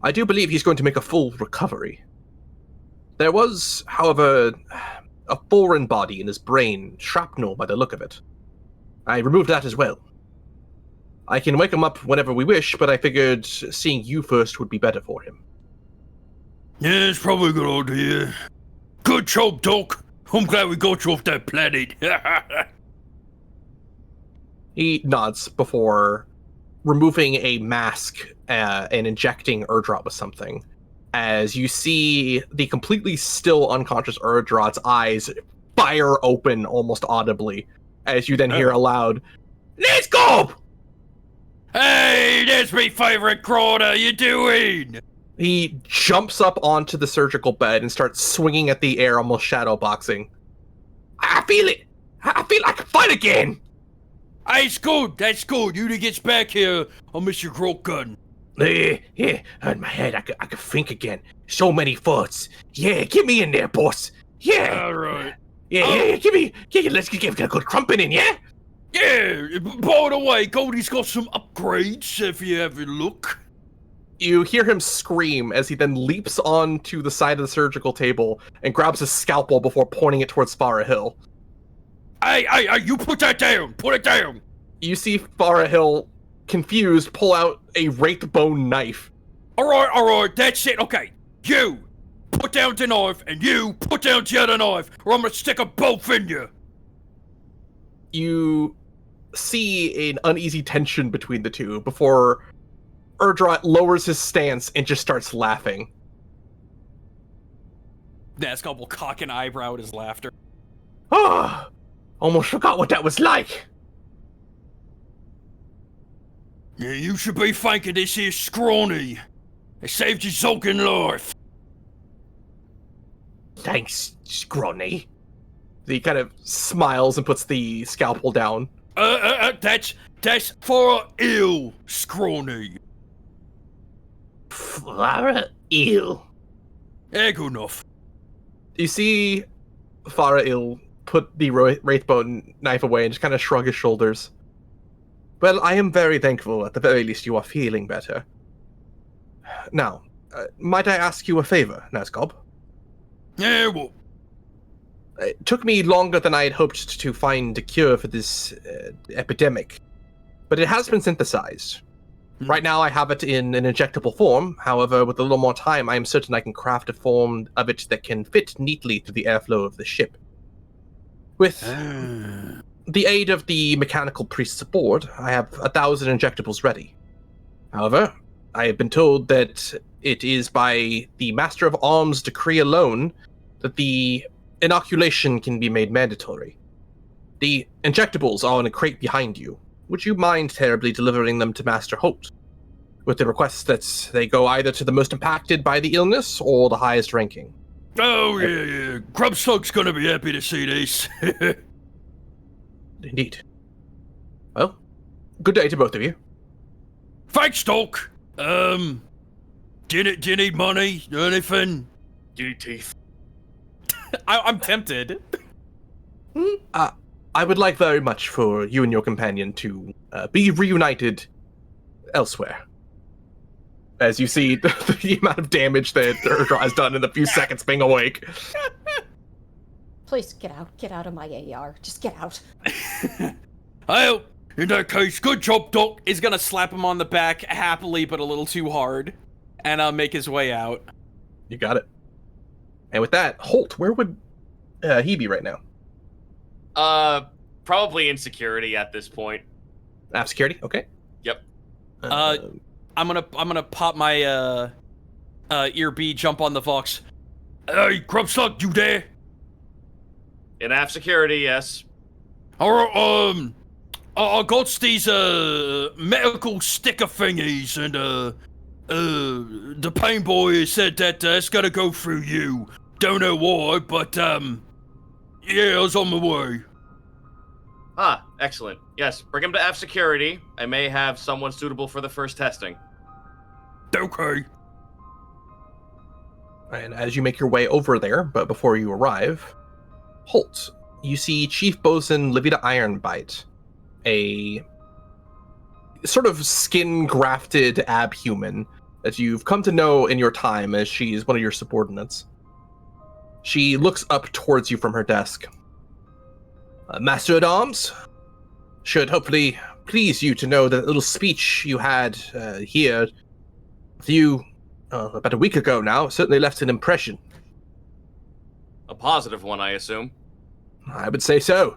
I do believe he's going to make a full recovery. There was, however, a foreign body in his brain, shrapnel by the look of it. I removed that as well. I can wake him up whenever we wish, but I figured seeing you first would be better for him. Yeah, it's probably a good idea. Good job, Doc. I'm glad we got you off that planet. He nods before removing a mask and injecting Erdrot with something. As you see the completely still unconscious Erdrot's eyes fire open almost audibly, as you then hear aloud, "Let's go!" Hey, that's my favorite Crowder. You doing? He jumps up onto the surgical bed and starts swinging at the air, almost shadow boxing. I feel it. I feel like I can fight again. Hey, it's good. That's good. You to gets back here, I'll miss your grog gun. Yeah, in my head, I could think again. So many thoughts. Yeah, get me in there, boss. Yeah. All right. Yeah, let's give it a good crumping in, yeah? Yeah, by the way, Goldie's got some upgrades if you have a look. You hear him scream as he then leaps onto the side of the surgical table and grabs a scalpel before pointing it towards Farah Hill. Hey, you put that down! Put it down! You see Farah Hill, confused, pull out a wraith bone knife. Alright, that's it, okay. You, put down the knife, and you, put down the other knife, or I'm gonna stick them both in you. You see an uneasy tension between the two before Erdrot lowers his stance and just starts laughing. Nazgul will cock an eyebrow at his laughter. Ah, almost forgot what that was like. Yeah, you should be thanking this here scrawny. It saved your Zulkin life. Thanks, Scrawny. He kind of smiles and puts the scalpel down. That's for ill, scrawny. Farah Hill. Yeah, good enough. You see Farah Hill put the wraithbone knife away and just kind of shrug his shoulders. Well, I am very thankful. At the very least, you are feeling better. Now, might I ask you a favor, Nazgob? Yeah, well, It took me longer than I had hoped to find a cure for this epidemic, but it has been synthesized. Right now, I have it in an injectable form. However, with a little more time, I am certain I can craft a form of it that can fit neatly through the airflow of the ship. With the aid of the mechanical priests aboard, I have 1,000 injectables ready. However, I have been told that it is by the Master of Arms' decree alone that the inoculation can be made mandatory. The injectables are in a crate behind you. Would you mind terribly delivering them to Master Holt, with the request that they go either to the most impacted by the illness or the highest ranking? oh yeah. Grubslug's gonna be happy to see this. Indeed. Well, good day to both of you. Thanks, Doc. Do you need money or anything? Do you need teeth? I'm tempted. I would like very much for you and your companion to be reunited elsewhere. As you see the amount of damage that Erdra has done in the few seconds being awake. Please get out of my AR. Just get out. Well, in that case, good job, Doc. He's gonna slap him on the back happily, but a little too hard, and make his way out. You got it. And with that, Holt, where would he be right now? Probably in security at this point. App security? Okay. Yep. I'm gonna pop my ear B, jump on the Vox. Hey, Grubslug, you there? In app security, yes. Alright, I got these medical sticker thingies, and the pain boy said that it's gotta go through you. Don't know why, but yeah, I was on my way. Ah, excellent. Yes, bring him to app security. I may have someone suitable for the first testing. Okay. And as you make your way over there, but before you arrive, Holt, you see Chief Bosun Livita Ironbite, a sort of skin-grafted ab-human that you've come to know in your time as she's one of your subordinates. She looks up towards you from her desk. Master at Arms, should hopefully please you to know that little speech you had here with you about a week ago now certainly left an impression. A positive one, I assume. I would say so.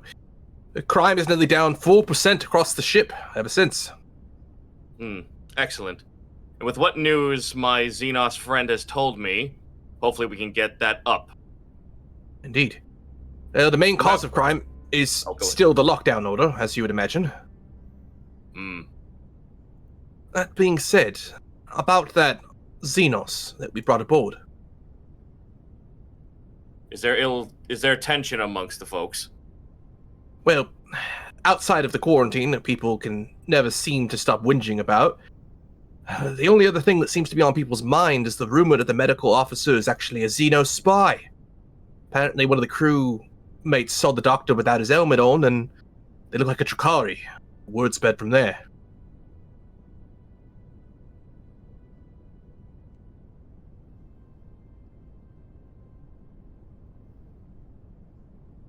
The crime is nearly down 4% across the ship ever since. Excellent. And with what news my Xenos friend has told me, hopefully we can get that up. Indeed. The main cause of crime is still the lockdown order, as you would imagine. That being said, about that Xenos that we brought aboard. Is there tension amongst the folks? Well, outside of the quarantine that people can never seem to stop whinging about, the only other thing that seems to be on people's mind is the rumor that the medical officer is actually a Xeno spy. Apparently one of the crew mates saw the doctor without his helmet on, and they look like a Drakari. Word spread from there.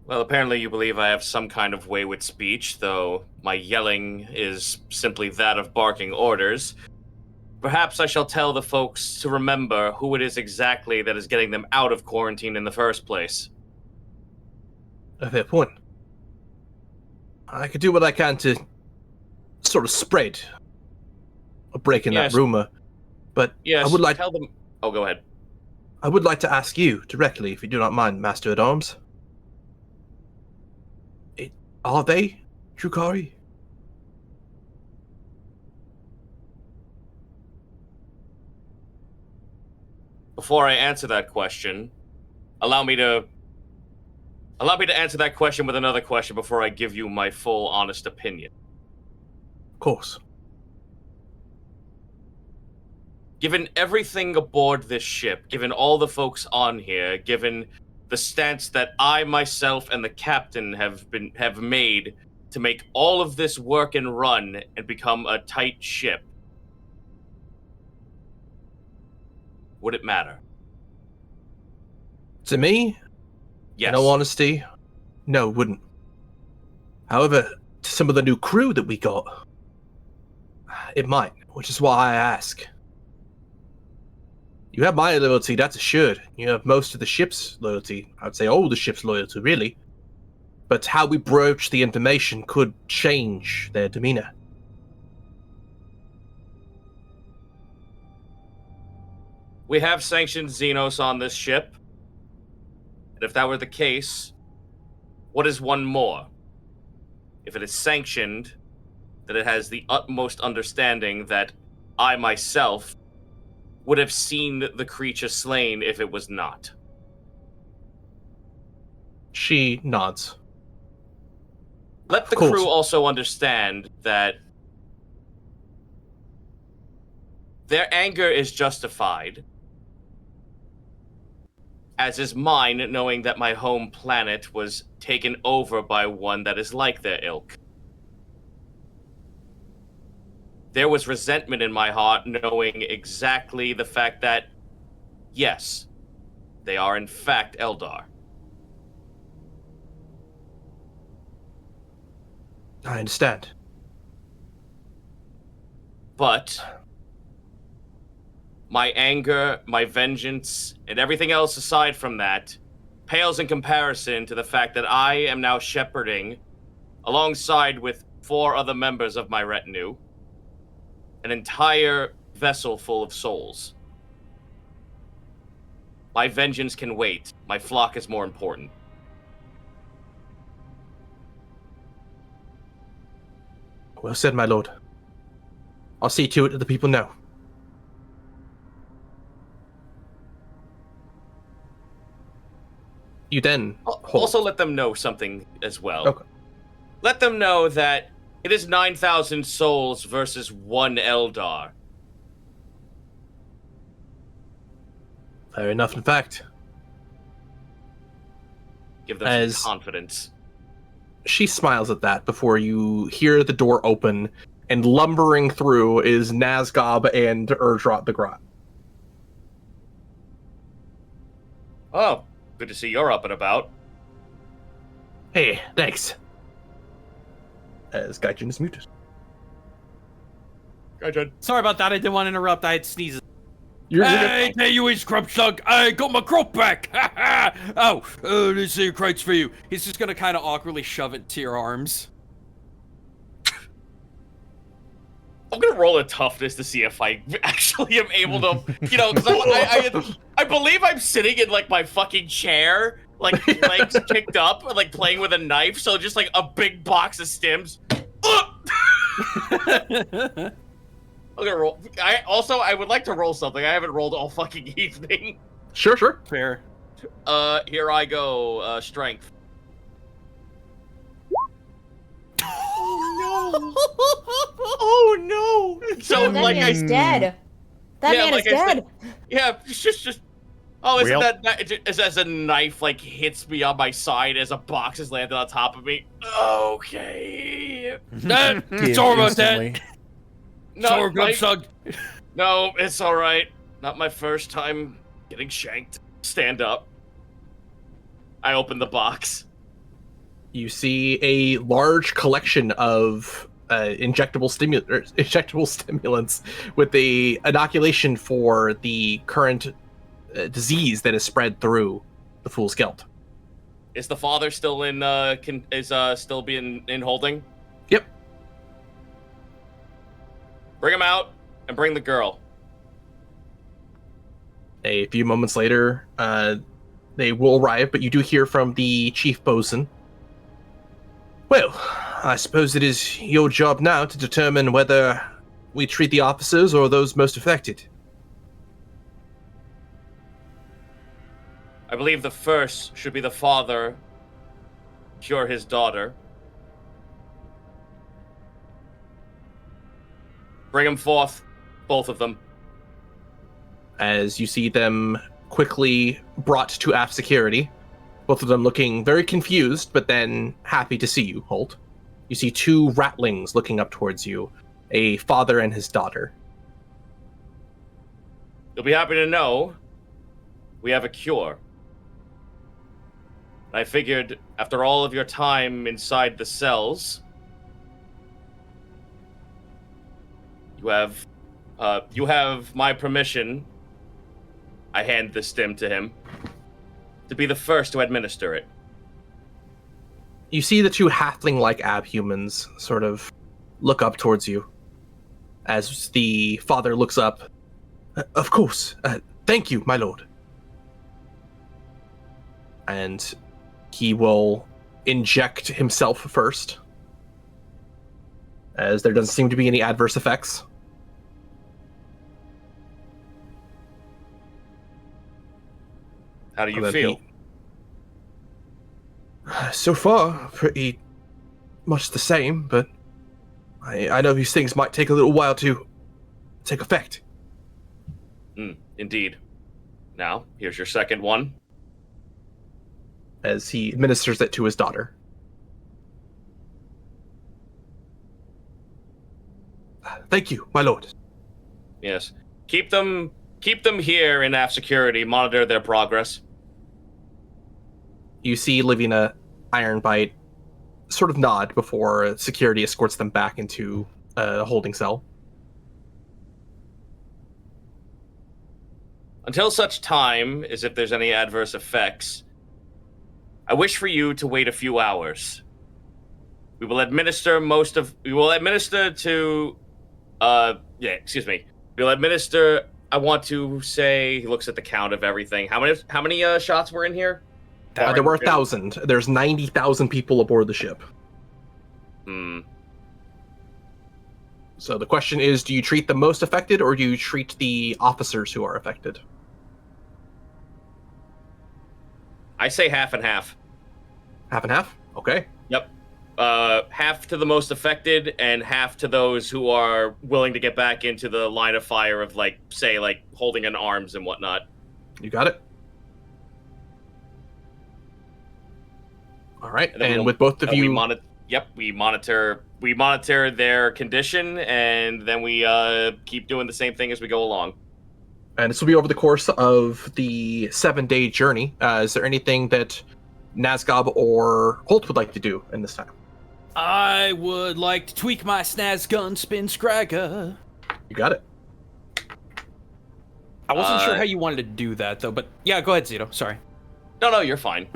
Well, apparently you believe I have some kind of wayward speech, though my yelling is simply that of barking orders. Perhaps I shall tell the folks to remember who it is exactly that is getting them out of quarantine in the first place. A fair point. I could do what I can to sort of spread a break in that rumor, but Yes, I would like tell them... Oh, go ahead. I would like to ask you directly, if you do not mind, Master at Arms. Are they Drakari? Before I answer that question, allow me to answer that question with another question before I give you my full, honest opinion. Of course. Given everything aboard this ship, given all the folks on here, given the stance that I myself and the captain have made to make all of this work and run and become a tight ship, would it matter? To me, yes. In all honesty, no, it wouldn't. However, to some of the new crew that we got, it might, which is why I ask. You have my loyalty, that's assured. You have most of the ship's loyalty. I would say all the ship's loyalty, really. But how we broach the information could change their demeanor. We have sanctioned Xenos on this ship. And if that were the case, what is one more? If it is sanctioned, then it has the utmost understanding that I myself would have seen the creature slain if it was not. She nods. Let the crew also understand that their anger is justified, as is mine, knowing that my home planet was taken over by one that is like their ilk. There was resentment in my heart, knowing exactly the fact that, yes, they are in fact Eldar. I understand. But my anger, my vengeance, and everything else aside from that pales in comparison to the fact that I am now shepherding, alongside with 4 other members of my retinue, an entire vessel full of souls. My vengeance can wait. My flock is more important. Well said, my lord. I'll see to it that the people know. You then also let them know something as well. Okay. Let them know that it is 9,000 souls versus 1 Eldar. Fair enough, in fact. Give them some confidence. She smiles at that before you hear the door open, and lumbering through is Nazgob and Urdrot the Grot. Oh, good to see you're up and about. Hey, thanks. As Gaijin is muted. Gaijin. Sorry about that. I didn't want to interrupt. I had sneezes. Hey, there you is, Grubslug. I got my crop back. Oh, there's your crates for you. He's just gonna kind of awkwardly shove it to your arms. I'm gonna roll a toughness to see if I actually am able to, because I believe I'm sitting in like my fucking chair, like legs kicked up, like playing with a knife. So just like a big box of stims. I'm gonna roll. I would like to roll something. I haven't rolled all fucking evening. Sure. Fair. Here I go. Strength. Oh no! So that like man is dead. That Yeah, man like is I dead. said- yeah, just. Oh, isn't Well- that as a knife like hits me on my side as a box is landed on top of me? Okay. Sorry Give about that. instantly. No, Sorry, Mike. Grubsug. No, it's all right. Not my first time getting shanked. Stand up. I open the box. You see a large collection of injectable stimulants with a inoculation for the current disease that is spread through the Fool's Gelt. Is the father still in? Still being in holding? Yep. Bring him out and bring the girl. A few moments later, they will arrive, but you do hear from the chief bosun. Well, I suppose it is your job now to determine whether we treat the officers or those most affected. I believe the first should be the father. Cure his daughter. Bring him forth, both of them. As you see them quickly brought to aft security, both of them looking very confused, but then happy to see you, Holt. You see two ratlings looking up towards you, a father and his daughter. You'll be happy to know we have a cure. I figured after all of your time inside the cells, you have my permission. I hand the stim to him to be the first to administer it. You see the two halfling-like abhumans sort of look up towards you. As the father looks up, of course, thank you, my lord. And he will inject himself first, as there doesn't seem to be any adverse effects. How do you Well, feel? So far, pretty much the same, but I know these things might take a little while to take effect. Indeed. Now, here's your second one. As he administers it to his daughter. Thank you, my lord. Yes. Keep them here in aft security, monitor their progress. You see Livina Ironbite sort of nod before security escorts them back into a holding cell. Until such time as if there's any adverse effects, I wish for you to wait a few hours. We will administer I want to say, he looks at the count of everything. How many shots were in here? There were 1,000. There's 90,000 people aboard the ship. So the question is, do you treat the most affected, or do you treat the officers who are affected? I say half and half. Half and half? Okay. Yep. Half to the most affected, and half to those who are willing to get back into the line of fire of, say, holding in arms and whatnot. You got it. All right, and we'll- with both of you... we monitor their condition, and then we keep doing the same thing as we go along. And this will be over the course of the 7-day journey. Is there anything that Nazgob or Holt would like to do in this time? I would like to tweak my snaz gun spin scragger. You got it. I wasn't sure how you wanted to do that, though, but yeah, go ahead, Zito. Sorry. No, you're fine.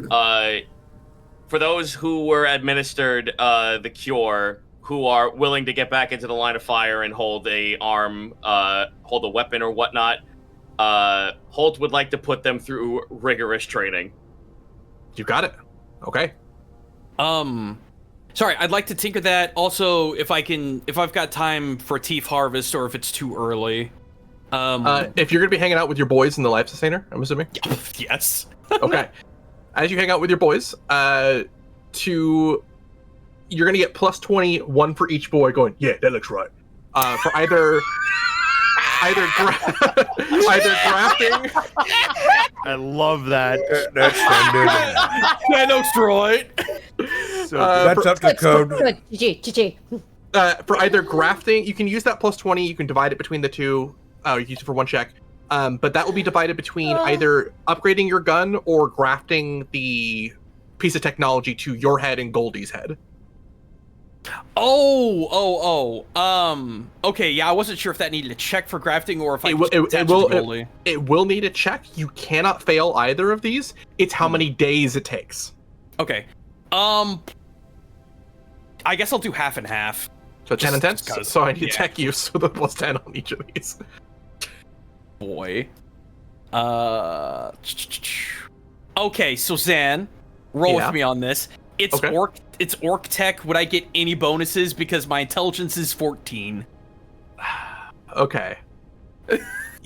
For those who were administered the cure, who are willing to get back into the line of fire and hold a weapon or whatnot, Holt would like to put them through rigorous training. You got it. Okay. Sorry, I'd like to tinker that. Also, if I've got time for Teeth Harvest, or if it's too early. If you're gonna be hanging out with your boys in the Life Sustainer, I'm assuming. Yes. Okay. As you hang out with your boys, you're gonna get plus 20, one for each boy. Going, yeah, that looks right. For either grafting. I love that. That's standard. That looks right. So that's up to code. Good. GG. For either grafting, you can use that plus 20. You can divide it between the two. You can use it for one check. But that will be divided between either upgrading your gun or grafting the piece of technology to your head and Goldie's head. Okay, yeah, I wasn't sure if that needed a check for grafting or if I It will need a check. You cannot fail either of these. It's how many days it takes. Okay. I guess I'll do half and half. So 10 and 10? Just 'cause, So I need yeah. tech use with a plus 10 on each of these. Boy. Okay, so Zan, roll Yeah. with me on this. It's Okay. orc tech. Would I get any bonuses because my intelligence is 14? Okay.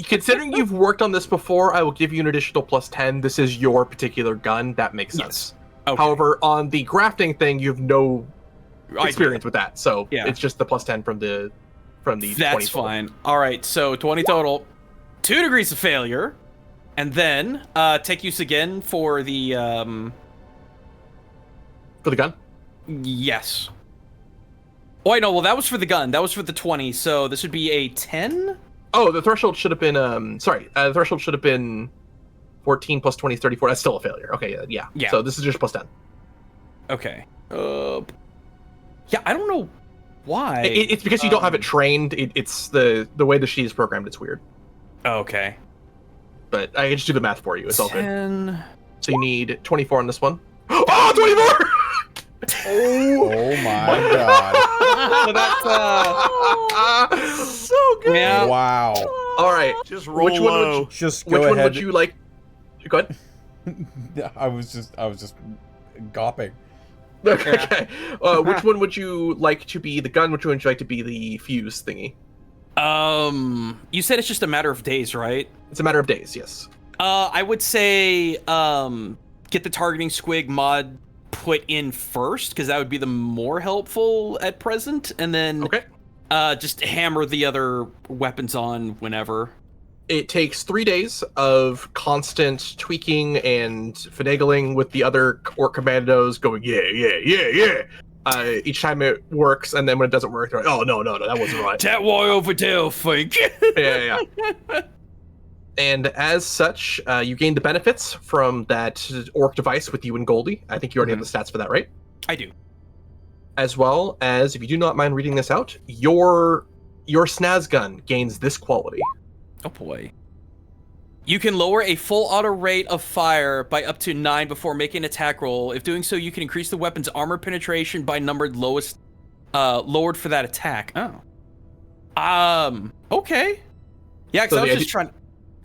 Considering you've worked on this before, I will give you an additional plus 10. This is your particular gun. That makes sense. Okay. However, on the grafting thing, you have no experience with that. So Yeah. it's just the plus 10 from the 20 That's total. fine. All right, so 20 total. 2 degrees of failure. And then tech use again for the For the gun? yes. Oh, wait, no, well, that was for the gun. That was for the 20, so this would be a 10? Oh, the threshold should have been, the threshold should have been 14 plus 20 is 34. That's still a failure. Okay, yeah. Yeah. So this is just plus 10. Okay. Yeah, I don't know why. It's because you don't have it trained. It's the way the sheet is programmed. It's weird. Okay. But I can just do the math for you. It's all good. 10. So you need 24 on this one. Oh, 24! Oh my god. So that's So good. Yeah. Wow. all right. Just roll Which one low. would you, Just which go one ahead. would you like? Go ahead. I was just gawping. Okay. Which one would you like to be the gun? Which one would you like to be the fuse thingy? You said it's just a matter of days, right? It's a matter of days. Yes. I would say, get the targeting squig mod put in first, because that would be the more helpful at present, and then Okay. just hammer the other weapons on whenever. It takes 3 days of constant tweaking and finagling with the other orc commandos going, yeah. Each time it works, and then when it doesn't work, they're like, oh, no, that wasn't right. That way over there, I think. yeah. And as such, you gain the benefits from that orc device with you and Goldie. I think you already have the stats for that, right? I do. As well as, if you do not mind reading this out, your snaz gun gains this quality. Oh boy. You can lower a full auto rate of fire by up to 9 before making an attack roll. If doing so, you can increase the weapon's armor penetration by numbered lowest lowered for that attack. Oh. Okay. Yeah, because So I was the just trying.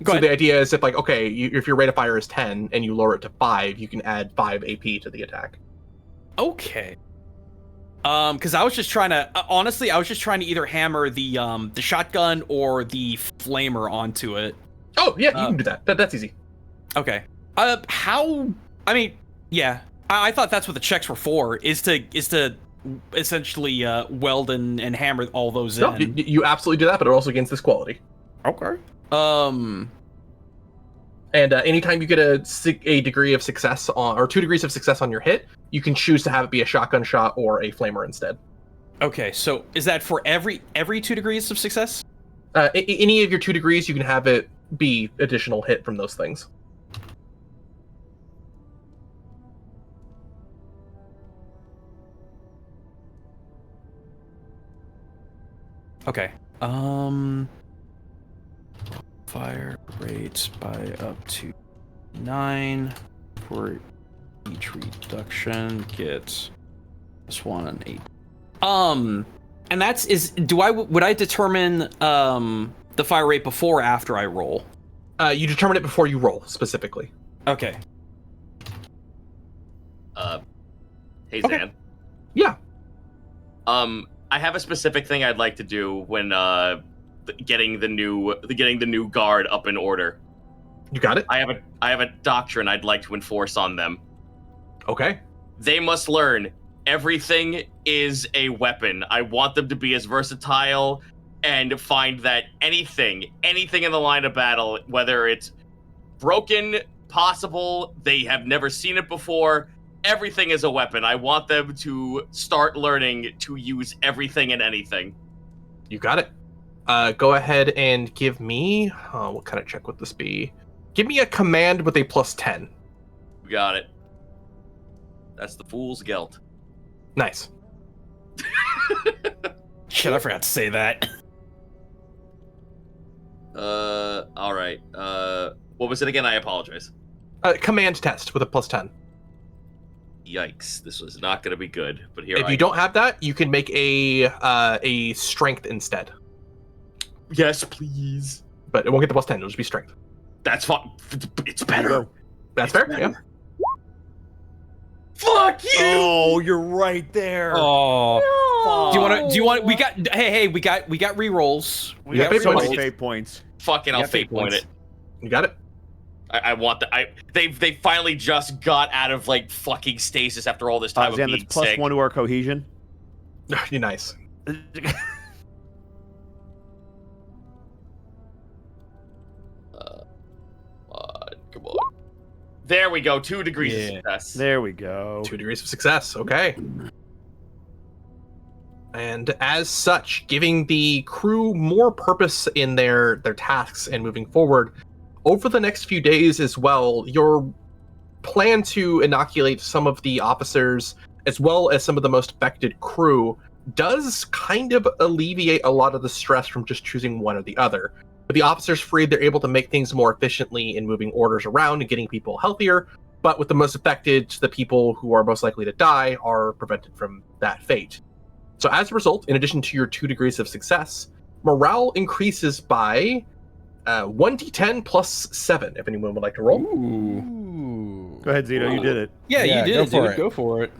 Go So ahead. the idea is if if your rate of fire is 10 and you lower it to 5, you can add 5 AP to the attack. Okay. Because I was just trying to honestly, I was just trying to either hammer the shotgun or the flamer onto it. Oh yeah, you can do that. That's easy. Okay. How? I mean, yeah. I thought that's what the checks were for. Is to essentially weld and hammer all those No, in. you absolutely do that, but it also gains this quality. Okay. And anytime you get a degree of success on, or 2 degrees of success on your hit, you can choose to have it be a shotgun shot or a flamer instead. Okay. So is that for every 2 degrees of success? Any of your 2 degrees, you can have it be additional hit from those things. Okay. Fire rate by up to 9 for each reduction. Get this one an 8. And that's would I determine the fire rate before or after I roll? You determine it before you roll specifically. Okay. Hey Okay. Zan. Yeah. I have a specific thing I'd like to do when getting the new guard up in order. You got it? I have a doctrine I'd like to enforce on them. Okay. They must learn everything is a weapon. I want them to be as versatile and find that anything in the line of battle, whether it's broken, possible, they have never seen it before, everything is a weapon. I want them to start learning to use everything and anything. You got it. Go ahead and give me... what kind of check would this be? Give me a command with a +10. You got it. That's the Fool's Gelt. Nice. Shit, I forgot to say that. All right. What was it again? I apologize. Command test with a +10. Yikes! This was not going to be good. But here, If you don't have that, you can make a strength instead. Yes, please. But it won't get the +10. It'll just be strength. That's fine. It's better. That's fair. Yeah. Fuck you! Oh, you're right there. Oh. No. Do you want? We got. Hey, we got rerolls. We got got fate points. rerolls. Fate points. Fucking, I'll got fate fate point points. it. You got it. I want that. They finally just got out of like fucking stasis after all this time of Zan, being that's sick. +1 to our cohesion. You're nice. Come on. There we go. 2 degrees of success. There we go. 2 degrees of success. Okay. And as such, giving the crew more purpose in their tasks and moving forward, over the next few days as well, your plan to inoculate some of the officers as well as some of the most affected crew does kind of alleviate a lot of the stress from just choosing one or the other. With the officers freed, they're able to make things more efficiently in moving orders around and getting people healthier, but with the most affected, the people who are most likely to die are prevented from that fate. So as a result, in addition to your 2 degrees of success, morale increases by 1d10 plus 7, if anyone would like to roll. Ooh. Go ahead, Zito. You did it. Yeah, Yeah, you go did it, for dude. it. Go for it.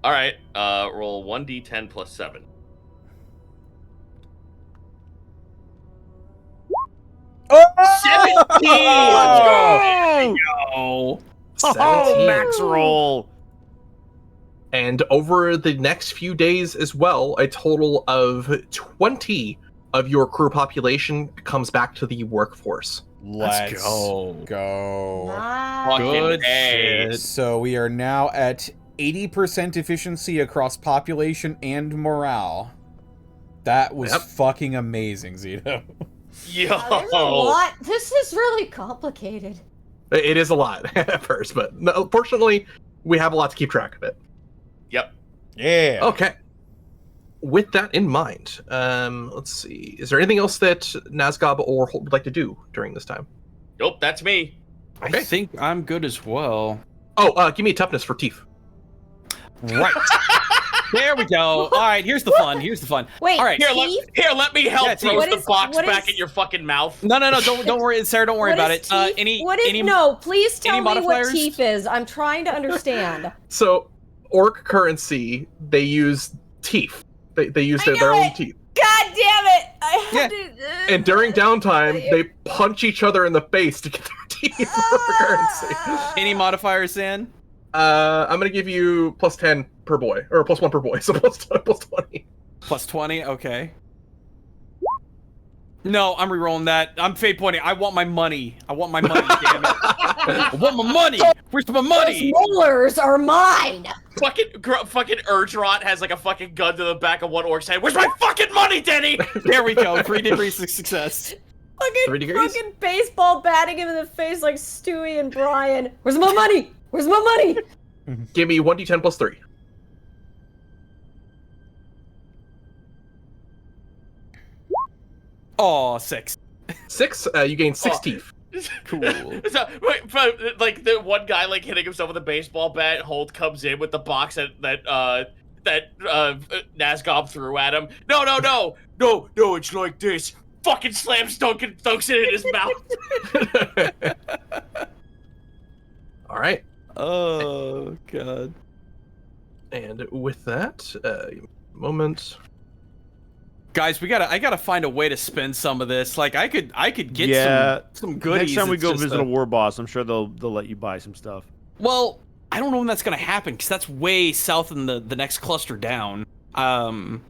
All right. Roll 1d10 plus 7. Oh! 17! Let's go! Oh. 17. Max roll. And over the next few days as well, a total of 20 of your crew population comes back to the workforce. Let's go. go. Nice. Good A. shit. So we are now at 80% efficiency across population and morale. That was Yep. fucking amazing, Zito. Yo! There's a lot. This is really complicated. It is a lot at first, but no, fortunately, we have a lot to keep track of it. Yep. Yeah. Okay. With that in mind, let's see. Is there anything else that Nazgob or Holt would like to do during this time? Nope, that's me. Okay. I think I'm good as well. Oh, give me a toughness for Teef. Right. There we go. All right, here's the fun. Wait, All right. Here, let me help Yeah, throw what the is- box what back is- in your fucking mouth. No, don't worry, Sarah. Don't worry What about is it. teeth? Any No, please tell any me what modifiers? teeth is. I'm trying to understand. So, orc currency, they use teeth. They use their own teeth. God damn it! I Yeah. had to. And during downtime, they punch each other in the face to get their teeth for currency. any modifiers, Zan? I'm gonna give you plus 10 per boy, or plus 1 per boy, so plus 20. Plus 20. Okay. No, I'm rerolling that. I'm fate pointing. I want my money. Damn it! I want my money. Where's my money? Those molars are mine. Fucking Urdrot has like a fucking gun to the back of one orc's head. Where's my fucking money, Denny? There we go. 3 degrees of success. 3 degrees? Fucking baseball batting him in the face like Stewie and Brian. Where's my money? Where's my money? Give me 1d10 plus 3. Oh, 6. 6, you gain 6 teeth. Cool. So, wait, but, like the one guy like hitting himself with a baseball bat. Holt comes in with the box that Nazgob threw at him. No, it's like this. Fucking slams dunks it in his mouth. All right. Oh god. And with that, moment. Guys, I gotta find a way to spend some of this. Like I could get some goodies. Next time we It's go just visit a war boss, I'm sure they'll let you buy some stuff. Well, I don't know when that's gonna happen because that's way south in the next cluster down. You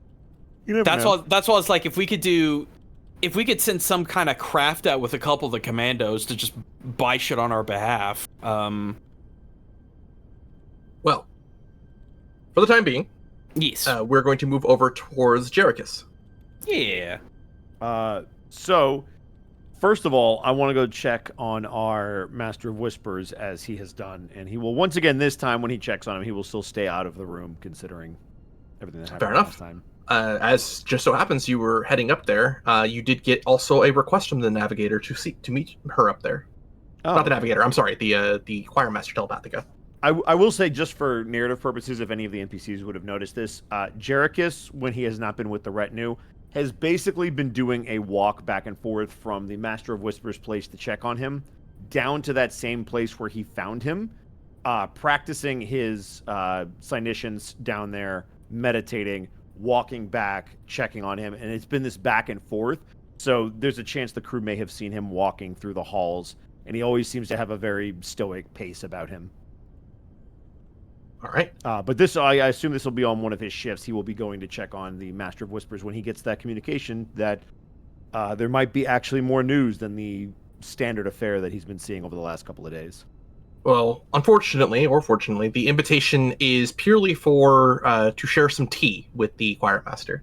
never That's know. why it's like if we could send some kind of craft out with a couple of the commandos to just buy shit on our behalf. Well, for the time being, Yes. we're going to move over towards Jerichus. Yeah. So, first of all, I want to go check on our Master of Whispers as he has done, and he will once again this time when he checks on him, he will still stay out of the room considering everything that happened Fair enough. last time. As just so happens, you were heading up there. You did get also a request from the Navigator to meet her up there. Oh. Not the Navigator. I'm sorry, the Choir Master Telepathica. I will say, just for narrative purposes, if any of the NPCs would have noticed this, Jerichus, when he has not been with the retinue, has basically been doing a walk back and forth from the Master of Whispers place to check on him, down to that same place where he found him, practicing his Sinitians down there, meditating, walking back, checking on him, and it's been this back and forth. So there's a chance the crew may have seen him walking through the halls, and he always seems to have a very stoic pace about him. All right. But this, I assume this will be on one of his shifts. He will be going to check on the Master of Whispers when he gets that communication that there might be actually more news than the standard affair that he's been seeing over the last couple of days. Well, unfortunately, or fortunately, the invitation is purely for to share some tea with the Choir Master.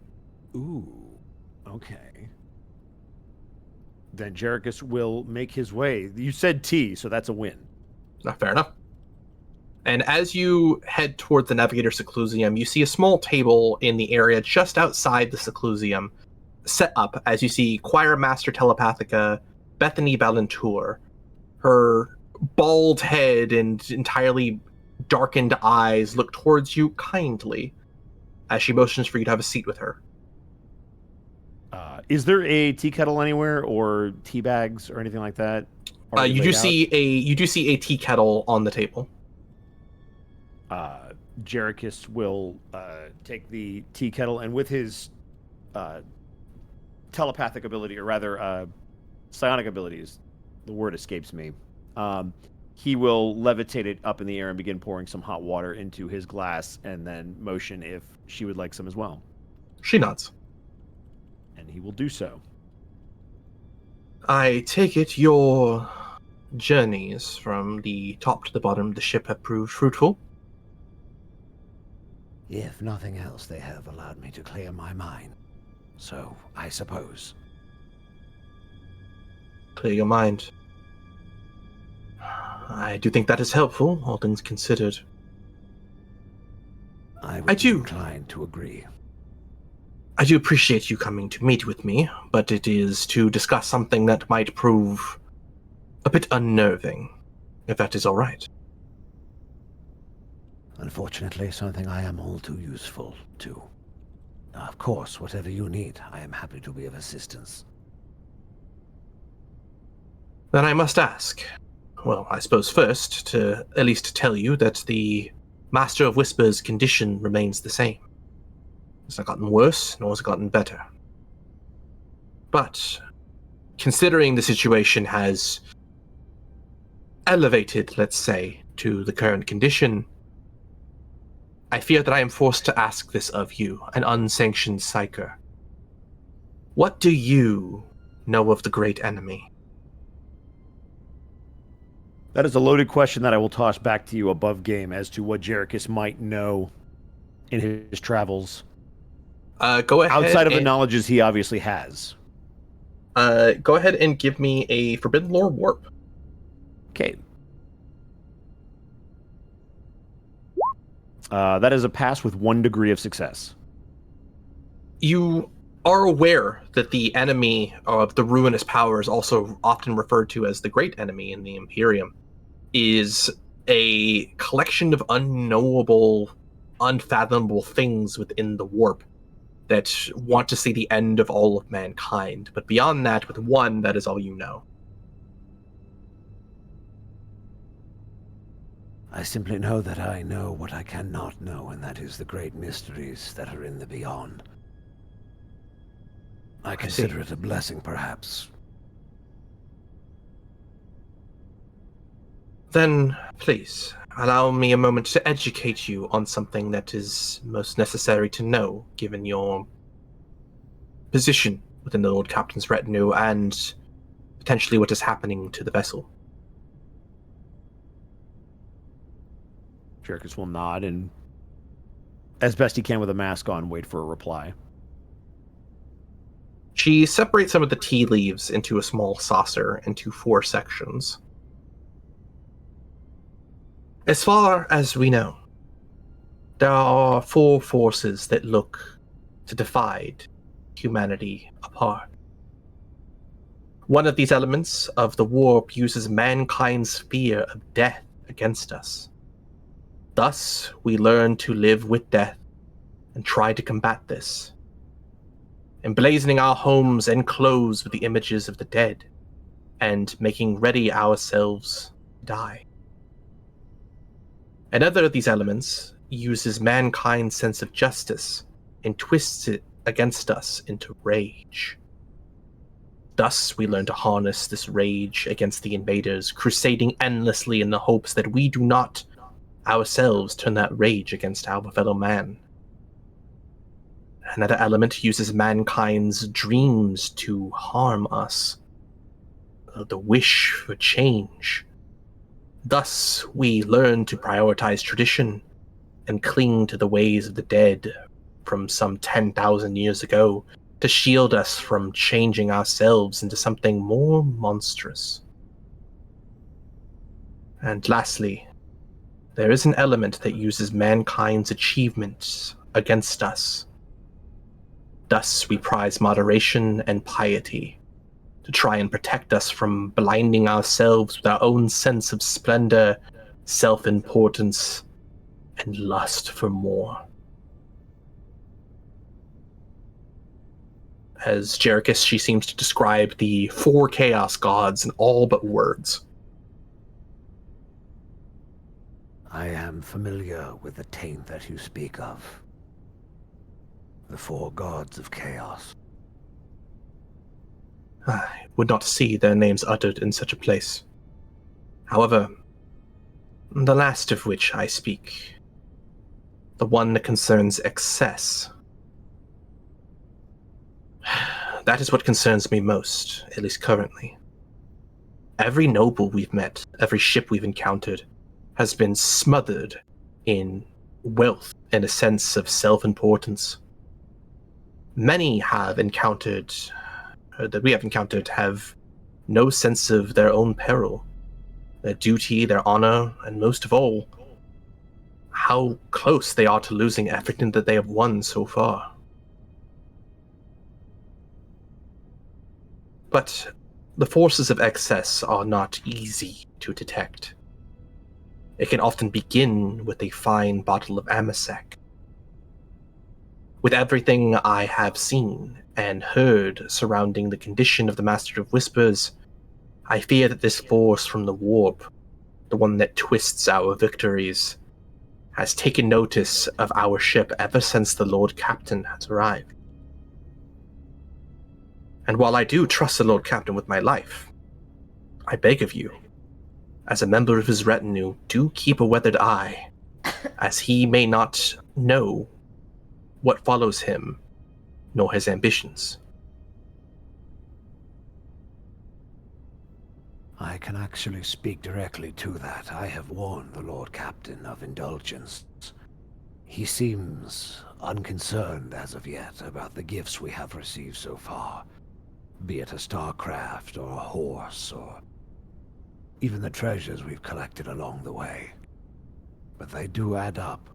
Ooh, okay. Then Jerichus will make his way. You said tea, so that's a win. Not fair enough. And as you head toward the Navigator Seclusium, you see a small table in the area just outside the Seclusium set up as you see Choir Master Telepathica Bethany Valentour. Her bald head and entirely darkened eyes look towards you kindly as she motions for you to have a seat with her. Is there a tea kettle anywhere or tea bags or anything like that? You do see a tea kettle on the table. Jerichus will take the tea kettle, and with his telepathic ability, or rather psionic abilities, the word escapes me, he will levitate it up in the air and begin pouring some hot water into his glass, and then motion if she would like some as well. She nods. And he will do so. I take it your journeys from the top to the bottom of the ship have proved fruitful? If nothing else, they have allowed me to clear my mind. So, I suppose. Clear your mind. I do think that is helpful, all things considered. I would be inclined to agree. I do appreciate you coming to meet with me, but it is to discuss something that might prove a bit unnerving, if that is all right. Unfortunately, something I am all too useful to. Of course, whatever you need, I am happy to be of assistance. Then I must ask. Well, I suppose first, to at least tell you that the Master of Whispers' condition remains the same. It's not gotten worse, nor has it gotten better. But, considering the situation has elevated, let's say, to the current condition, I fear that I am forced to ask this of you, an unsanctioned psyker. What do you know of the great enemy? That is a loaded question that I will toss back to you above game as to what Jerichus might know in his travels. Go ahead. Outside of the knowledges he obviously has. Go ahead and give me a Forbidden Lore Warp. Okay. That is a pass with 1 degree of success. You are aware that the enemy of the ruinous powers, also often referred to as the great enemy in the Imperium, is a collection of unknowable, unfathomable things within the warp that want to see the end of all of mankind. But beyond that, with one, that is all you know. I simply know that I know what I cannot know, and that is the great mysteries that are in the beyond. I consider it a blessing, perhaps. Then, please, allow me a moment to educate you on something that is most necessary to know, given your position within the Lord Captain's retinue and potentially what is happening to the vessel. Jerichus will nod and, as best he can with a mask on, wait for a reply. She separates some of the tea leaves into a small saucer into 4 sections. As far as we know, there are 4 forces that look to divide humanity apart. One of these elements of the warp uses mankind's fear of death against us. Thus, we learn to live with death and try to combat this, emblazoning our homes and clothes with the images of the dead, and making ready ourselves to die. Another of these elements uses mankind's sense of justice and twists it against us into rage. Thus, we learn to harness this rage against the invaders, crusading endlessly in the hopes that we do not ourselves turn that rage against our fellow man. Another element uses mankind's dreams to harm us, the wish for change. Thus, we learn to prioritize tradition and cling to the ways of the dead from some 10,000 years ago to shield us from changing ourselves into something more monstrous. And lastly, there is an element that uses mankind's achievements against us. Thus, we prize moderation and piety to try and protect us from blinding ourselves with our own sense of splendor, self-importance, and lust for more. As Jerichus, she seems to describe the 4 chaos gods in all but words. I am familiar with the taint that you speak of. The 4 gods of chaos. I would not see their names uttered in such a place. However, the last of which I speak, the one that concerns excess, that is what concerns me most, at least currently. Every noble we've met, every ship we've encountered, has been smothered in wealth and a sense of self-importance. Many have encountered, that we have encountered, have no sense of their own peril, their duty, their honor, and most of all, how close they are to losing everything that they have won so far. But the forces of excess are not easy to detect. It can often begin with a fine bottle of Amasec. With everything I have seen and heard surrounding the condition of the Master of Whispers, I fear that this force from the warp, the one that twists our victories, has taken notice of our ship ever since the Lord Captain has arrived. And while I do trust the Lord Captain with my life, I beg of you, as a member of his retinue, do keep a weathered eye, as he may not know what follows him, nor his ambitions. I can actually speak directly to that. I have warned the Lord Captain of indulgence. He seems unconcerned as of yet about the gifts we have received so far, be it a starcraft or a horse or even the treasures we've collected along the way. But they do add up,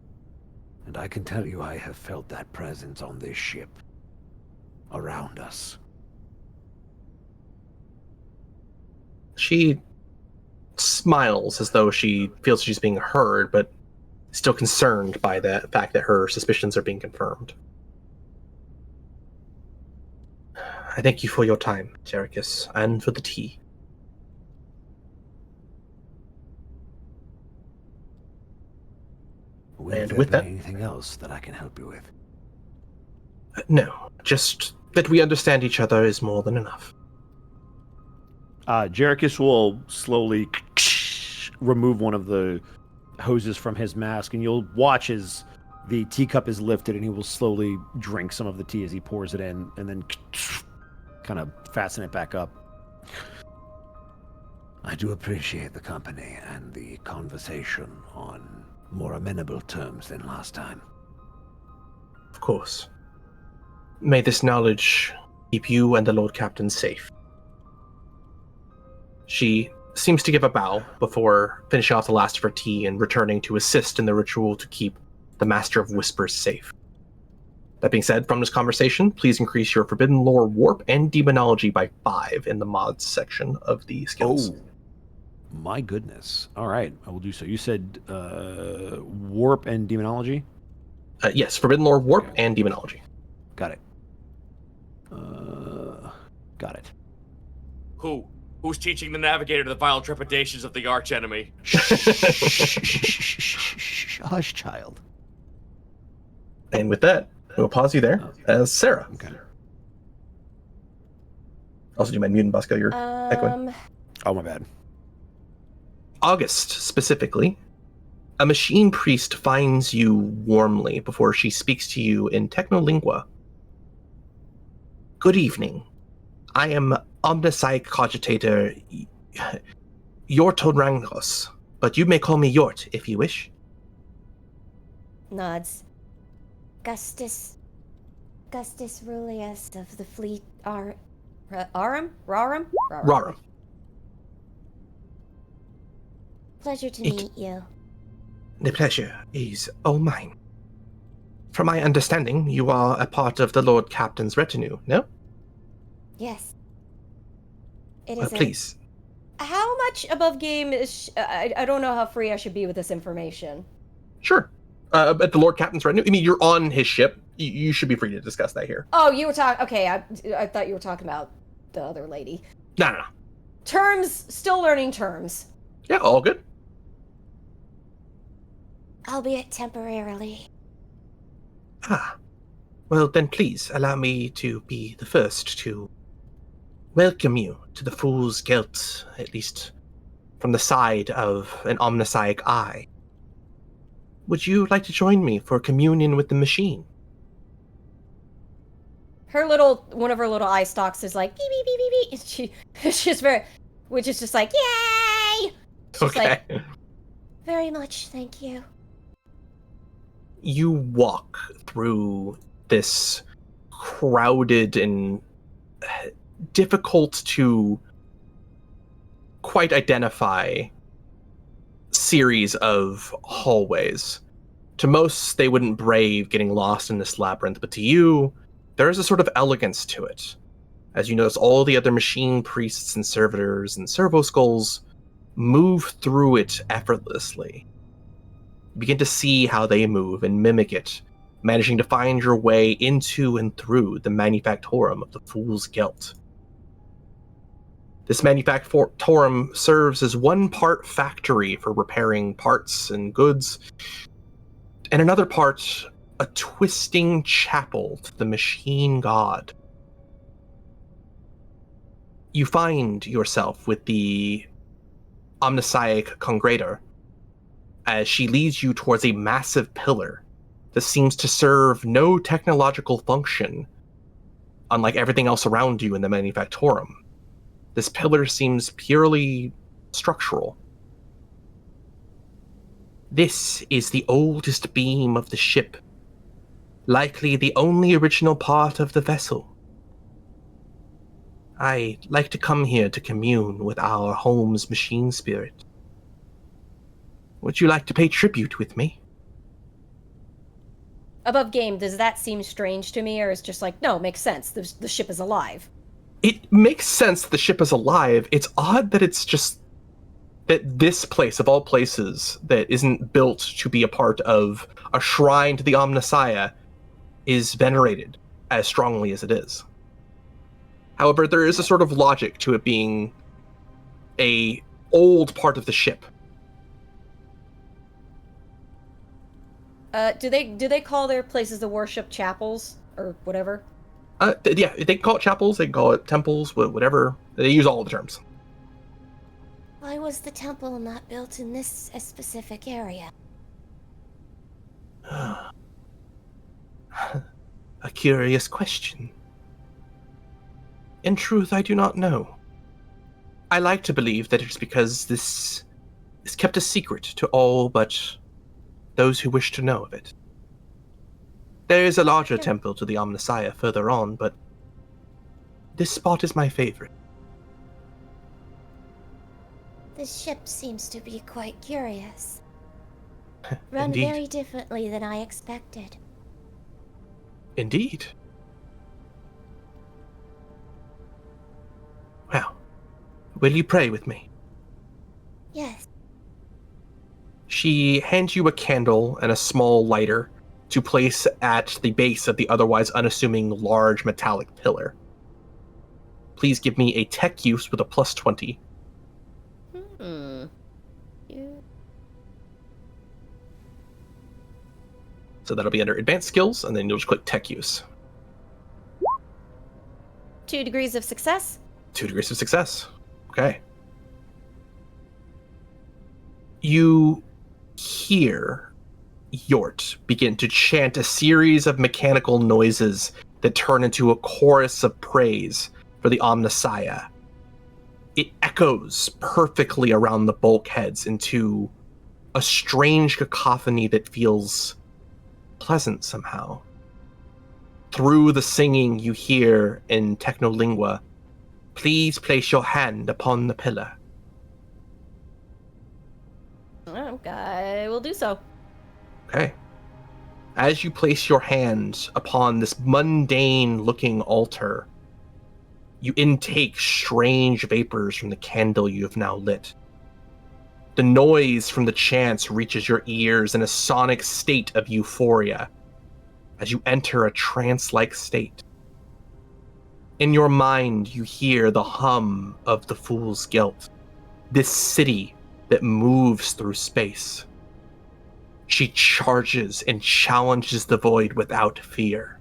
and I can tell you I have felt that presence on this ship, around us. She smiles as though she feels she's being heard, but still concerned by the fact that her suspicions are being confirmed. I thank you for your time, Jerichus, and for the tea. Will there be anything else that I can help you with? No, just that we understand each other is more than enough. Jerichus will slowly remove one of the hoses from his mask, and you'll watch as the teacup is lifted, and he will slowly drink some of the tea as he pours it in, and then kind of fasten it back up. I do appreciate the company and the conversation on more amenable terms than last time. Of course. May this knowledge keep you and the Lord Captain safe. She seems to give a bow before finishing off the last of her tea and returning to assist in the ritual to keep the Master of Whispers safe. That being said, from this conversation, please increase your Forbidden Lore Warp and Demonology by 5 in the mods section of the skills. Oh, my goodness. All right, I will do so. You said Warp and Demonology? Yes, Forbidden Lore Warp and Demonology. Got it. Got it. Who's teaching the Navigator the vile trepidations of the archenemy? Hush, child. And with that, we'll pause you there as Sarah. Okay. Also, do you mind muting, Bosco? You're echoing. Oh, my bad. August, specifically, a machine priest finds you warmly before she speaks to you in Technolingua. Good evening. I am Omniscic Cogitator Yortonrangos, but you may call me Yort if you wish. Nods. Gustus Rulius of the fleet Rarum? Rarum. Pleasure to meet you. The pleasure is all mine. From my understanding, you are a part of the Lord Captain's retinue, no? Yes. It is. Please. How much above game is... I don't know how free I should be with this information. Sure. At the Lord Captain's retinue? I mean, you're on his ship. You should be free to discuss that here. Oh, you were talking... Okay, I thought you were talking about the other lady. No. Terms, still learning terms. Yeah, all good. Albeit temporarily. Well, then please allow me to be the first to welcome you to the Fool's Gelt, at least from the side of an omniscic eye. Would you like to join me for communion with the machine? One of her little eye stalks is like, beep, beep, beep, beep, beep. She's very, which is just like, yay! She's Okay. like, Very much, thank you. You walk through this crowded and difficult to quite identify series of hallways. To most, they wouldn't brave getting lost in this labyrinth, but to you, there is a sort of elegance to it. As you notice, all the other machine priests and servitors and servo skulls move through it effortlessly. You begin to see how they move and mimic it, managing to find your way into and through the manufactorum of the Fool's Gelt. This manufactorum serves as one part factory for repairing parts and goods, and another part a twisting chapel to the machine god. You find yourself with the Omniscic Congregator as she leads you towards a massive pillar that seems to serve no technological function, unlike everything else around you in the manufactorum. This pillar seems purely structural. This is the oldest beam of the ship, likely the only original part of the vessel. I like to come here to commune with our home's machine spirit. Would you like to pay tribute with me? above game, does that seem strange to me, or is just like, no, makes sense, the ship is alive? It makes sense the ship is alive. It's odd that it's just that this place, of all places, that isn't built to be a part of a shrine to the Omnissiah, is venerated as strongly as it is. However, there is a sort of logic to it being a old part of the ship. Do they call their places of worship chapels? or whatever? Yeah, they can call it chapels, they can call it temples, whatever. They use all the terms. Why was the temple not built in this specific area? A curious question. In truth, I do not know. I like to believe that it's because this is kept a secret to all but those who wish to know of it. There is a larger temple to the Omnissiah further on, but this spot is my favorite. This ship seems to be quite curious. Run Indeed. very differently than I expected. Indeed. Well, will you pray with me? Yes. She hands you a candle and a small lighter to place at the base of the otherwise unassuming large metallic pillar. Please give me a tech use with a plus 20. So that'll be under advanced skills, and then you'll just click tech use. 2 degrees of success. 2 degrees of success. Okay. You hear Yort begin to chant a series of mechanical noises that turn into a chorus of praise for the Omnissiah. It echoes perfectly around the bulkheads into a strange cacophony that feels pleasant somehow. Through the singing, you hear in Technolingua, "Please place your hand upon the pillar." I will do so. Okay. As you place your hand upon this mundane-looking altar, you intake strange vapors from the candle you have now lit. The noise from the chants reaches your ears in a sonic state of euphoria as you enter a trance-like state. In your mind, you hear the hum of the Fool's Gelt, this city that moves through space. She charges and challenges the void without fear.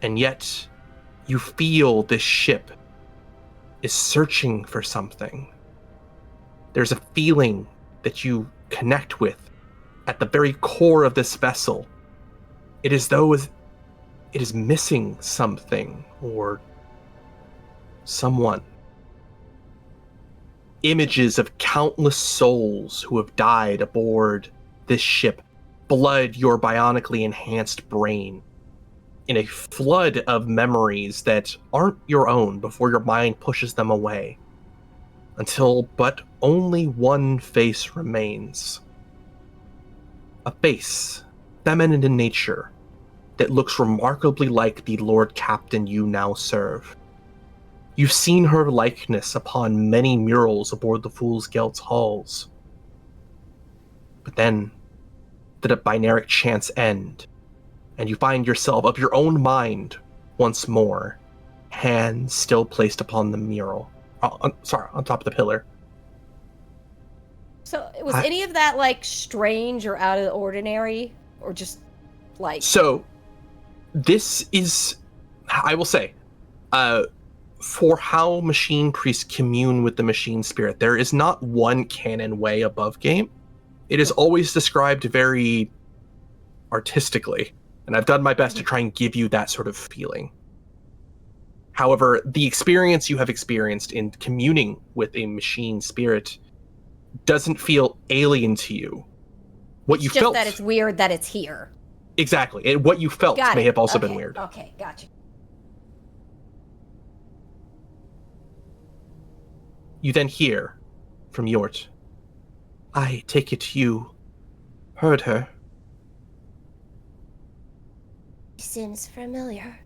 And yet, you feel this ship is searching for something. There's a feeling that you connect with at the very core of this vessel. It is though it is missing something or someone. Images of countless souls who have died aboard this ship flood your bionically enhanced brain in a flood of memories that aren't your own before your mind pushes them away, until but only one face remains. A face, feminine in nature, that looks remarkably like the Lord Captain you now serve. You've seen her likeness upon many murals aboard the Fool's Gelt's halls. But then, the binaric chants end, and you find yourself of your own mind once more, hands still placed upon the mural. On top of the pillar. So, was any of that, like, strange or out of the ordinary? Or just, like... So, this is, I will say, for how machine priests commune with the machine spirit, there is not one canon way above game. It is always described very artistically, and I've done my best to try and give you that sort of feeling. However, the experience you have experienced in communing with a machine spirit doesn't feel alien to you. What you just felt... that it's weird that it's here. Exactly. And what you felt may have also been weird. Okay, gotcha. You then hear from Yort, "I take it you heard her." Seems familiar.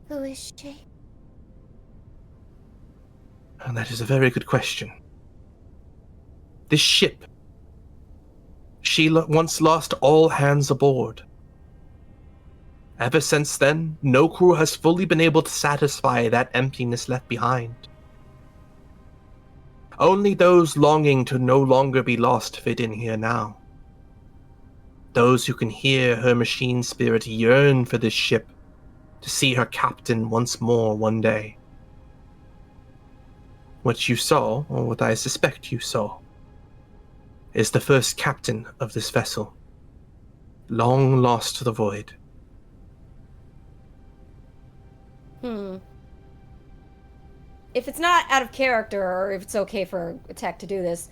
Who is she? And that is a very good question. This ship, she once lost all hands aboard. Ever since then, no crew has fully been able to satisfy that emptiness left behind. Only those longing to no longer be lost fit in here now. Those who can hear her machine spirit yearn for this ship, to see her captain once more one day. What you saw, or what I suspect you saw, is the first captain of this vessel, long lost to the void. If it's not out of character, or if it's okay for Tech to do this,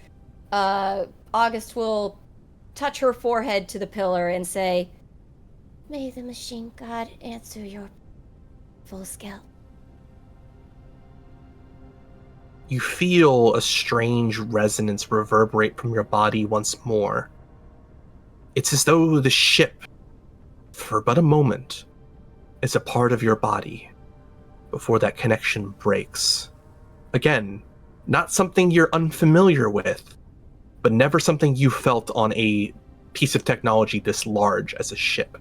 August will touch her forehead to the pillar and say, May the machine god answer your full scale. You feel a strange resonance reverberate from your body once more. It's as though the ship, for but a moment, is a part of your body before that connection breaks. Again, not something you're unfamiliar with, but never something you felt on a piece of technology this large as a ship.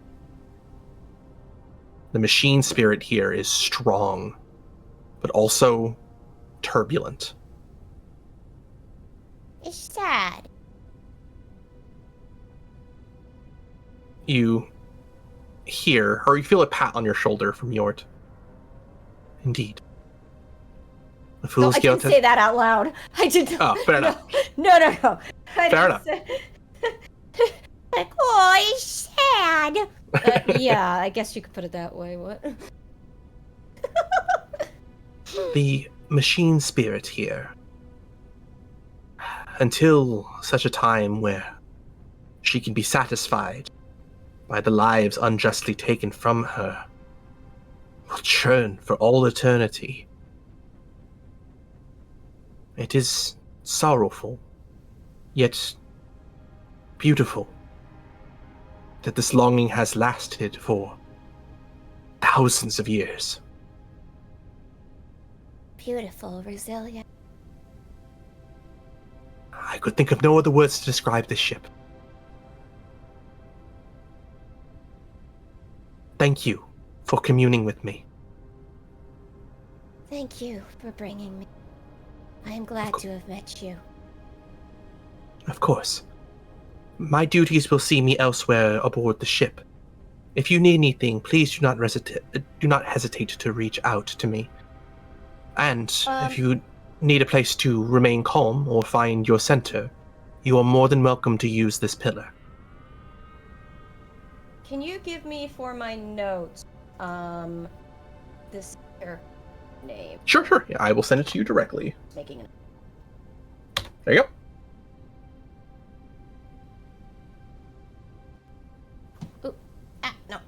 The machine spirit here is strong, but also turbulent. It's sad. You hear, or you feel a pat on your shoulder from Yort. Indeed. The No, Fool's I Gelt didn't say that out loud. I did not. Oh, fair enough. No. I Fair didn't enough. say- Like, oh, it's sad. yeah, I guess you could put it that way. What? The machine spirit here, until such a time where she can be satisfied by the lives unjustly taken from her, will churn for all eternity. It is sorrowful, yet beautiful, that this longing has lasted for thousands of years. Beautiful, resilient. I could think of no other words to describe this ship. Thank you for communing with me. Thank you for bringing me. I am glad to have met you. Of course. My duties will see me elsewhere aboard the ship. If you need anything, please do not hesitate to reach out to me. And if you need a place to remain calm or find your center, you are more than welcome to use this pillar. Can you give me for my notes, this character name? Sure. Yeah, I will send it to you directly. Making it. There you go. No.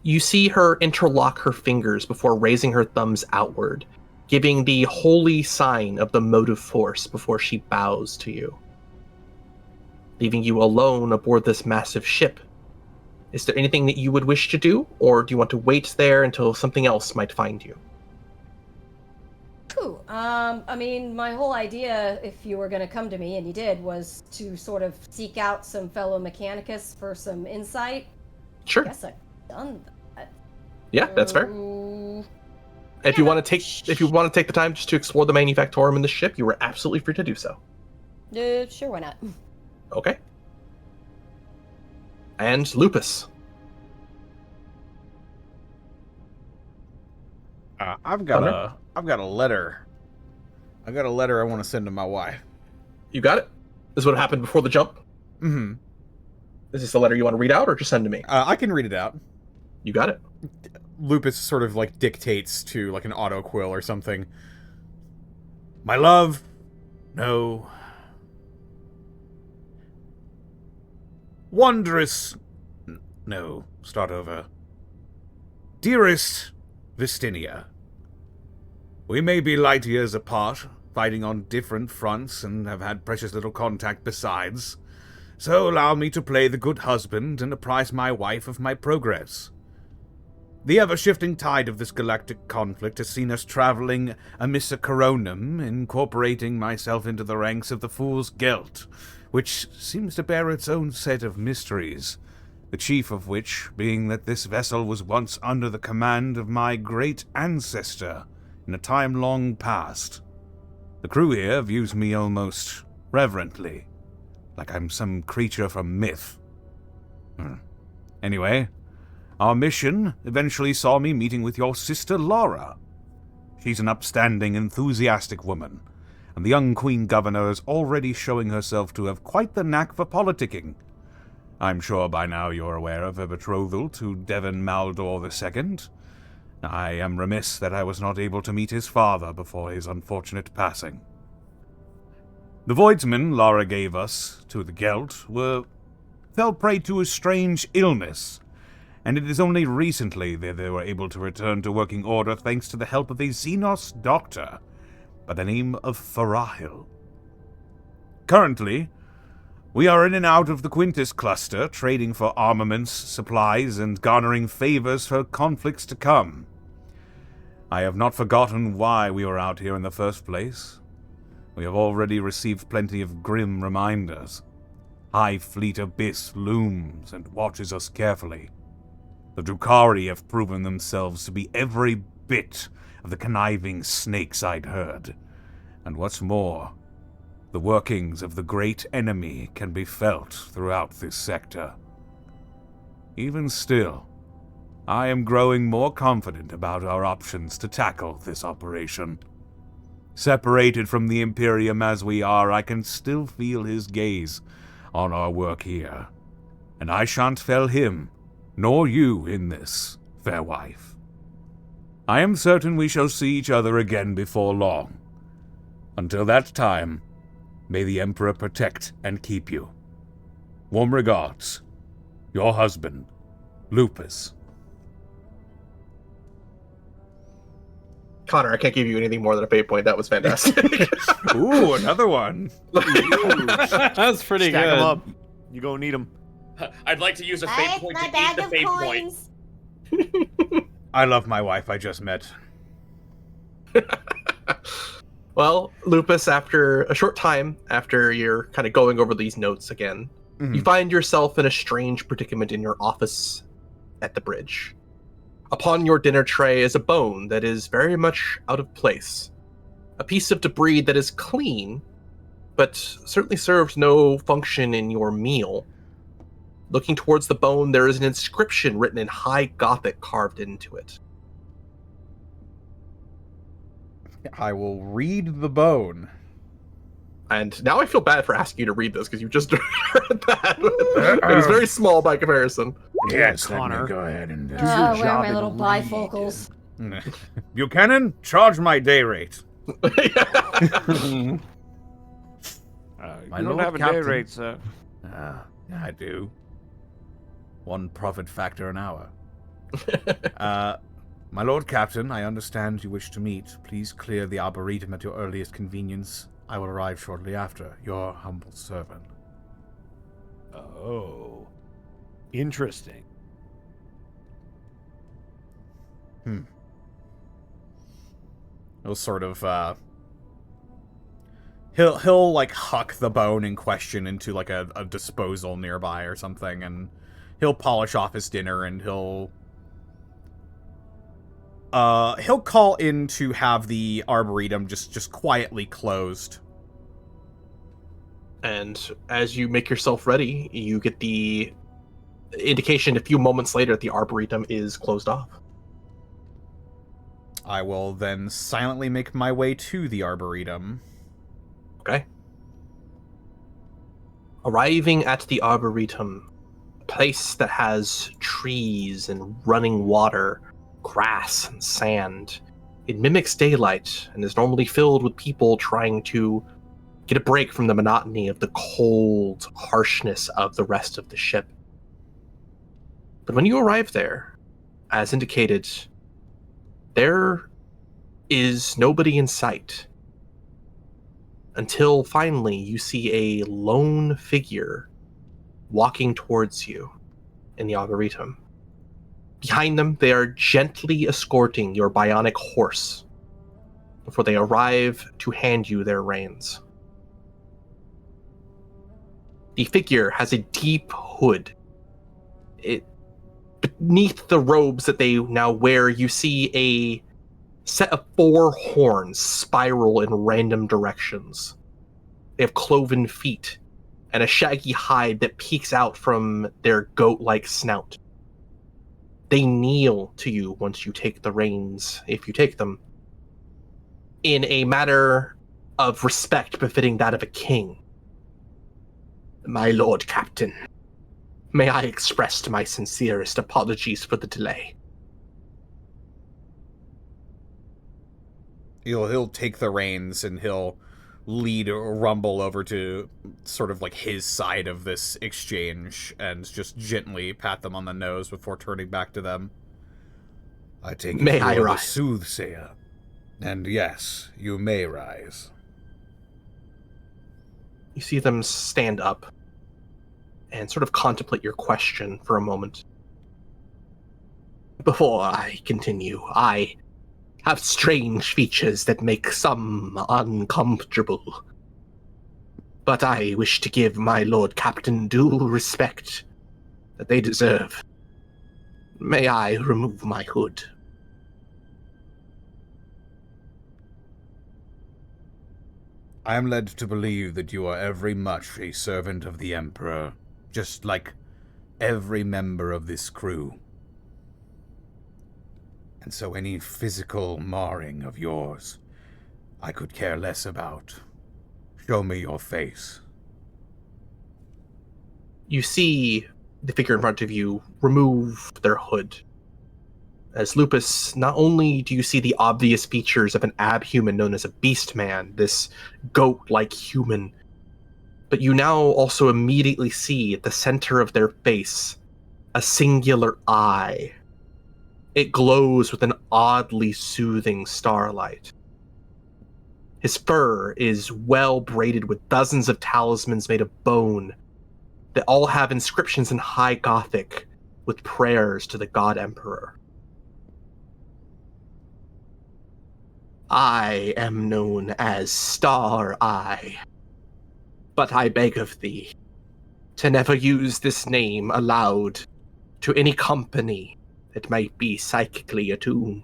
You see her interlock her fingers before raising her thumbs outward, giving the holy sign of the motive force before she bows to you. Leaving you alone aboard this massive ship. Is there anything that you would wish to do, or do you want to wait there until something else might find you? Ooh, I mean, my whole idea, if you were going to come to me, and you did, was to sort of seek out some fellow Mechanicus for some insight. Sure. I guess I've done that. Yeah, that's fair. If you want to take the time just to explore the manufactorum in the ship, you are absolutely free to do so. Sure, why not? Okay. And Lupus. I've got a letter. I got a letter I want to send to my wife. You got it? This is what happened before the jump? Mm-hmm. Is this the letter you want to read out or just send to me? I can read it out. You got it. Lupus sort of like dictates to like an autoquill or something. My love, no. Wondrous... No, start over. Dearest Vistinia, we may be light years apart, fighting on different fronts, and have had precious little contact besides. So allow me to play the good husband and apprise my wife of my progress. The ever-shifting tide of this galactic conflict has seen us traveling amissa coronum, incorporating myself into the ranks of the Fool's Gelt, which seems to bear its own set of mysteries, the chief of which being that this vessel was once under the command of my great ancestor in a time long past. The crew here views me almost reverently, like I'm some creature from myth. Anyway, our mission eventually saw me meeting with your sister Laura. She's an upstanding, enthusiastic woman, and the young Queen Governor is already showing herself to have quite the knack for politicking. I'm sure by now you're aware of her betrothal to Devon Maldor II. I am remiss that I was not able to meet his father before his unfortunate passing. The Voidsmen Lara gave us to the Gelt fell prey to a strange illness, and it is only recently that they were able to return to working order thanks to the help of a Xenos doctor by the name of Farahil. Currently, we are in and out of the Quintus cluster, trading for armaments, supplies, and garnering favors for conflicts to come. I have not forgotten why we were out here in the first place. We have already received plenty of grim reminders. High Fleet Abyss looms and watches us carefully. The Drukhari have proven themselves to be every bit of the conniving snakes I'd heard. And what's more, the workings of the great enemy can be felt throughout this sector. Even still, I am growing more confident about our options to tackle this operation. Separated from the Imperium as we are, I can still feel his gaze on our work here. And I shan't fail him, nor you in this, fair wife. I am certain we shall see each other again before long. Until that time, may the Emperor protect and keep you. Warm regards, your husband, Lupus. Connor, I can't give you anything more than a fate point. That was fantastic. Ooh, another one. That's pretty Stack good. them up. You gonna need them. I'd like to use a fate point to eat the fate point. I love my wife I just met. Well, Lupus, after a short time, after you're kind of going over these notes again, you find yourself in a strange predicament in your office at the bridge. Upon your dinner tray is a bone that is very much out of place. A piece of debris that is clean, but certainly served no function in your meal. Looking towards the bone, there is an inscription written in High Gothic carved into it. I will read the bone. And now I feel bad for asking you to read this, because you just read that. It is very small by comparison. Yes, Connor. go ahead and Where are my little bifocals? Buchanan, charge my day rate. My You don't Lord have a day Captain. rate, sir. I do. 1 profit factor an hour. My Lord Captain, I understand you wish to meet. Please clear the Arboretum at your earliest convenience. I will arrive shortly after. Your humble servant. Oh. Interesting. He'll sort of, He'll like huck the bone in question into like a disposal nearby or something, and he'll polish off his dinner, and he'll call in to have the Arboretum just quietly closed. And as you make yourself ready, you get the indication a few moments later that the Arboretum is closed off. I will then silently make my way to the Arboretum. Okay. Arriving at the Arboretum, a place that has trees and running water, grass and sand. It mimics daylight and is normally filled with people trying to get a break from the monotony of the cold harshness of the rest of the ship. But when you arrive there, as indicated, there is nobody in sight. Until finally you see a lone figure walking towards you in the Arboretum. Behind them, they are gently escorting your bionic horse before they arrive to hand you their reins. The figure has a deep hood. Beneath the robes that they now wear, you see a set of 4 horns spiral in random directions. They have cloven feet and a shaggy hide that peeks out from their goat-like snout. They kneel to you once you take the reins, if you take them, in a matter of respect befitting that of a king. My lord captain, may I express my sincerest apologies for the delay. He'll take the reins and he'll lead Rumble over to sort of like his side of this exchange and just gently pat them on the nose before turning back to them. I take it May you I are the rise? soothsayer. And yes, you may rise. You see them stand up and sort of contemplate your question for a moment. Before I continue, I have strange features that make some uncomfortable. But I wish to give my lord captain due respect that they deserve. May I remove my hood? I am led to believe that you are every much a servant of the Emperor, just like every member of this crew. And so any physical marring of yours, I could care less about. Show me your face. You see the figure in front of you remove their hood. As Lupus, not only do you see the obvious features of an abhuman known as a beast man, this goat-like human, but you now also immediately see at the center of their face a singular eye. It glows with an oddly soothing starlight. His fur is well braided with dozens of talismans made of bone that all have inscriptions in High Gothic with prayers to the God Emperor. I am known as Star Eye, but I beg of thee to never use this name aloud to any company that might be psychically attuned.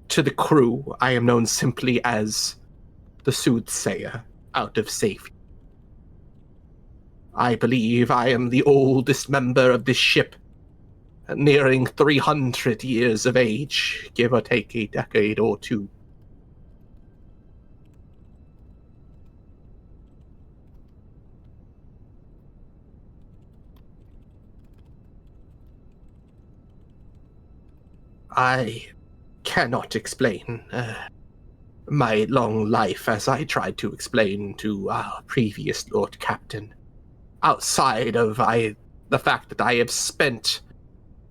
To the crew, I am known simply as the Soothsayer, out of safety. I believe I am the oldest member of this ship, nearing 300 years of age, give or take a decade or two. I cannot explain my long life as I tried to explain to our previous Lord Captain, outside of the fact that I have spent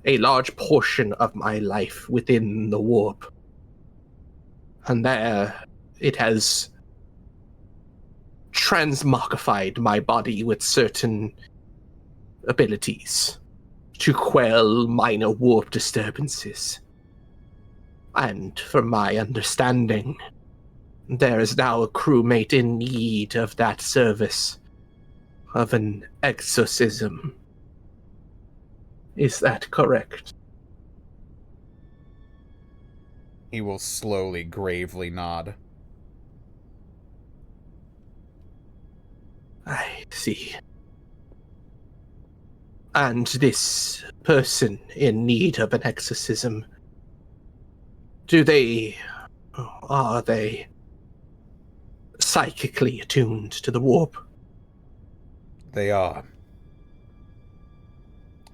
a large portion of my life within the warp. And there, it has transmogrified my body with certain abilities to quell minor warp disturbances. And from my understanding, there is now a crewmate in need of that service, of an exorcism. Is that correct? He will slowly, gravely nod. I see. And this person in need of an exorcism, are they psychically attuned to the warp? They are.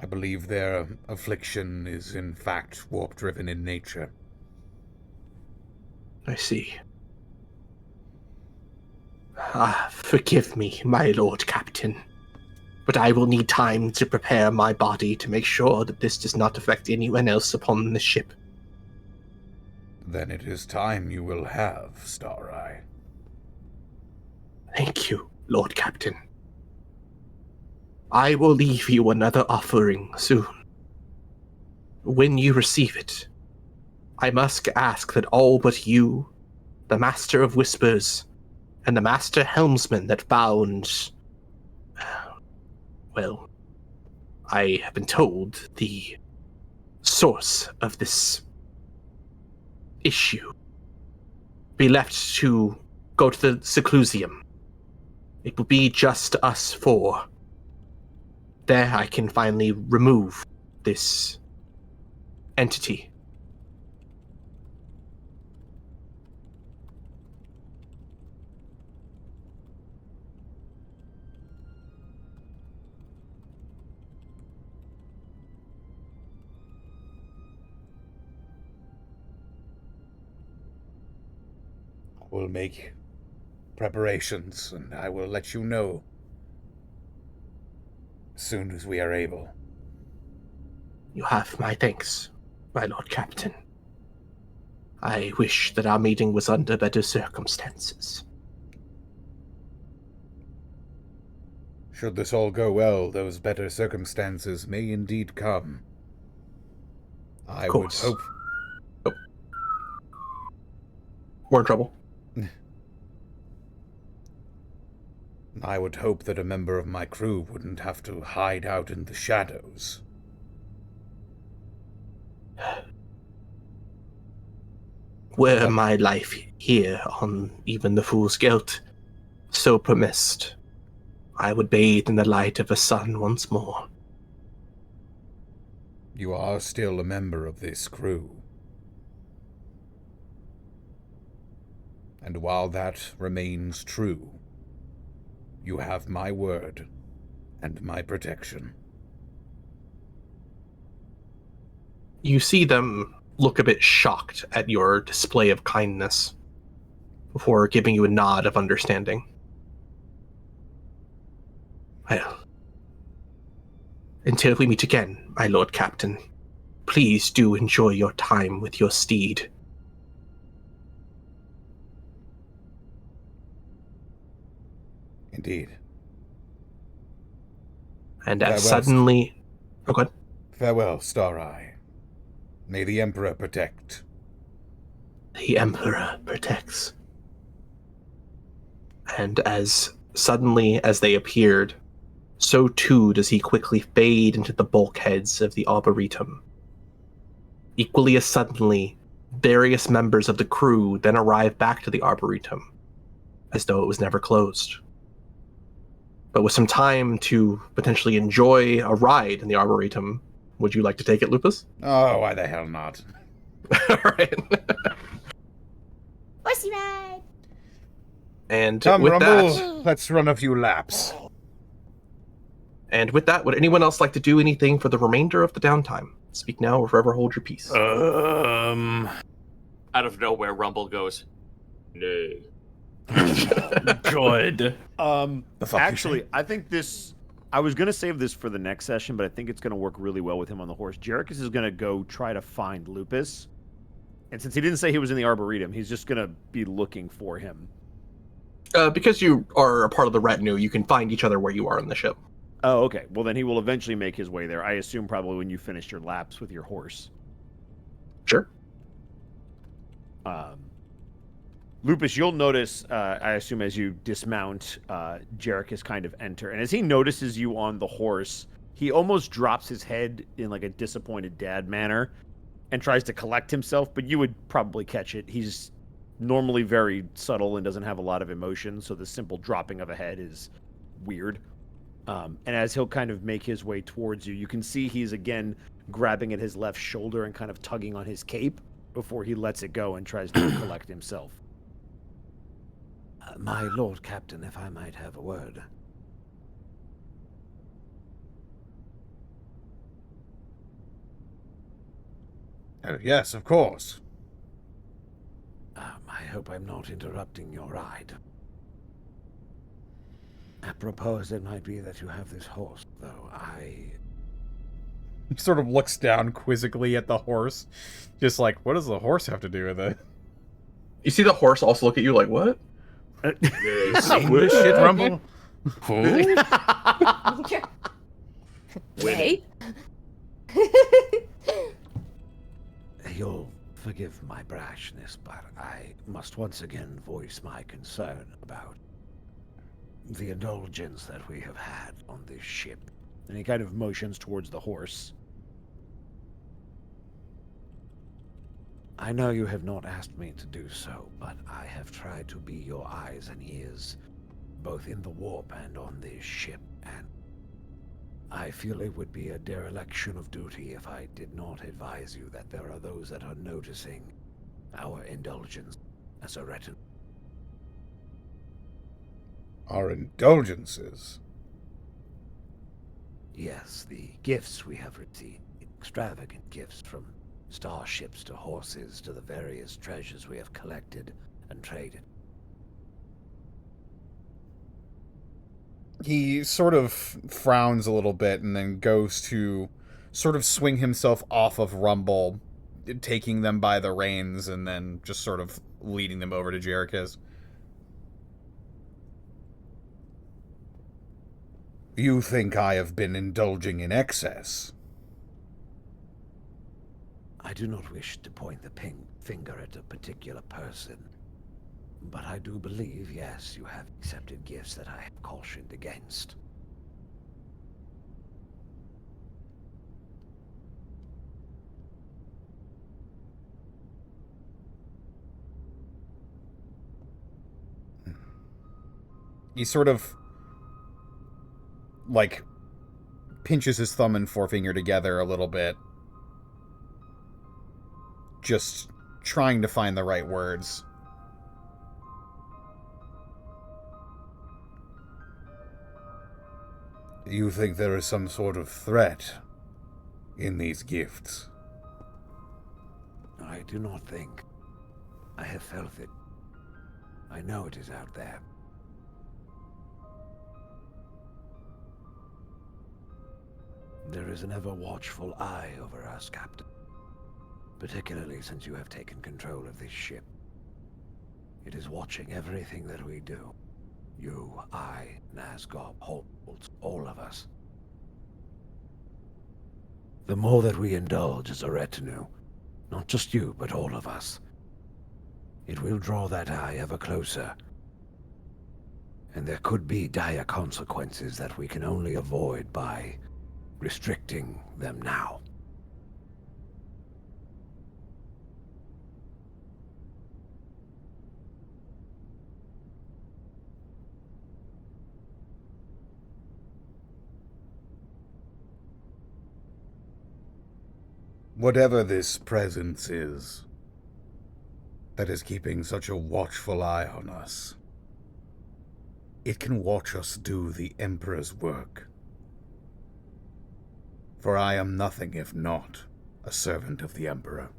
I believe their affliction is in fact warp-driven in nature. I see. Forgive me, my lord captain, but I will need time to prepare my body to make sure that this does not affect anyone else upon the ship. Then it is time you will have, Star Eye. Thank you, Lord Captain. I will leave you another offering soon. When you receive it, I must ask that all but you, the Master of Whispers, and the Master Helmsman that found, well, I have been told the source of this issue, be left to go to the Seclusium it will be just us four. There I can finally remove this entity. We'll make preparations, and I will let you know as soon as we are able. You have my thanks, my Lord Captain. I wish that our meeting was under better circumstances. Should this all go well, those better circumstances may indeed come. I would hope... Oh. We're in trouble. I would hope that a member of my crew wouldn't have to hide out in the shadows. Were my life here on even the Fool's Gelt so permissed, I would bathe in the light of the sun once more. You are still a member of this crew. And while that remains true, you have my word and my protection. You see them look a bit shocked at your display of kindness before giving you a nod of understanding. Well, until we meet again, my Lord Captain, please do enjoy your time with your steed. Indeed. And as Farewell, suddenly... Oh, go ahead. Farewell, Star Eye. May the Emperor protect. The Emperor protects. And as suddenly as they appeared, so too does he quickly fade into the bulkheads of the Arboretum. Equally as suddenly, various members of the crew then arrive back to the Arboretum, as though it was never closed. But with some time to potentially enjoy a ride in the Arboretum, would you like to take it, Lupus? Oh, why the hell not? Alright. Horsey ride! And Come, with Rumble, that... let's run a few laps. And with that, would anyone else like to do anything for the remainder of the downtime? Speak now or forever hold your peace. Out of nowhere, Rumble goes, "Nay." Good. Actually, I think this. I was gonna save this for the next session, but I think it's gonna work really well with him on the horse. Jerichus is gonna go try to find Lupus, and since he didn't say he was in the Arboretum, he's just gonna be looking for him. Because you are a part of the retinue, you can find each other where you are on the ship. Oh, okay. Well, then he will eventually make his way there. I assume probably when you finished your laps with your horse. Sure. Lupus, you'll notice, I assume as you dismount, Jerichus kind of enter. And as he notices you on the horse, he almost drops his head in like a disappointed dad manner and tries to collect himself, but you would probably catch it. He's normally very subtle and doesn't have a lot of emotion, so the simple dropping of a head is weird. And as he'll kind of make his way towards you, you can see he's again grabbing at his left shoulder and kind of tugging on his cape before he lets it go and tries to collect himself. My Lord Captain, if I might have a word. Yes, of course. I hope I'm not interrupting your ride. Apropos, it might be that you have this horse, though He sort of looks down quizzically at the horse. Just like, what does the horse have to do with it? You see the horse also look at you like, what? This shit, Rumble? Wait. You'll forgive my brashness, but I must once again voice my concern about the indulgence that we have had on this ship. And he kind of motions towards the horse. I know you have not asked me to do so, but I have tried to be your eyes and ears both in the warp and on this ship, and I feel it would be a dereliction of duty if I did not advise you that there are those that are noticing our indulgence as a retinue. Our indulgences? Yes, the gifts we have received, extravagant gifts from starships to horses to the various treasures we have collected and traded. He sort of frowns a little bit and then goes to sort of swing himself off of Rumble, taking them by the reins and then just sort of leading them over to Jericho. You think I have been indulging in excess? I do not wish to point the finger at a particular person, but I do believe, yes, you have accepted gifts that I have cautioned against. He sort of, like, pinches his thumb and forefinger together a little bit, just trying to find the right words. You think there is some sort of threat in these gifts? I do not think. I have felt it. I know it is out there. There is an ever-watchful eye over us, Captain. Particularly since you have taken control of this ship. It is watching everything that we do. You, I, Nazgob, Holtz, all of us. The more that we indulge as a retinue, not just you, but all of us, it will draw that eye ever closer. And there could be dire consequences that we can only avoid by restricting them now. Whatever this presence is that is keeping such a watchful eye on us, it can watch us do the Emperor's work. For I am nothing if not a servant of the Emperor.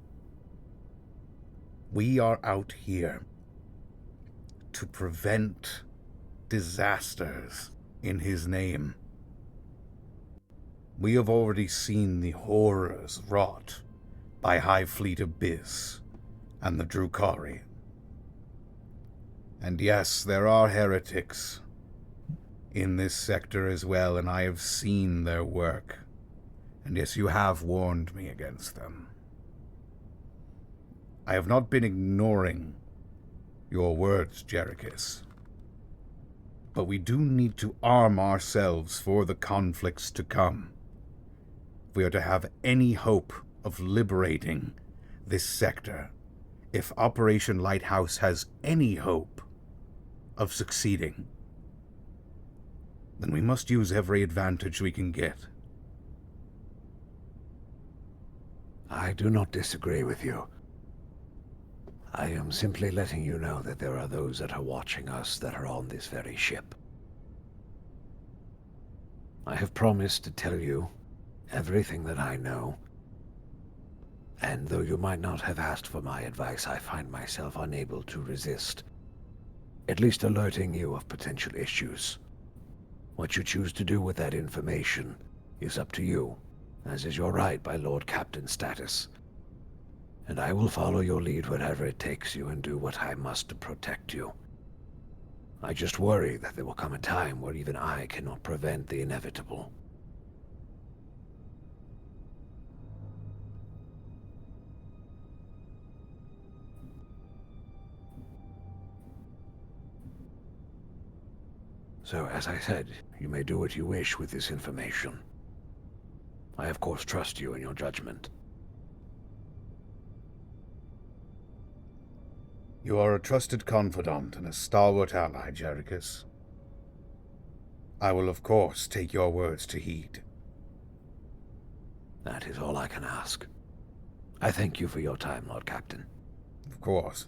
We are out here to prevent disasters in his name. We have already seen the horrors wrought by High Fleet Abyss and the Drukhari. And yes, there are heretics in this sector as well, and I have seen their work. And yes, you have warned me against them. I have not been ignoring your words, Jerichus. But we do need to arm ourselves for the conflicts to come. If we are to have any hope of liberating this sector, if Operation Lighthouse has any hope of succeeding, then we must use every advantage we can get. I do not disagree with you. I am simply letting you know that there are those that are watching us that are on this very ship. I have promised to tell you everything that I know, and though you might not have asked for my advice, I find myself unable to resist at least alerting you of potential issues. What you choose to do with that information is up to you, as is your right by Lord Captain status. And I will follow your lead wherever it takes you and do what I must to protect you. I just worry that there will come a time where even I cannot prevent the inevitable. So, as I said, you may do what you wish with this information. I, of course, trust you in your judgment. You are a trusted confidant and a stalwart ally, Jerichus. I will, of course, take your words to heed. That is all I can ask. I thank you for your time, Lord Captain. Of course.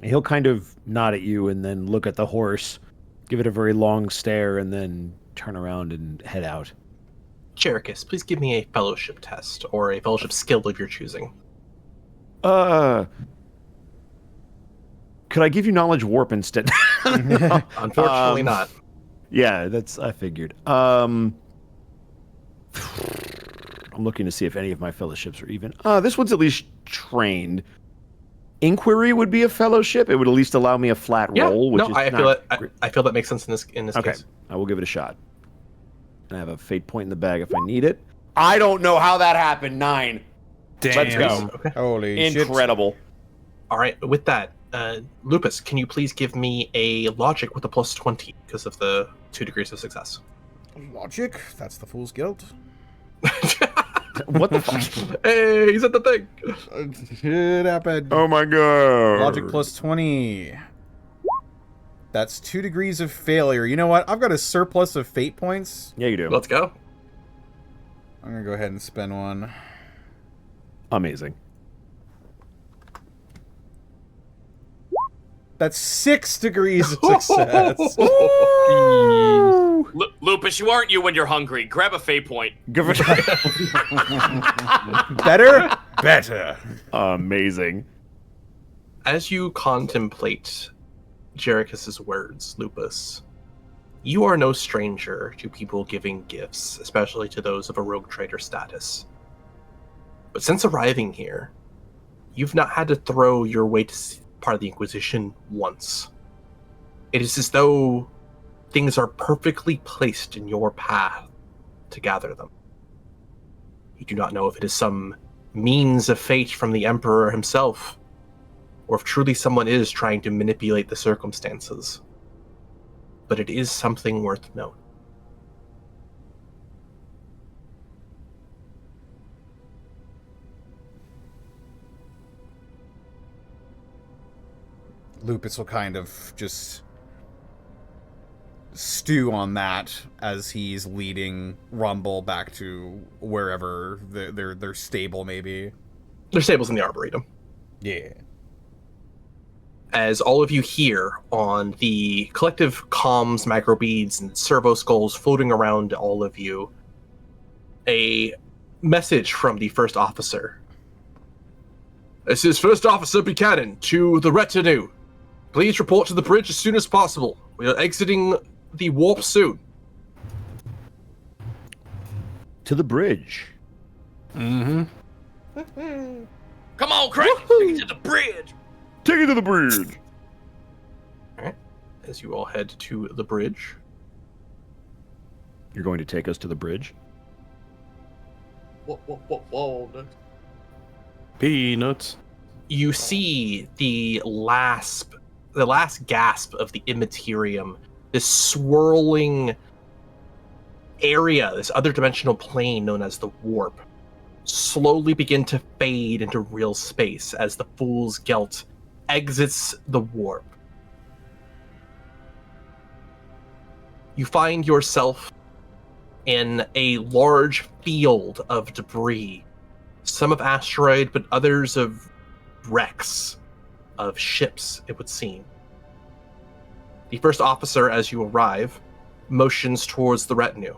He'll kind of nod at you and then look at the horse, give it a very long stare, and then turn around and head out. Jerichus, please give me a fellowship test or a fellowship skill of your choosing. Could I give you knowledge warp instead? Unfortunately not. Yeah, I figured. I'm looking to see if any of my fellowships are even. This one's at least trained. Inquiry would be a fellowship. It would at least allow me a flat roll. Which is I feel that makes sense in this okay, case. I will give it a shot. And I have a fate point in the bag if I need it. I don't know how that happened. 9. Damn. Let's go. Okay. Holy shit. Incredible. All right, with that, Lupus, can you please give me a logic with a plus 20 because of the 2 degrees of success? Logic? That's the Fool's Guilt. What the fuck? Hey, he's at the thing. It happened. Oh my god. Logic plus 20. That's 2 degrees of failure. You know what? I've got a surplus of fate points. Yeah, you do. Let's go. I'm gonna go ahead and spend one. Amazing. That's 6 degrees of success. Lupus, you aren't you when you're hungry. Grab a fate point. Better? Better. Amazing. As you contemplate Jerichus's words, Lupus, you are no stranger to people giving gifts, especially to those of a rogue trader status. But since arriving here, you've not had to throw your way to part of the Inquisition once. It is as though things are perfectly placed in your path to gather them. You do not know if it is some means of fate from the Emperor himself, or if truly someone is trying to manipulate the circumstances. But it is something worth noting. Lupus will kind of just stew on that as he's leading Rumble back to wherever their stable may be. Their stable's in the Arboretum. Yeah. As all of you hear on the collective comms, microbeads, and servo skulls floating around all of you, a message from the first officer. This is First Officer Buchanan to the retinue. Please report to the bridge as soon as possible. We are exiting the warp soon. To the bridge. Come on, Craig! Take it to the bridge! Take it to the bridge! Alright. As you all head to the bridge. You're going to take us to the bridge? Whoa. Peanuts. You see the last gasp of the Immaterium, this swirling area, this other dimensional plane known as the warp, slowly begin to fade into real space as the Fool's Gelt exits the warp. You find yourself in a large field of debris, some of asteroid, but others of wrecks of ships, it would seem. The first officer, as you arrive, motions towards the retinue.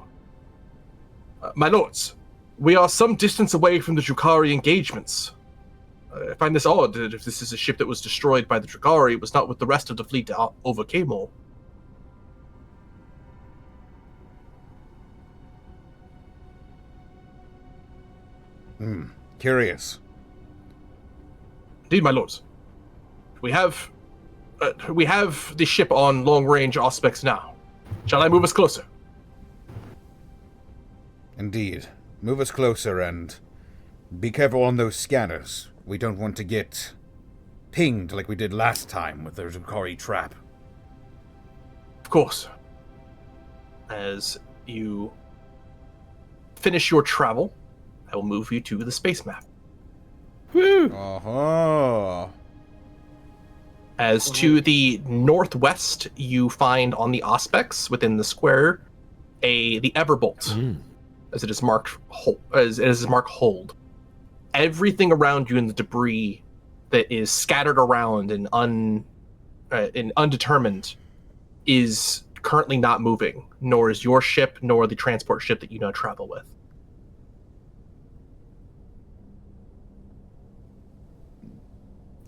My lords, we are some distance away from the Drukhari engagements. I find this odd that if this is a ship that was destroyed by the Drukhari, it was not with the rest of the fleet that overcame all. Curious. Indeed, my lords. We have the ship on long-range aspects now. Shall I move us closer? Indeed. Move us closer and be careful on those scanners. We don't want to get pinged like we did last time with the Drukhari trap. Of course. As you finish your travel, I will move you to the space map. Uh-huh. As to the northwest, you find on the Auspex within the square the Everbolt, as it is marked hold. Everything around you in the debris that is scattered around and undetermined is currently not moving, nor is your ship, nor the transport ship that you now travel with.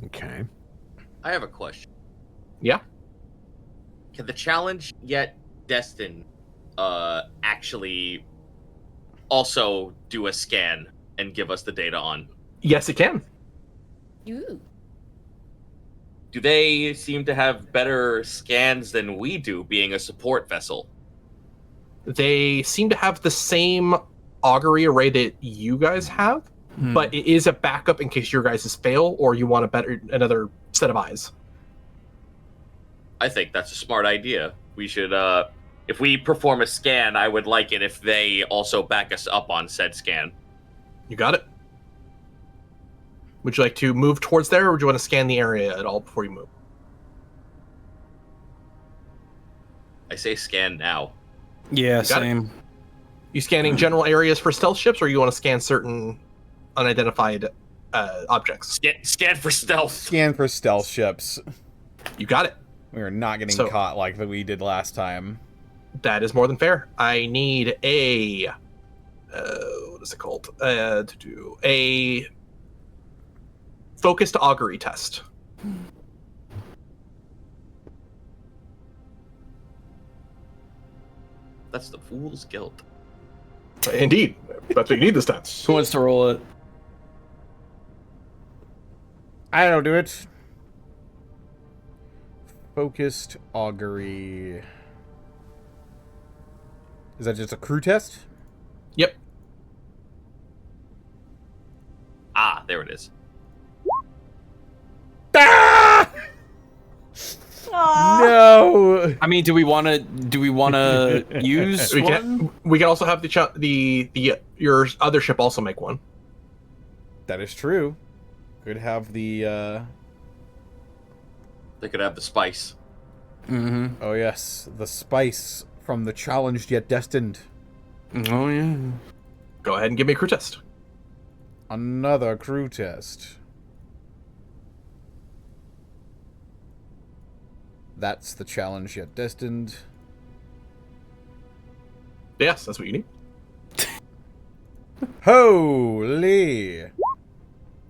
Okay. I have a question. Yeah? Can the challenge yet destined actually also do a scan and give us the data on? Yes, it can. Ooh. Do they seem to have better scans than we do, being a support vessel? They seem to have the same augury array that you guys have, but it is a backup in case your guys' fail or you want another set of eyes. I think that's a smart idea. We should, if we perform a scan, I would like it if they also back us up on said scan. You got it. Would you like to move towards there, or would you want to scan the area at all before you move? I say scan now. Yeah, got it. same. You scanning general areas for stealth ships, or you want to scan certain unidentified objects? Scan for stealth. Scan for stealth ships. You got it. We are not getting caught like that we did last time. That is more than fair. I need a what is it called? To do a focused augury test. That's the fool's guilt. Indeed. That's what you need this time. Who wants to roll it? I don't do it. Focused augury. Is that just a crew test? Yep. Ah, there it is. Ah! No. I mean, do we want to use we one? We can also have your other ship also make one. That is true. Could have the They could have the spice. Mm-hmm. Oh yes, the spice from the challenged yet destined. Oh yeah. Go ahead and give me a crew test. Another crew test. That's the challenge yet destined. Yes, that's what you need. Holy.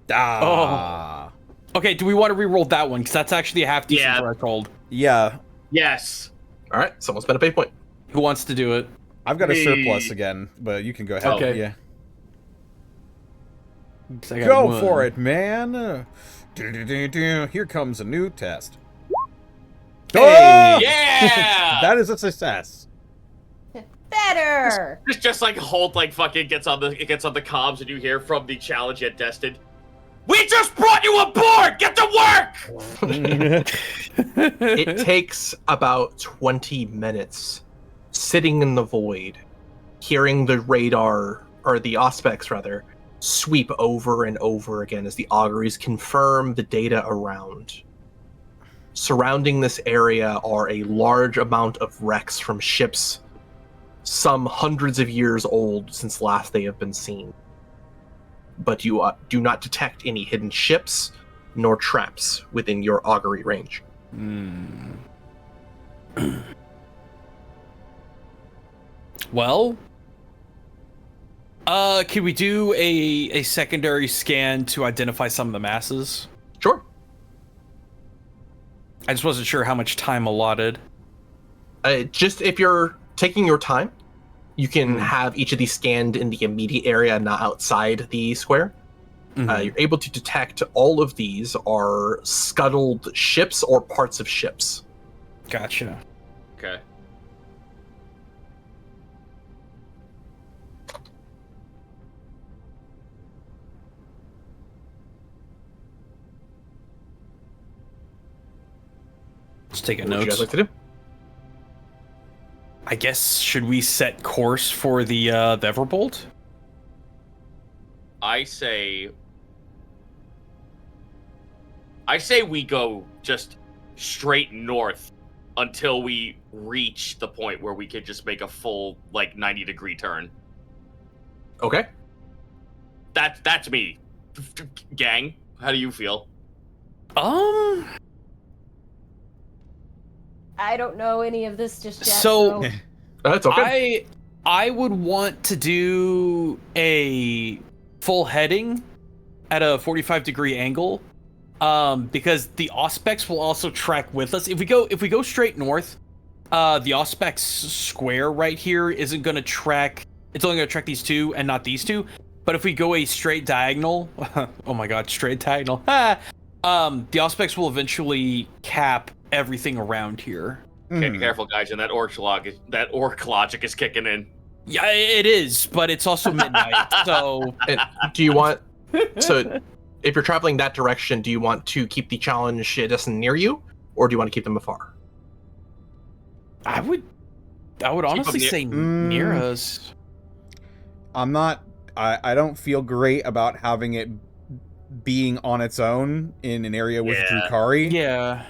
Ah. Okay, do we want to re-roll that one? Because that's actually a half decent Yeah. threshold. Yeah. Yes. All right, someone spent a pay point. Who wants to do it? I've got a Me. surplus again, but you can go ahead. Okay. Yeah. 'Cause I got Go one. for it, man. Here comes a new test. Hey! Yeah! That is a success. Better. It's just like Holt fucking gets on the comms and you hear from the challenge yet destined. We just brought you aboard! Get to work! It takes about 20 minutes sitting in the void, hearing the radar, or the Auspex rather, sweep over and over again as the auguries confirm the data around. Surrounding this area are a large amount of wrecks from ships, some hundreds of years old since last they have been seen. But you do not detect any hidden ships nor traps within your augury range. Well, can we do a secondary scan to identify some of the masses? Sure. I just wasn't sure how much time allotted. Just if you're taking your time, you can have each of these scanned in the immediate area, not outside the square. You're able to detect all of these are scuttled ships or parts of ships. Gotcha. Okay. Let's take a What would you note. guys like to do? I guess, should we set course for the Everbolt? I say we go just straight north until we reach the point where we could just make a full, like, 90-degree turn. Okay. That's me. Gang, how do you feel? I don't know any of this just yet. So- So That's okay. I would want to do a full heading at a 45-degree angle, because the Auspex will also track with us. If we go straight north, the Auspex square right here isn't going to track. It's only going to track these two and not these two. But if we go a straight diagonal, oh my god, straight diagonal. The Auspex will eventually cap everything around here. Okay, be careful, guys, and that orc logic is kicking in. Yeah, it is, but it's also midnight, so... And do you want... So, if you're traveling that direction, do you want to keep the challenge destined near you, or do you want to keep them afar? I would honestly say near us. I'm not. I don't feel great about having it being on its own in an area with Drukhari. Yeah.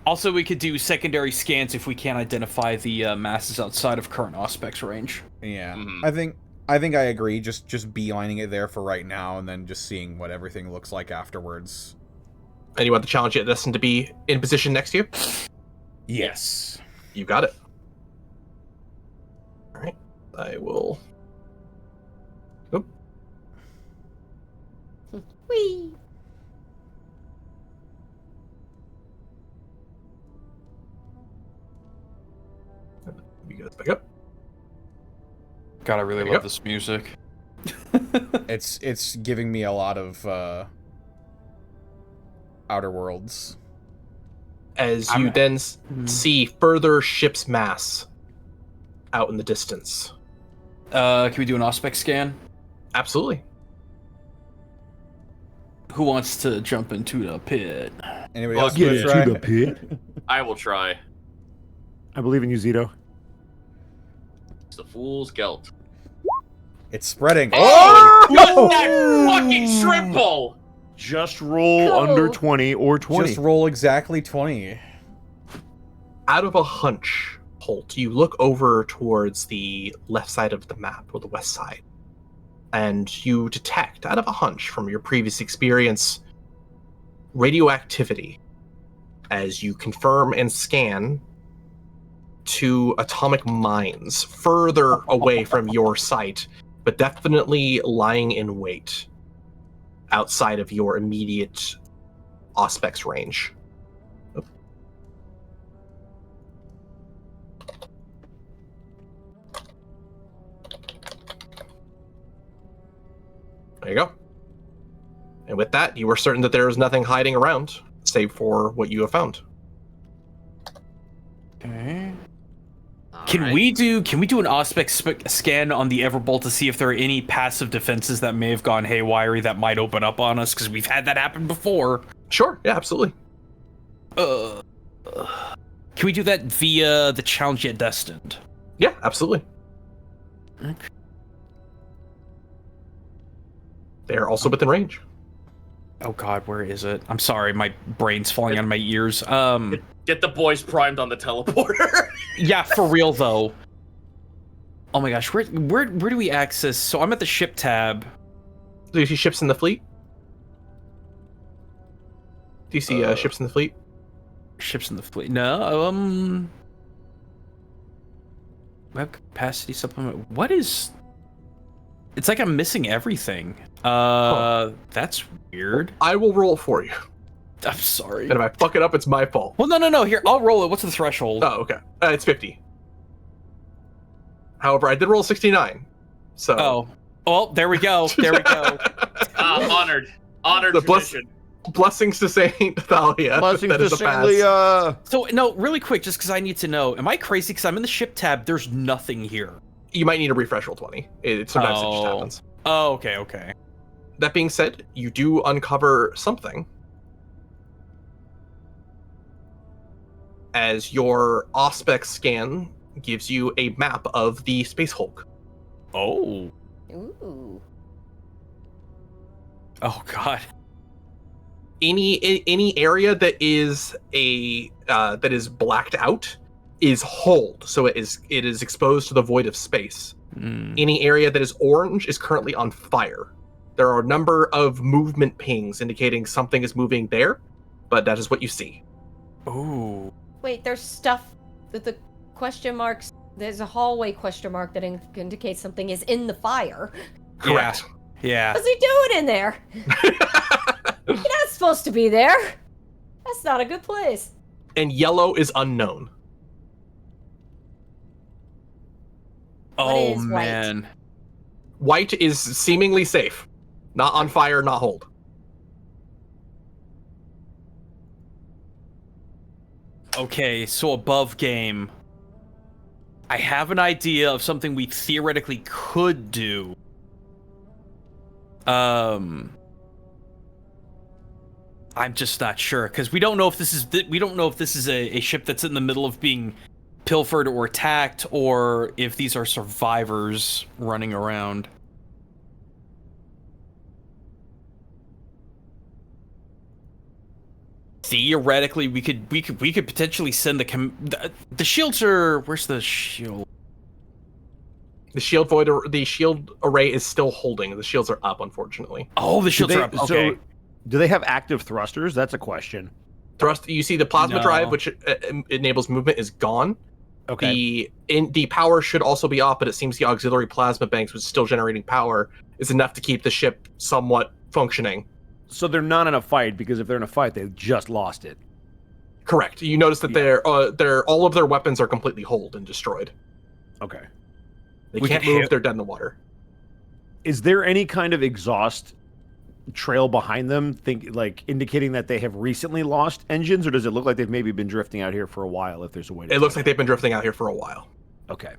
Also, we could do secondary scans if we can't identify the masses outside of current Auspex range. Yeah, Mhm. I think I agree. Just beelining it there for right now, and then just seeing what everything looks like afterwards. And you want the challenge destined to be in position next to you? Yes. You got it. All right. I will... Oop. Whee! You guys back up. God, I really There you love go. this music. It's giving me a lot of Outer Worlds. As you then see further ship's mass out in the distance. Can we do an Auspex scan? Absolutely. Who wants to jump into the pit? Anybody Well, else? Get wanna into try? the pit. I will try. I believe in you, Zito. It's the Fool's Gelt. It's spreading. Oh! What's that fucking triple? Just roll Cool. under 20 or 20. Just roll exactly 20. Out of a hunch, Holt, you look over towards the left side of the map, or the west side, and you detect, out of a hunch from your previous experience, radioactivity as you confirm and scan 2 atomic mines further away from your sight, but definitely lying in wait outside of your immediate Auspex range. There you go. And with that, you are certain that there is nothing hiding around, save for what you have found. Okay. Can we do an Auspex scan on the Everbolt to see if there are any passive defenses that may have gone haywire that might open up on us? Because we've had that happen before. Sure, yeah, absolutely. Can we do that via the challenge yet destined? Yeah, absolutely. Okay. They're also within range. Oh god, where is it? I'm sorry, my brain's falling out of my ears. Get the boys primed on the teleporter. Yeah, for real though. Oh my gosh, where do we access? So I'm at the ship tab. Do you see ships in the fleet? Do you see ships in the fleet? Ships in the fleet. No, web capacity supplement. What is? It's like I'm missing everything. That's weird. I will roll for you. I'm sorry. And if I fuck it up, it's my fault. Well, no. Here, I'll roll it. What's the threshold? Oh, okay. It's 50. However, I did roll 69. So. Oh, well, there we go. There we go. Honored The tradition. Blessings to Saint Thalia. Blessings That to is a Saint pass. Leah. So, no, really quick, just because I need to know. Am I crazy? Because I'm in the ship tab. There's nothing here. You might need a refresh roll 20. Sometimes it just happens. Oh, okay. That being said, you do uncover something. As your Auspex scan gives you a map of the Space Hulk. Oh. Ooh. Oh, God. any area that is that is blacked out is hold, so it is exposed to the void of space. Any area that is orange is currently on fire. There are a number of movement pings indicating something is moving there, but that is what you see. Ooh. Wait, there's stuff that the question marks. There's a hallway question mark that indicates something is in the fire. Correct. Yeah. What's he doing in there? You're not supposed to be there. That's not a good place. And yellow is unknown. Oh, is white? man. White is seemingly safe. Not on fire, not hold. Okay, so above game. I have an idea of something we theoretically could do. I'm just not sure, because we don't know if this is a ship that's in the middle of being pilfered or attacked, or if these are survivors running around. Theoretically, we could potentially send the shields are. Where's the shield? The shield array is still holding. The shields are up, unfortunately. Oh, the shields are up. Okay. So, do they have active thrusters? That's a question. You see the plasma No. drive, which enables movement, is gone. Okay. The power should also be off, but it seems the auxiliary plasma banks, which is still generating power, is enough to keep the ship somewhat functioning. So they're not in a fight, because if they're in a fight, they've just lost it. Correct. You notice that all of their weapons are completely holed and destroyed. Okay. They We can't can move. hit- They're dead in the water. Is there any kind of exhaust trail behind them, indicating that they have recently lost engines, or does it look like they've maybe been drifting out here for a while? If there's a way to It looks like they've been drifting out here for a while. Okay.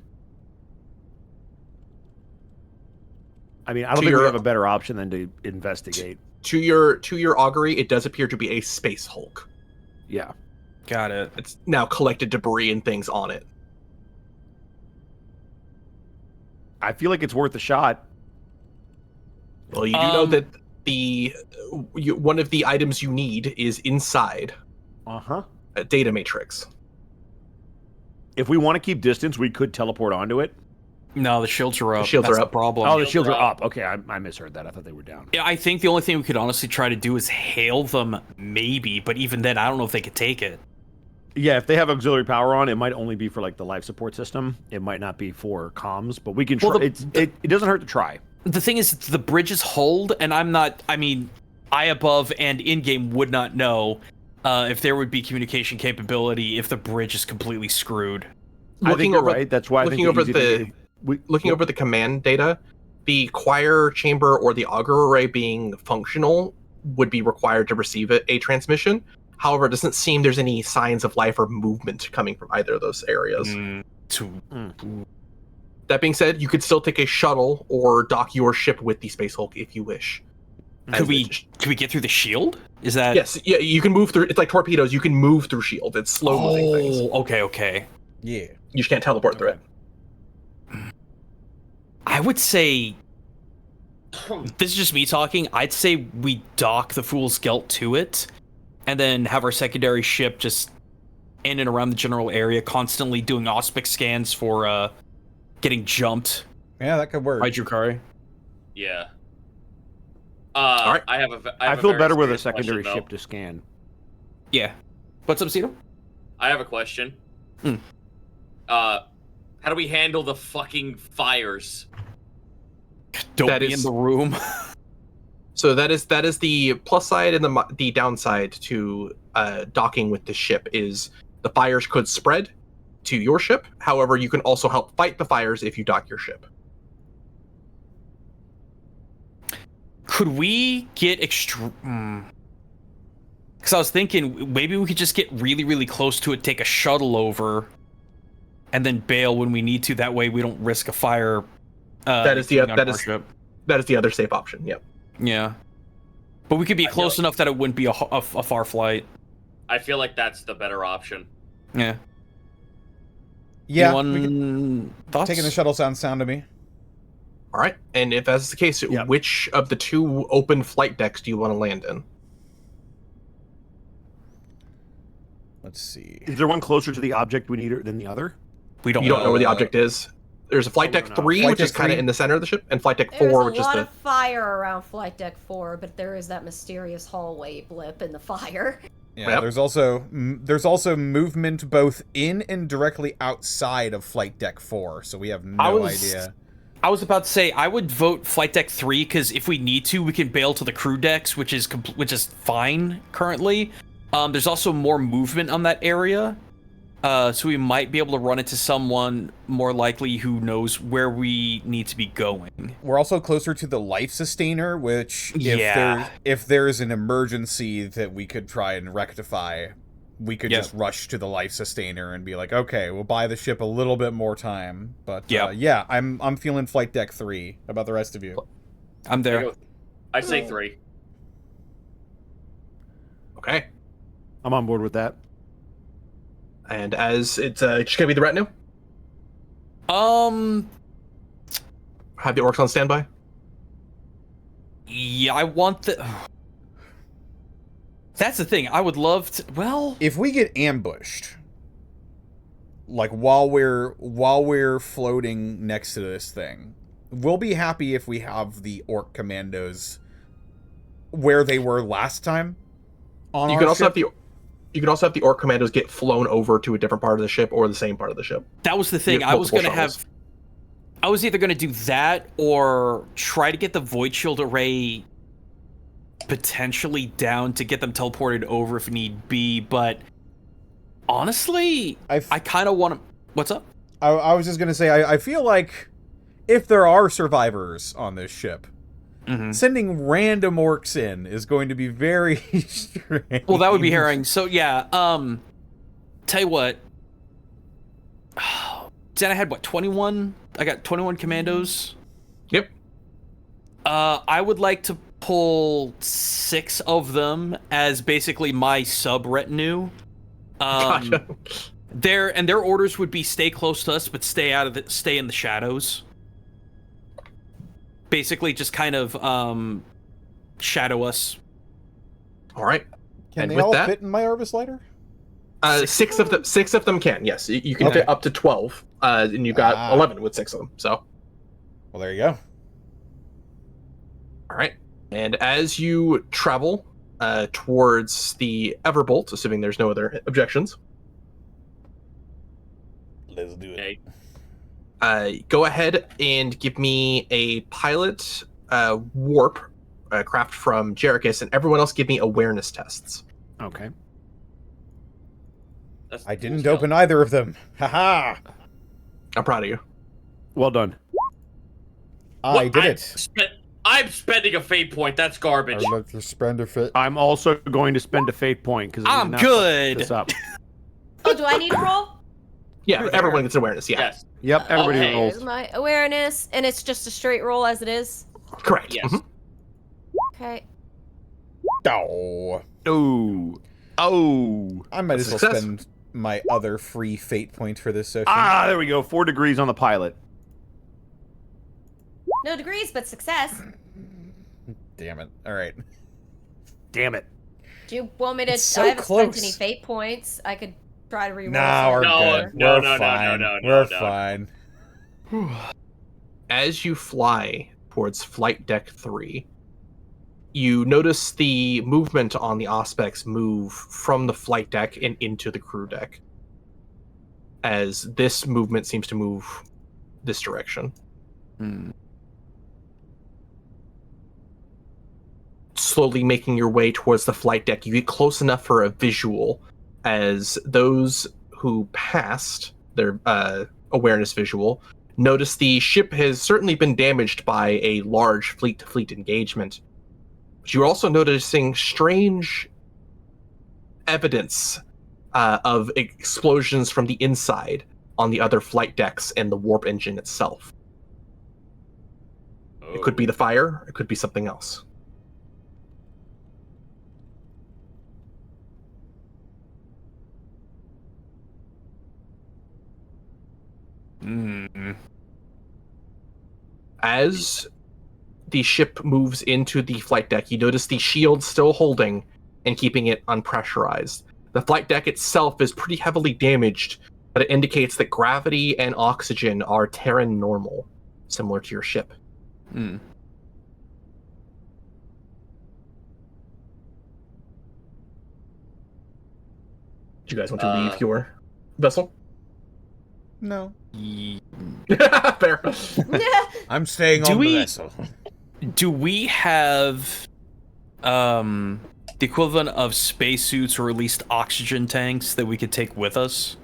I mean, I don't think we have a better option than to investigate. To your augury, it does appear to be a space hulk. Yeah. Got it. It's now collected debris and things on it. I feel like it's worth a shot. Well, you do know that one of the items you need is inside a data matrix. If we want to keep distance, we could teleport onto it. No, the shields are up. The shields That's are the up. problem. Oh, the shields are up. Okay, I misheard that. I thought they were down. Yeah, I think the only thing we could honestly try to do is hail them, maybe. But even then, I don't know if they could take it. Yeah, if they have auxiliary power on, it might only be for the life support system. It might not be for comms, but we can try. Well, it doesn't hurt to try. The thing is, the bridges hold, and I above and in-game would not know if there would be communication capability if the bridge is completely screwed. I think you're right. That's why looking over the command data, the choir chamber or the auger array being functional would be required to receive a transmission. However, it doesn't seem there's any signs of life or movement coming from either of those areas. That being said, you could still take a shuttle or dock your ship with the Space Hulk if you wish. Could we get through the shield? Is that... Yes, yeah, you can move through. It's like torpedoes. You can move through shield. It's slow moving things. Okay. Yeah. You just can't teleport through it. I would say... This is just me talking. I'd say we dock the Fool's Gelt to it, and then have our secondary ship just in and around the general area, constantly doing auspic scans for getting jumped. Yeah, that could work. By Drukari. Yeah. All right. I feel better with a secondary ship to scan. Yeah. What's up, Cito? I have a question. How do we handle the fucking fires? Don't be in the room. So that is the plus side, and the downside to docking with the ship is the fires could spread to your ship. However, you can also help fight the fires if you dock your ship. Could we get Because I was thinking maybe we could just get really, really close to it, take a shuttle over, and then bail when we need to. That way, we don't risk a fire. That is the other safe option. Yep. Yeah, but we could be close enough that it wouldn't be a far flight. I feel like that's the better option. Yeah. Yeah. Thoughts? Taking the shuttle sounds sound to me. All right, and if that's the case, which of the two open flight decks do you want to land in? Let's see. Is there one closer to the object we need than the other? We don't You don't know where the Uh, object is. There's a flight Oh, deck no. 3, Flight which is deck kind of 3? in the center of the ship, and flight deck There's 4, a which is lot the... of fire around Flight Deck 4, but there is that mysterious hallway blip in the fire. Yeah, Yep. there's also movement both in and directly outside of Flight Deck 4, so we have no idea. I was about to say I would vote Flight Deck 3 because if we need to, we can bail to the crew decks, which is fine currently. There's also more movement on that area, so we might be able to run into someone more likely who knows where we need to be going. We're also closer to the life sustainer, which Yeah. if there's an emergency that we could try and rectify, we could Yep. just rush to the life sustainer and be like, okay, we'll buy the ship a little bit more time. But Yep. yeah, I'm feeling Flight Deck 3. How about the rest of you? I'm there. I say 3. Okay. I'm on board with that. And as it's just gonna be the retinue, have the orcs on standby. Yeah, I want the. That's the thing. I would love to. Well, If we get ambushed, like while we're floating next to this thing, we'll be happy if we have the orc commandos where they were last time. On You our can also ship. have the orc commandos get flown over to a different part of the ship or the same part of the ship. that was the thing. You have I was multiple gonna shuttles. I was either gonna do that or try to get the void shield array potentially down to get them teleported over if need be. But honestly, I kind of want to. What's up? I was just gonna say, I feel like if there are survivors on this ship, sending random orcs in is going to be very strange. Well, that would be herring. So yeah, tell you what. Then I had what, 21? I got 21 commandos. Yep. I would like to pull 6 of them as basically my sub retinue. Gotcha. Their orders would be stay close to us, but stay in the shadows. Basically, just kind of shadow us. All right. Can And they with all that- fit in my Orbis lighter? 6 of them can. Yes, you can Okay. fit up to 12, and you've got Ah. 11 with 6 of them. So, Well, there you go. all right. And as you travel towards the Everbolt, assuming there's no other objections, Let's do it. Okay. go ahead and give me a pilot warp craft from Jerichus, and everyone else give me awareness tests. Okay. That's I the didn't cool open either of them. Haha! I'm proud of you. Well done. I did it. I'm spending a fate point. That's garbage. I'd like to spend a fit. I'm also going to spend a fate point because I'm good. This up. Oh, do I need to roll? Yeah, everyone gets awareness. Yeah, Yes. Yep, everybody Okay. rolls. There's my awareness, and it's just a straight roll as it is. correct. Yes. Mhm. Okay. Oh. Oh. I might as well Success. spend my other free fate point for this session. Ah, there we go. 4 degrees on the pilot. No degrees, but success. Damn it. Alright. Damn it. Do you want me to? It's so I haven't spent close. any fate points. I could try to reroll. Nah, we're No, good. no, We're no, no, fine. no, no, We're no. fine. As you fly towards Flight Deck 3, you notice the movement on the Auspex move from the flight deck and into the crew deck. As this movement seems to move this direction. Slowly making your way towards the flight deck, you get close enough for a visual as those who passed their awareness visual notice the ship has certainly been damaged by a large fleet-to-fleet engagement. But you're also noticing strange evidence of explosions from the inside on the other flight decks and the warp engine itself. It could be the fire, it could be something else. As the ship moves into the flight deck, you notice the shield still holding and keeping it unpressurized. The flight deck itself is pretty heavily damaged, but it indicates that gravity and oxygen are Terran normal, similar to your ship. Hmm. Do you guys want to leave your vessel? No. Fair. I'm staying Do on we- the vessel. Do we have the equivalent of spacesuits or at least oxygen tanks that we could take with us?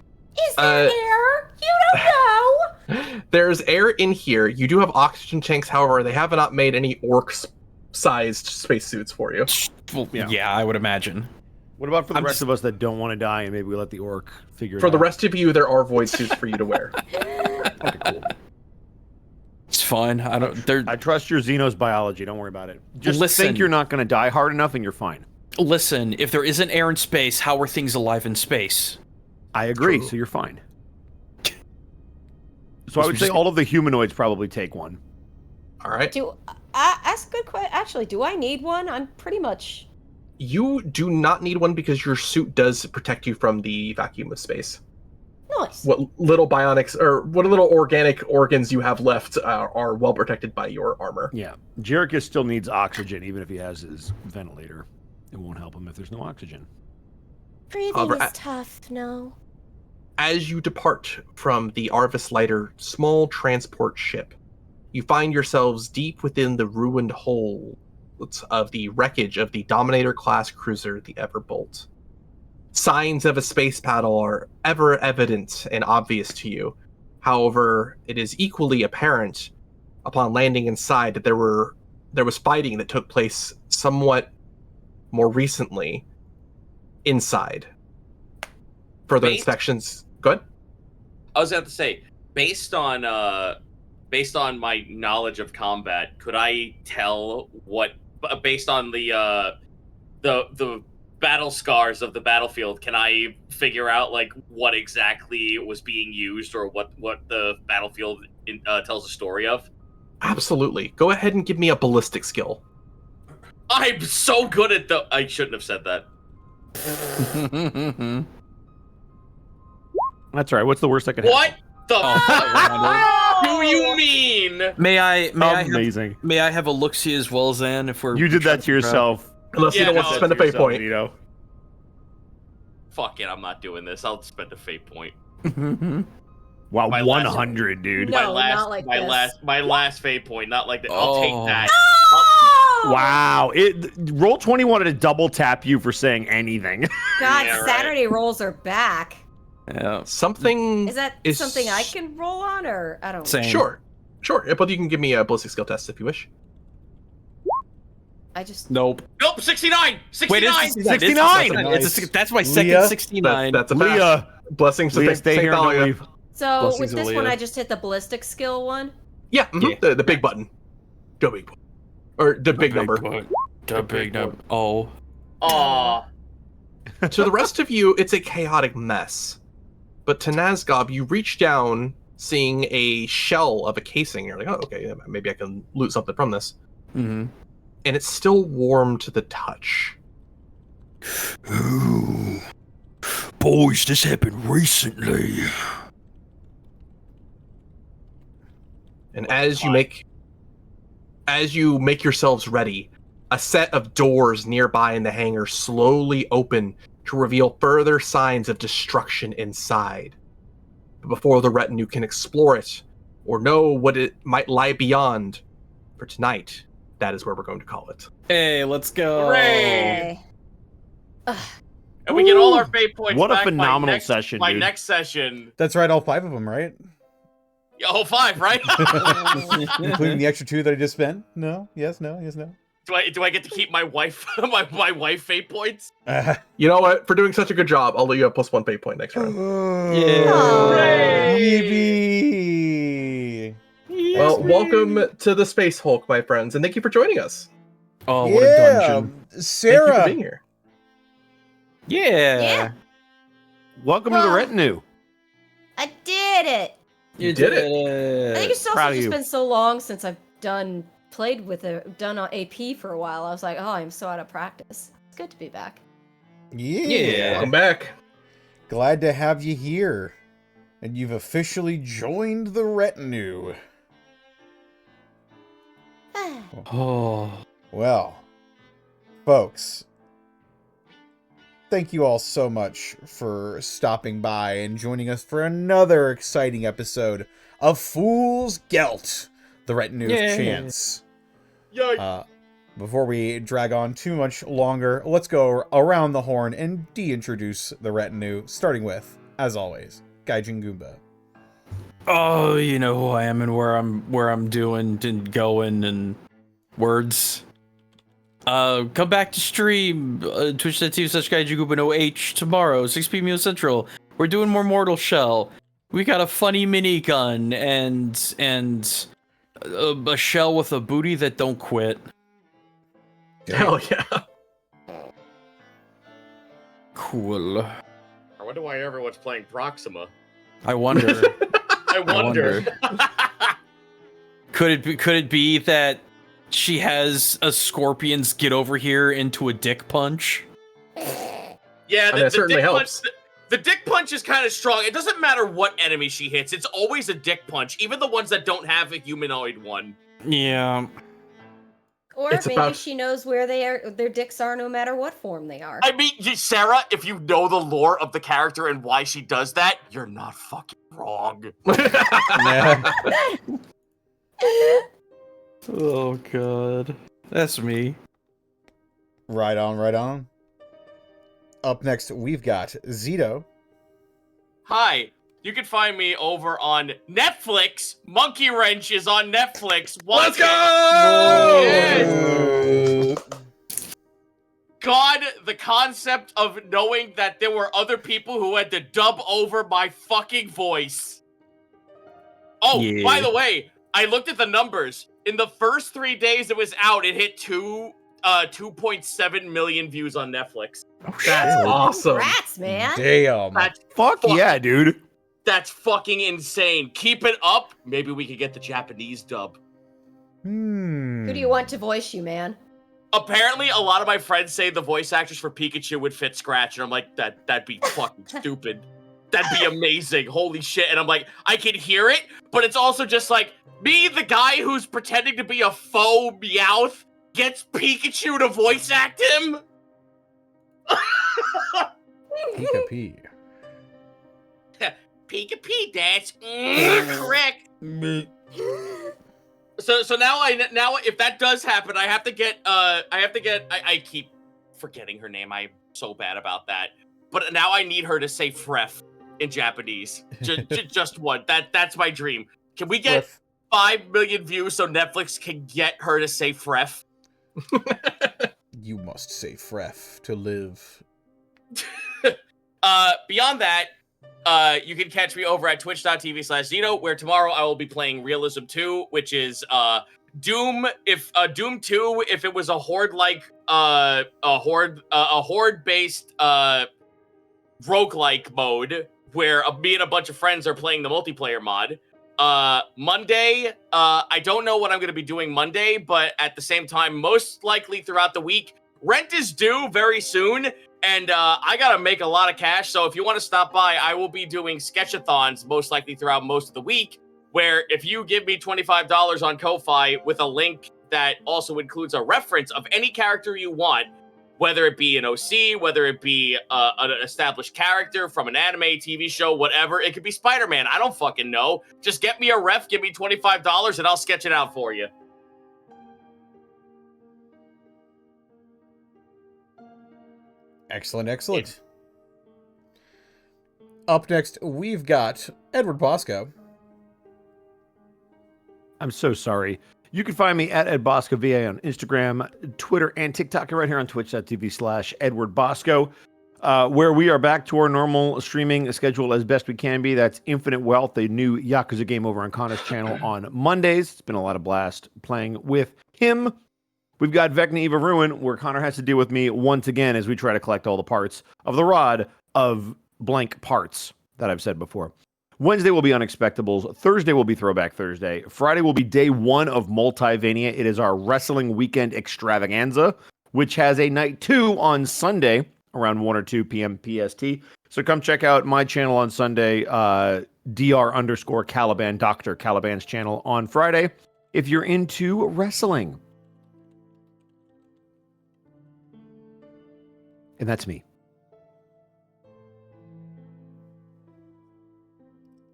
Is there air? You don't know. There's air in here. You do have oxygen tanks, however, they have not made any orc-sized spacesuits for you. Well, Yeah. yeah, I would imagine. What about for the I'm rest just- of us that don't want to die, and maybe we let the orc figure it For out? the rest of you, there are void suits for you to wear. Okay, cool. It's fine. I don't. They're I trust your Xenos biology. Don't worry about it. Just Listen. think you're not going to die hard enough, and you're fine. Listen. If there isn't air in space, how are things alive in space? I agree. True. So you're fine. So I would say all of the humanoids probably take one. All right. Ask a good question. Actually, do I need one? I'm pretty much. You do not need one because your suit does protect you from the vacuum of space. Nice. What little bionics or what little organic organs you have left are well protected by your armor. Yeah. Jericho still needs oxygen, even if he has his ventilator. It won't help him if there's no oxygen. Breathing However, is tough, no. As you depart from the Arvis Lighter small transport ship, you find yourselves deep within the ruined hold of the wreckage of the Dominator-class cruiser, the Everbolt. Signs of a space battle are ever evident and obvious to you. However, it is equally apparent upon landing inside that there was fighting that took place somewhat more recently inside. Further inspections. Good. I was going to say, based on my knowledge of combat, could I tell what, based on the battle scars of the battlefield, can I figure out like what exactly was being used or what the battlefield tells a story of? Absolutely. Go ahead and give me a ballistic skill. I'm so good at the. I shouldn't have said that. That's all right. What's the worst that could happen? What the fuck do you mean? May I Amazing. may I have a look-see as well, Zan? If we're You did that to yourself. Unless you don't want to spend a fate point. You know. Fuck it, I'm not doing this. I'll spend a fate point. Wow, My 100, dude. No, not like this. My last fate point, not like that. I'll take that. Wow. Roll 20 wanted to double tap you for saying anything. God, Yeah, right. Saturday rolls are back. Yeah. Something Is that something I can roll on, or I don't? Same. Sure. But you can give me a ballistic skill test if you wish. I just. Nope. Nope, 69! 69! Wait, it's 69! That's my second Leah? 69. That's a pass. Leah, Blessings to Leah, stay St. here and don't Thalia. leave. So Blessings, with this one, Aaliyah. I just hit the ballistic skill one. Yeah, the big button. The big button. Or the big number. The big number. Oh. Aw. To the rest of you, it's a chaotic mess. But to Nazgob, you reach down, seeing a shell of a casing. You're like, oh, okay, maybe I can loot something from this. Mm-hmm. And it's still warm to the touch. Ooh. Boys, this happened recently. And as you make yourselves ready, a set of doors nearby in the hangar slowly open to reveal further signs of destruction inside. But before the retinue can explore it or know what it might lie beyond, for tonight, that is where we're going to call it. Hey, let's go. Hooray! And we get all our fate points What a back phenomenal session, by dude. next session. That's right, all 5 of them, right? Oh, 5, right? Including the extra 2 that I just spent? No? Yes, no, yes, no. Do I get to keep my wife my wife fate points? You know what? For doing such a good job, I'll let you have +1 fate point next round. Yippee! Well, welcome to the Space Hulk, my friends, and thank you for joining us. Oh, what a dungeon. Thank you for Sarah! being here. Yeah. Welcome to the retinue. I did it. You did it. I think it's Proud also of just you. been so long since I've done on AP for a while. I was like, oh, I'm so out of practice. It's good to be back. Yeah. Welcome back. Glad to have you here. And you've officially joined the retinue. Oh. Well, folks, thank you all so much for stopping by and joining us for another exciting episode of Fool's Gelt, the retinue of chance. Before we drag on too much longer, let's go around the horn and de-introduce the retinue, starting with, as always, Gaijin Goomba. Oh, you know who I am and where I'm doing and going and words. Come back to stream twitch.tv/GaijuGuba0H tomorrow, 6 p.m. Central. We're doing more Mortal Shell. We got a funny minigun and a shell with a booty that don't quit. Hell yeah. Cool. I wonder why everyone's playing Proxima. I wonder. I wonder. Could it be that she has a scorpion's get over here into a dick punch? Yeah, that certainly dick helps. punch. The dick punch is kind of strong. It doesn't matter what enemy she hits. It's always a dick punch, even the ones that don't have a humanoid one. Yeah. Or It's maybe about- she knows where their dicks are no matter what form they are. I mean, Sarah, if you know the lore of the character and why she does that, you're not fucking wrong. Oh god. That's me. Right on, right on. Up next, we've got Zito. Hi, you can find me over on Netflix. Monkey Wrench is on Netflix. Let's go! Yes! God, the concept of knowing that there were other people who had to dub over my fucking voice. Oh, Yeah. by the way, I looked at the numbers. In the first 3 days it was out, it hit 2.7 million views on Netflix. That's awesome. Rats, man. Damn. That's Fuck yeah, dude. That's fucking insane. Keep it up. Maybe we could get the Japanese dub. Who do you want to voice you, man? Apparently, a lot of my friends say the voice actors for Pikachu would fit Scratch, and I'm like, that'd be fucking stupid. That'd be amazing. Holy shit. And I'm like, I can hear it, but it's also just like, me, the guy who's pretending to be a faux Meowth, gets Pikachu to voice act him? Pika P. Pika P, that's correct. So now if that does happen, I keep forgetting her name. I'm so bad about that. But now I need her to say Fref in Japanese. Just one. That's my dream. Can we get 5 million views so Netflix can get her to say Fref? You must say Fref to live. Beyond that, you can catch me over at twitch.tv/Zeno, where tomorrow I will be playing Realism 2, which is Doom. If Doom 2, if it was a horde-like, a horde-based roguelike mode, where me and a bunch of friends are playing the multiplayer mod. Monday, I don't know what I'm going to be doing Monday, but at the same time, most likely throughout the week, rent is due very soon, and I gotta make a lot of cash, so if you want to stop by, I will be doing sketchathons most likely throughout most of the week, where if you give me $25 on Ko-Fi with a link that also includes a reference of any character you want, whether it be an OC, whether it be an established character from an anime, TV show, whatever, it could be Spider-Man, I don't fucking know. Just get me a ref, give me $25, and I'll sketch it out for you. Excellent, excellent. Up next, we've got Edward Bosco. I'm so sorry. You can find me at EdBoscoVA on Instagram, Twitter, and TikTok, and right here on twitch.tv/EdwardBosco, where we are back to our normal streaming schedule as best we can be. That's Infinite Wealth, a new Yakuza game over on Connor's channel on Mondays. It's been a lot of blast playing with him. We've got Vecna Eva Ruin, where Connor has to deal with me once again as we try to collect all the parts of the rod of blank parts that I've said before. Wednesday will be Unexpectables. Thursday will be Throwback Thursday. Friday will be day one of Multivania. It is our wrestling weekend extravaganza, which has a night 2 on Sunday, around 1 or 2 p.m. PST. So come check out my channel on Sunday, dr_Caliban, Dr. Caliban's channel on Friday, if you're into wrestling. And that's me.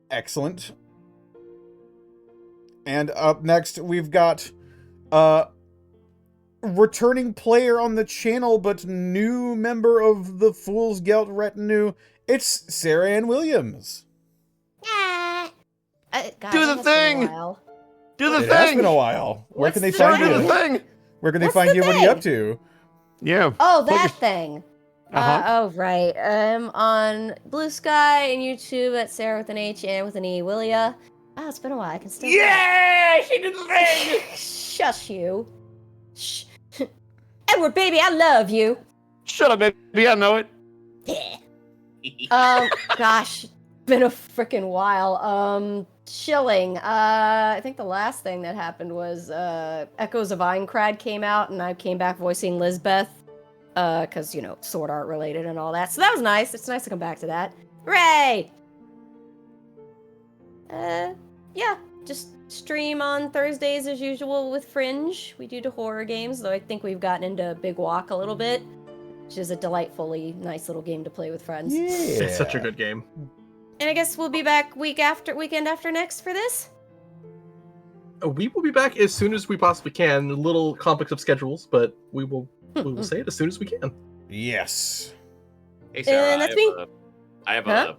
Excellent. And up next, we've got returning player on the channel, but new member of the Fool's Gelt retinue. It's Sarah Ann Williams. God, Do the thing! Do the It thing! has been a while. Where can they find you? Do the thing! Where can they What's find the you? What are you thing? up to? Yeah. Oh, Plug that your- thing. Uh-huh. Oh, right. On Blue Sky and YouTube at Sarah with an H and with an E. Willia. Oh, it's been a while. I can still. Yeah, she did the thing. Shush you. Shh. Edward, baby, I love you. Shut up, baby. I know it. Yeah. Gosh, been a freaking while. Chilling. I think the last thing that happened was Echoes of Aincrad came out, and I came back voicing Lizbeth. Because, you know, sword art related and all that. So that was nice. It's nice to come back to that. Hooray! Yeah, just stream on Thursdays as usual with Fringe. We do the horror games, though I think we've gotten into Big Walk a little bit, which is a delightfully nice little game to play with friends. Yeah. It's such a good game. And I guess we'll be back weekend after next for this. We will be back as soon as we possibly can. A little complex of schedules, but we will say it as soon as we can. Yes. Hey Sarah, that's me. I have Huh?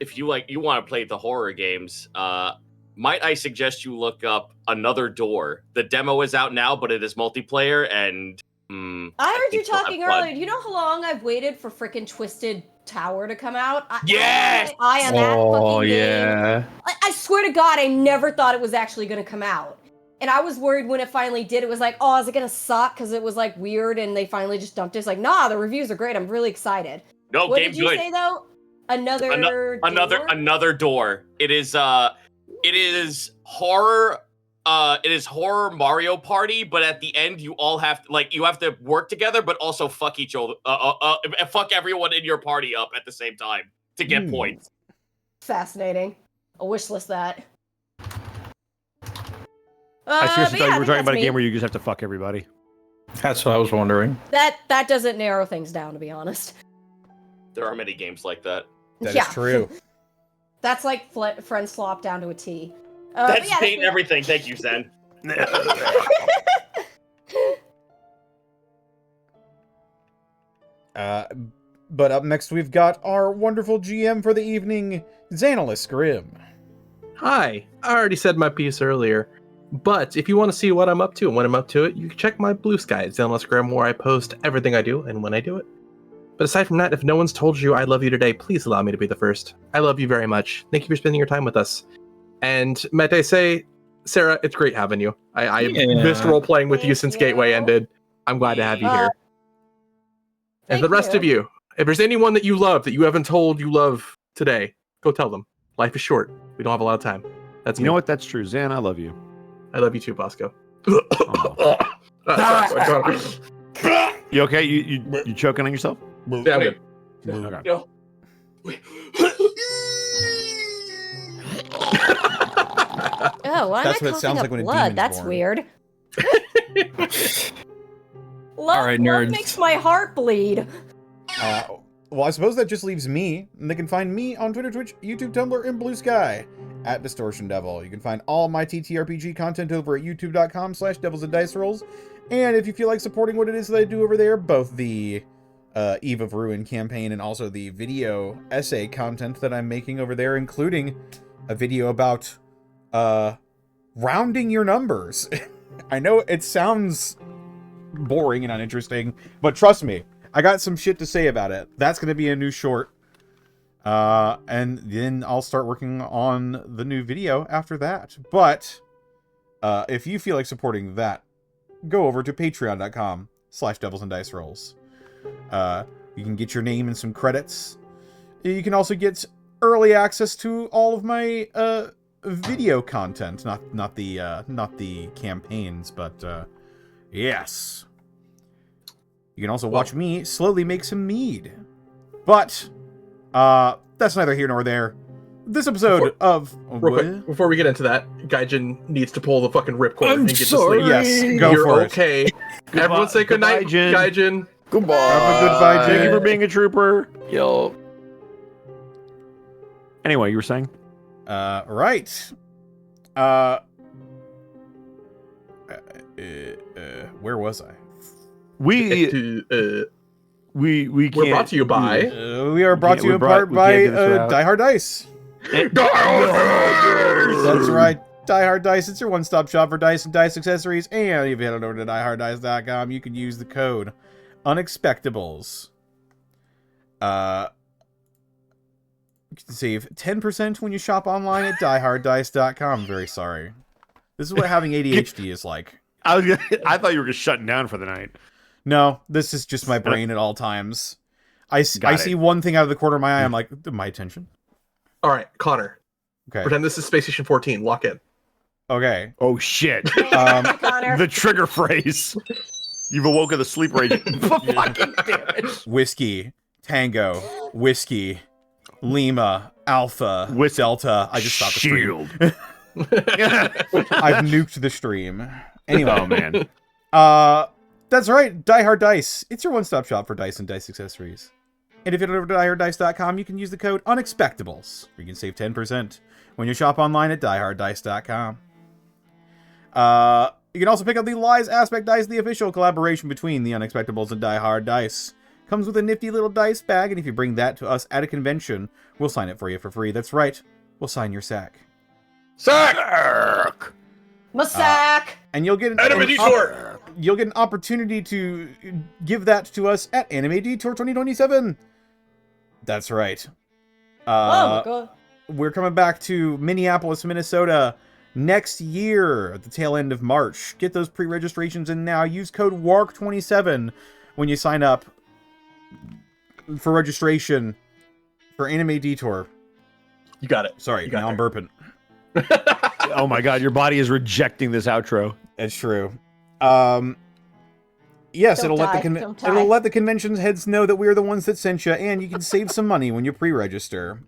if you want to play the horror games, might I suggest you look up Another Door? The demo is out now, but it is multiplayer, and I heard you think you'll have talking fun. earlier. Do you know how long I've waited for frickin' Twisted Tower to come out? Yes! I am that fucking game. yeah. I swear to God, I never thought it was actually going to come out. And I was worried when it finally did. It was like, oh, is it going to suck? Because it was like weird and they finally just dumped it. It's like, nah, the reviews are great. I'm really excited. No, What game did you good. say though? Another Door. It is horror. It is horror Mario Party, but at the end you all have you have to work together, but also fuck each other, fuck everyone in your party up at the same time to get points. Fascinating. I'll wishlist that. I seriously thought you were talking about a me. game where you just have to fuck everybody. That's what I was wondering. That doesn't narrow things down, to be honest. There are many games like that. That Yeah. is true. That's like friend slop down to a T. That's yeah, paint everything. Thank you, Zen. But up next, we've got our wonderful GM for the evening, Xanalis Grimm. Hi. I already said my piece earlier, but if you want to see what I'm up to and when I'm up to it, you can check my Blue Sky at Instagram, where I post everything I do and when I do it. But aside from that, if no one's told you I love you today, please allow me to be the first. I love you very much. Thank you for spending your time with us. And might I say, Sarah, it's great having you. I missed role playing with you Thank since you. Gateway ended. I'm glad to have you here. And thank the rest of you, if there's anyone that you love that you haven't told you love today, go tell them. Life is short. We don't have a lot of time. That's You me. know what? That's true. Zan, I love you. I love you too, Bosco. You okay? You choking on yourself? Yeah, I'm good. Okay. No. Oh, why That's am I what it sounds coughing like up when a blood? demon's That's born. weird. All right, love nerds. makes my heart bleed. Well, I suppose that just leaves me. And they can find me on Twitter, Twitch, YouTube, Tumblr, and Blue Sky at Distortion Devil. You can find all my TTRPG content over at youtube.com/Devils and Dice Rolls. And if you feel like supporting what it is that I do over there, both the Eve of Ruin campaign and also the video essay content that I'm making over there, including a video about rounding your numbers. I know it sounds boring and uninteresting, but trust me, I got some shit to say about it. That's going to be a new short. And then I'll start working on the new video after that. But if you feel like supporting that, go over to patreon.com/Devils and Dice Rolls. You can get your name and some credits. You can also get early access to all of my video content, not the campaigns, but yes. You can also watch me slowly make some mead. But, that's neither here nor there. This episode of... Real quick, before we get into that, Gaijin needs to pull the fucking ripcord and get to sleep. Yes, go You're for it. okay. Everyone say goodnight, Gaijin. Goodbye. Have a good bye, Thank you for being a trooper. Yo. Anyway, you were saying? Right. Where was I? We're brought to you by... we are brought to you in part by Die Hard Dice. That's right. Die Hard Dice. It's your one-stop shop for dice and dice accessories. And if you head on over to dieharddice.com, you can use the code Unexpectables. You can save 10% when you shop online at dieharddice.com. Very sorry. This is what having ADHD is like. I thought you were just shutting down for the night. No, this is just my brain at all times. I see one thing out of the corner of my eye. I'm like, my attention. All right, Connor. Okay. Pretend this is Space Station 14. Lock in. Okay. Oh, shit. Connor. The trigger phrase. You've awoken the sleep rage. Fucking damn it. Whiskey, Tango, Whiskey, Lima, Alpha, Delta. I just stopped the stream. I've nuked the stream. Anyway. Oh, man. That's right. Die Hard Dice. It's your one-stop shop for dice and dice accessories. And if you head over to dieharddice.com, you can use the code Unexpectables, where you can save 10% when you shop online at dieharddice.com. You can also pick up the Lies Aspect Dice, the official collaboration between the Unexpectables and Die Hard Dice. Comes with a nifty little dice bag, and if you bring that to us at a convention, we'll sign it for you for free. That's right. We'll sign your sack. Sack! Masak! And you'll get you'll get an opportunity to give that to us at Anime Detour 2027. That's right. Oh my god. We're coming back to Minneapolis, Minnesota next year at the tail end of March. Get those pre-registrations in now. Use code WARK27 when you sign up for registration for Anime Detour. You got it. Sorry, now I'm burping. Oh my god, your body is rejecting this outro. It's true. Yes, it'll let the convention's heads know that we're the ones that sent you, and you can save some money when you pre-register.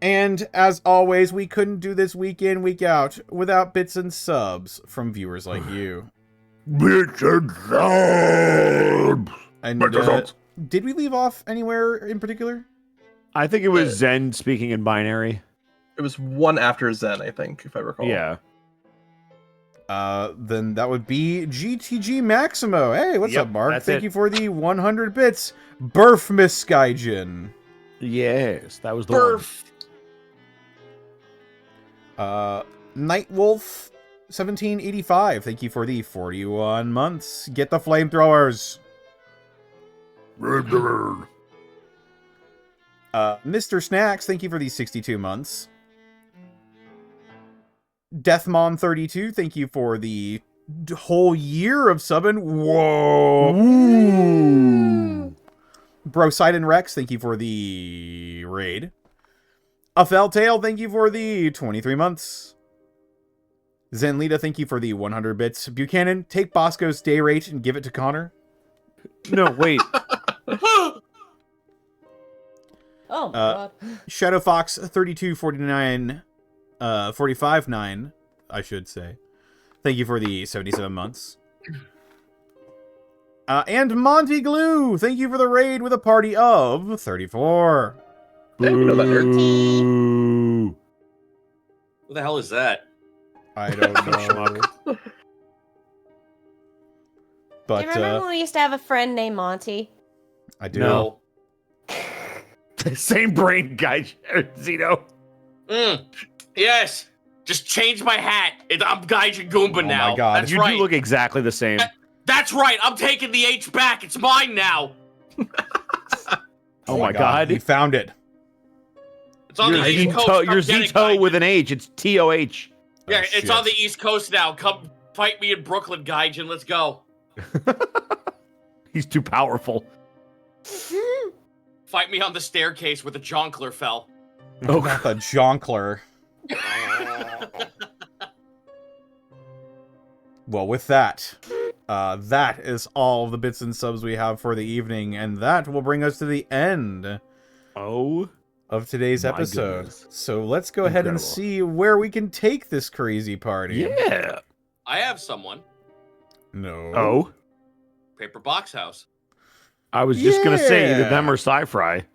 And as always, we couldn't do this week in, week out without bits and subs from viewers like you. Bits and subs. And did we leave off anywhere in particular? I think it was Zen speaking in binary. It was one after Zen, I think, if I recall. Yeah. Then that would be GTG Maximo. Hey, what's up, Mark? Thank you for the 100 bits. Burf, Miss Gaijin. Yes, that was the one. Nightwolf 1785. Thank you for the 41 months. Get the flamethrowers. Mr. Snacks, thank you for the 62 months. Deathmon32, thank you for the whole year of subbing. Whoa. Ooh. Brosidon Rex, thank you for the raid. Afeltail, thank you for the 23 months. Zenlita, thank you for the 100 bits. Buchanan, take Bosco's day rate and give it to Connor. No, wait. Oh, God. Shadowfox 3249 45.9, I should say. Thank you for the 77 months. And Monty Glue, thank you for the raid with a party of 34. Who the hell is that? I don't know. But do you remember when we used to have a friend named Monty? I do. No. Same brain guy, Zeno. Yes. Just change my hat. I'm Gaijin Goomba now. Oh my god. That's You right. do look exactly the same. That's right. I'm taking the H back. It's mine now. Oh my god. He found it. It's on the East Coast. You're Zito with an H. It's T-O-H. Yeah, it's on the East Coast now. Come fight me in Brooklyn, Gaijin. Let's go. He's too powerful. Fight me on the staircase where the jonkler fell. Oh, not the jonkler. Well, with that, that is all the bits and subs we have for the evening, and that will bring us to the end of today's My episode. goodness. So let's go ahead and Incredible. see where we can take this crazy party. Yeah. I have someone. No. Oh, Paper Box House. I was just gonna say either Yeah. them or Sci-Fry.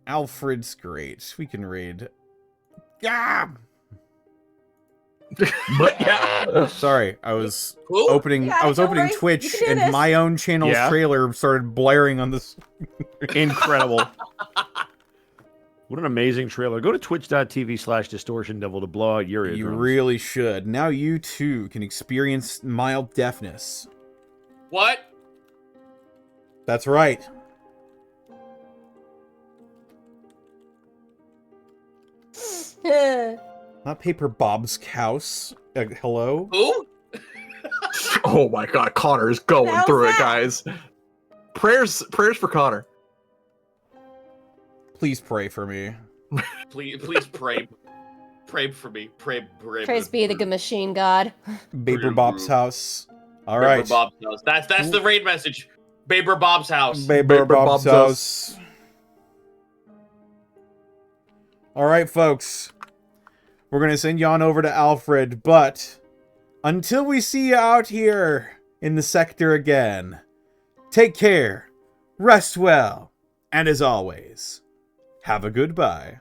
Alfred's great. We can raid. Yeah. But yeah. Sorry, I was Who? opening. Yeah, I was don't opening worry. You Twitch, can do and this. my own channel's Yeah. trailer started blaring on this. Incredible. What an amazing trailer. Go to twitch.tv/distortion devil to blow out your eardrums. You really should. Now you too can experience mild deafness. What? That's right. Not Paper Bob's house. Hello? Who? Oh my god, Connor's going How's through that? it, guys. Prayers for Connor. Please pray for me. Please pray. Pray for me. Pray. Praise be the machine god. Paper Bob's house. All Baber right. Bob's house. That's the raid message. Baber Bob's house. Paper Bob's Bob's house. All right, folks. We're going to send you on over to Alfred, but until we see you out here in the sector again, take care, rest well, and as always, have a goodbye.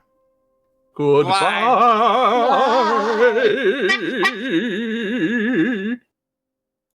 Goodbye.